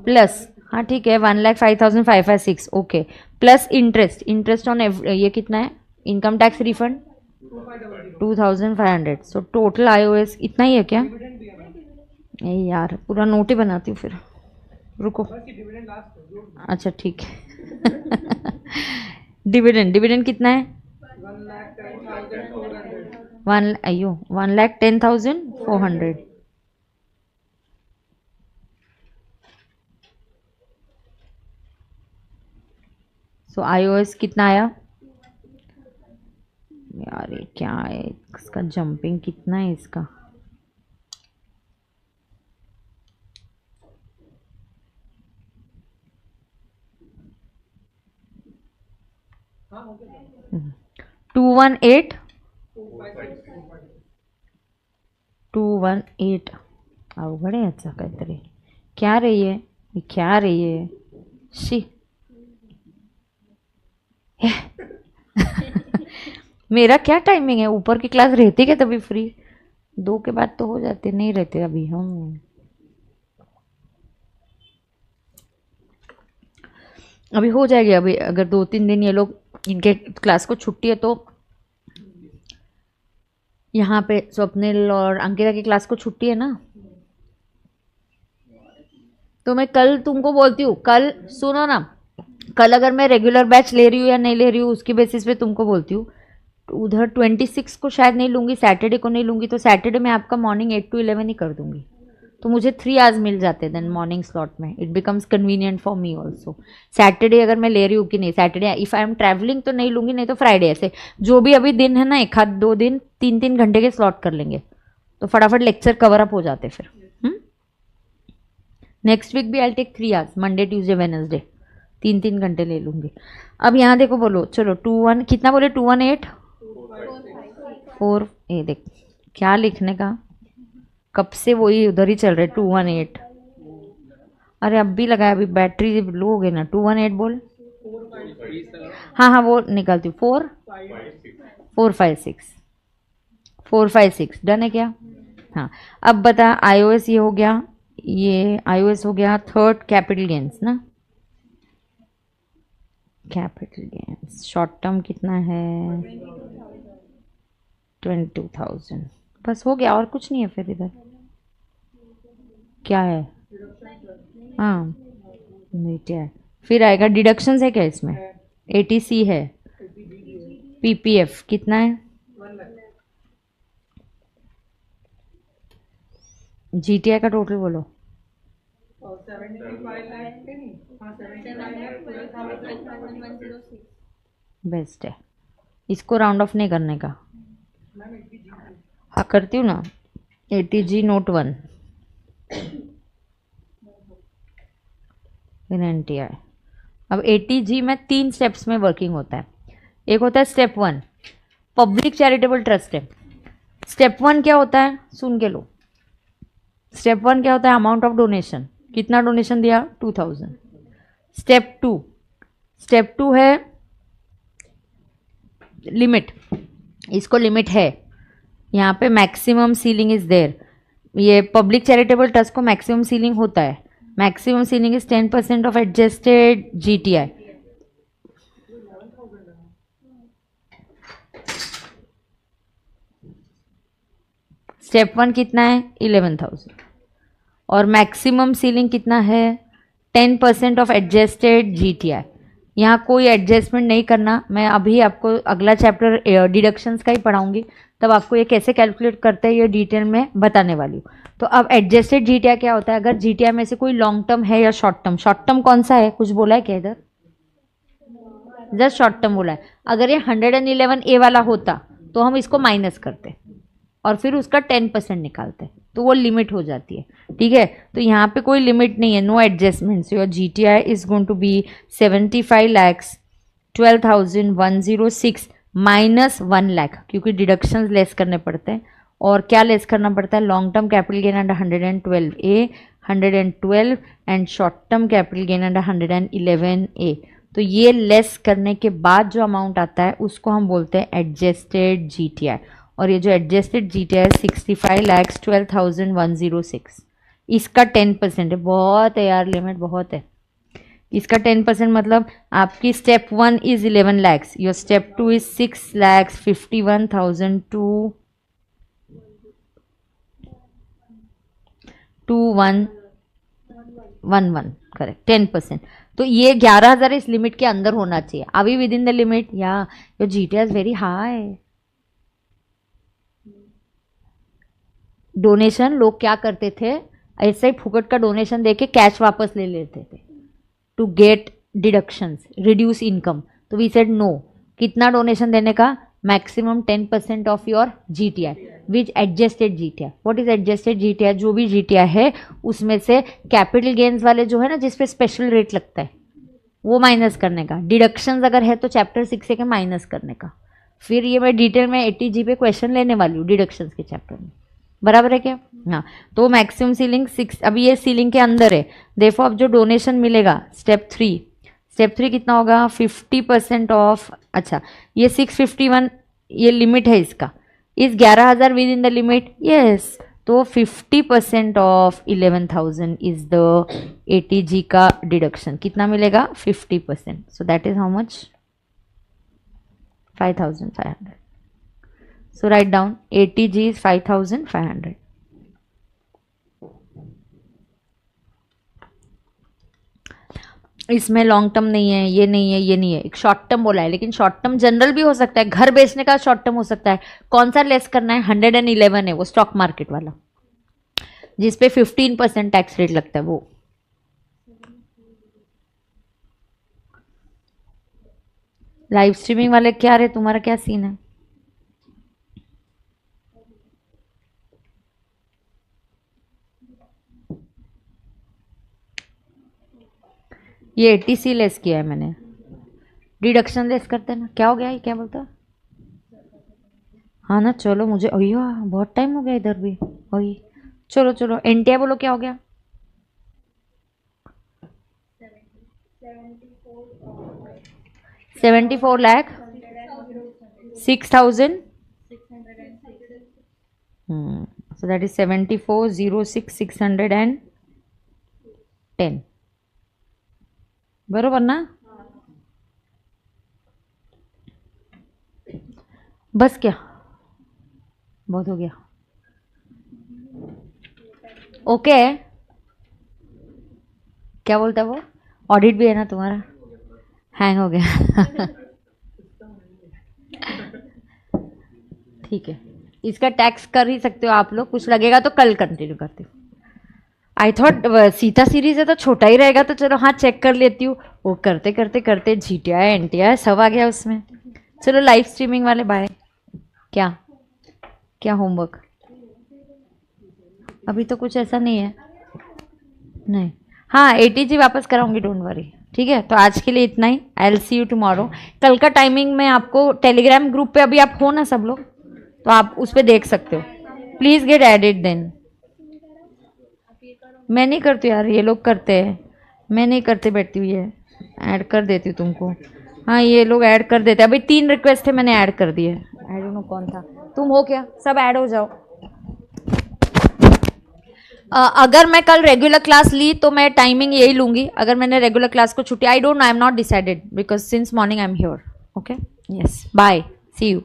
प्लस, हाँ ठीक है, 1,05,556 okay, plus interest, interest on ये कितना है? Income tax refund 2,500। So total iOS इतना ही है क्या? नहीं यार, पूरा नोट ही बनाती हूँ फिर, रुको। अच्छा ठीक है। डिविडेंड, डिविडेंड कितना है? 1,10,400। सो आईओएस कितना आया यार? ये क्या है इसका, जंपिंग कितना है इसका? टू 218 अवघड आहे याचा काहीतरी, क्या रही है ये, क्या रही है शी। मेरा क्या टाइमिंग है, ऊपर की क्लास रहती क्या तभी फ्री? 2 के बाद तो हो जाते, नहीं रहते अभी हम। अभी हो जाएगी, अभी अगर 2-3 दिन ये लोग, इनके क्लास को छुट्टी है तो यहाँ पे स्वप्निल और अंकिता की क्लास को छुट्टी है ना, तो मैं कल तुमको बोलती हूँ, कल सुनो ना, कल अगर मैं रेगुलर बैच ले रही हूँ या नहीं ले रही हूँ उसकी बेसिस पे तुमको बोलती हूँ। उधर 26 को शायद नहीं लूँगी, सैटरडे को नहीं लूँगी, तो सैटरडे में आपका मॉर्निंग 8 to 11 ही कर दूँगी, तो मुझे 3 आवर्स मिल जाते देन मॉर्निंग स्लॉट में, it becomes convenient for me also. Saturday अगर मैं ले रही हूँ कि नहीं, Saturday if I am travelling तो नहीं लूँगी, नहीं तो फ्राइडे, ऐसे जो भी अभी दिन है ना, 1-2 दिन 3-3 घंटे के स्लॉट कर लेंगे, तो फटाफट लेक्चर कवर अप हो जाते फिर। नेक्स्ट वीक भी I take 3 hours, Monday Tuesday Wednesday 3-3 घंटे ले लूँगी। अब यहाँ देखो, बोलो चलो 21 कितना बोले, 218 4, ये देख क्या लिखने का, कब से वही उधर ही चल रहे 218। अरे अब भी लगाया, अभी बैटरी लो हो गई ना, 218 बोल। हाँ हाँ वो निकालती हूँ, 456 डन है क्या? हाँ अब बता, आईओएस ये हो गया, ये आईओएस हो गया, थर्ड कैपिटल गेन्स ना, कैपिटल गेन्स शॉर्ट टर्म कितना है? 22,000 बस हो गया, और कुछ नहीं है फिर इधर, क्या है? हाँ नीचे है, फिर आएगा डिडक्शंस है क्या इसमें? एटीसी है, पीपीएफ कितना है? जीटीआई का टोटल बोलो। बेस्ट है, इसको राउंड ऑफ नहीं करने का। हाँ करती हूँ ना, एटीजी नोट 1 फिर NTI। अब ATG में 3 स्टेप्स में वर्किंग होता है। एक होता है स्टेप 1, पब्लिक चैरिटेबल ट्रस्ट है। स्टेप 1 क्या होता है, सुन के लो। स्टेप 1 क्या होता है, अमाउंट ऑफ डोनेशन, कितना डोनेशन दिया, 2000। स्टेप टू है लिमिट, इसको लिमिट है, यहाँ पे मैक्सिमम सीलिंग इज देयर। ये पब्लिक चैरिटेबल ट्रस्ट को मैक्सिमम सीलिंग होता है, maximum ceiling is 10% of adjusted GTI। Step 1 कितना है, 11,000, और मैक्सिमम सीलिंग कितना है, 10% ऑफ एडजस्टेड GTI। यहाँ कोई एडजस्टमेंट नहीं करना, मैं अभी आपको अगला चैप्टर डिडक्शंस का ही पढ़ाऊंगी, तब आपको ये कैसे कैलकुलेट करते हैं ये डिटेल में बताने वाली हूँ। तो अब एडजस्टेड GTI क्या होता है, अगर GTI में से कोई लॉन्ग टर्म है या शॉर्ट टर्म कौन सा है, कुछ बोला है क्या इधर, जस्ट शॉर्ट टर्म बोला है। अगर ये 111A वाला होता तो हम इसको माइनस करते और फिर उसका 10% निकालते, तो वो लिमिट हो जाती है, ठीक है। तो यहाँ पे कोई लिमिट नहीं है, no adjustments, your GTI is going to be 75,12,106 minus 1 lakh, क्योंकि डिडक्शंस लेस करने पड़ते हैं। और क्या लेस करना पड़ता है, long term capital gain under 112A 112 and short term capital gain under 111A। तो ये लेस करने के बाद जो अमाउंट आता है उसको हम बोलते हैं एडजस्टेड GTI। और ये जो एडजस्टेड GTI 65,12,106, इसका 10% है, बहुत है यार, लिमिट बहुत है। इसका 10% मतलब आपकी step 1 is 11 lakhs, your step 2 is 6,51,211 correct, 10%। तो ये 11,000 इस लिमिट के अंदर होना चाहिए। Are we within the limit, या your GTI is very high. Donation लोग क्या करते थे, ऐसे ही फुकट का डोनेशन देके कैश वापस ले लेते थे to get deductions, reduce income. तो वी सेड नो, कितना डोनेशन देने का, maximum 10% of your GTI which adjusted GTI। What is adjusted GTI, जो भी GTI है उसमें से कैपिटल गेन्स वाले जो है ना, जिसपे स्पेशल रेट लगता है, वो माइनस करने का। डिडक्शंस अगर है तो चैप्टर 6 के माइनस करने का। फिर ये मैं डिटेल में 80G पे क्वेश्चन लेने वाली हूँ डिडक्शंस के चैप्टर में, बराबर है क्या। हाँ, तो मैक्सिमम सीलिंग 6, अभी ये सीलिंग के अंदर है, देखो अब जो डोनेशन मिलेगा स्टेप 3 कितना होगा, 50% ऑफ, अच्छा ये 651 ये लिमिट है इसका, इस 11,000 with in the limit, yes. तो 50% ऑफ 11,000 इज द ATG का डिडक्शन, कितना मिलेगा, 50%। So that is how much, 5,500। So write down ATG is 5,500. इसमें लॉन्ग टर्म नहीं है, ये नहीं है, ये नहीं है, एक शॉर्ट टर्म बोला है, लेकिन शॉर्ट टर्म जनरल भी हो सकता है, घर बेचने का शॉर्ट टर्म हो सकता है। कौन सा लेस करना है, 111 है वो स्टॉक मार्केट वाला, जिसपे 15% टैक्स रेट लगता है वो। लाइव स्ट्रीमिंग वाले क्या रहे, तुम्हारा क्या सीन है। ये 80C लेस किया है मैंने, डिडक्शन लेस करते ना, क्या हो गया, ये क्या बोलता है, हाँ ना, चलो मुझे अयो बहुत टाइम हो गया इधर भी, वही चलो चलो NTI बोलो, क्या हो गया, 74 लाख 6,000, so that is 74,06,610, बरोबर ना। बस क्या, बहुत हो गया, ओके। क्या बोलता है वो, ऑडिट भी है ना तुम्हारा, हैंग हो गया ठीक है, इसका टैक्स कर ही सकते हो आप लोग, कुछ लगेगा तो कल कंटिन्यू करती हूँ। आई थॉट सीता सीरीज है तो छोटा ही रहेगा, तो चलो हाँ चेक कर लेती हूँ। वो करते करते करते GTI NTI सब आ गया उसमें। चलो लाइव स्ट्रीमिंग वाले बाय। क्या क्या होमवर्क, अभी तो कुछ ऐसा नहीं है, नहीं हाँ ATG वापस कराऊंगी, डोंट वरी। ठीक है, तो आज के लिए इतना ही। I will see you tomorrow. कल का टाइमिंग में आपको टेलीग्राम ग्रुप पे, अभी आप हो ना सब लोग, तो आप उस पर देख सकते हो। Please get added then. मैं नहीं करती यार, ये लोग करते हैं, मैं नहीं करते बैठती हुई है। ऐड कर देती हूँ तुमको। हाँ ये लोग ऐड कर देते हैं। अभी 3 रिक्वेस्ट थे, मैंने ऐड कर दिए। आई डोंट नो कौन था। तुम हो क्या? सब ऐड हो जाओ। अगर मैं कल रेगुलर क्लास ली तो मैं टाइमिंग यही लूंगी। अगर मैंने रेगुलर क्लास को छुट्टी, I don't know, I am not decided because since morning I am here. Okay, yes, bye, see you.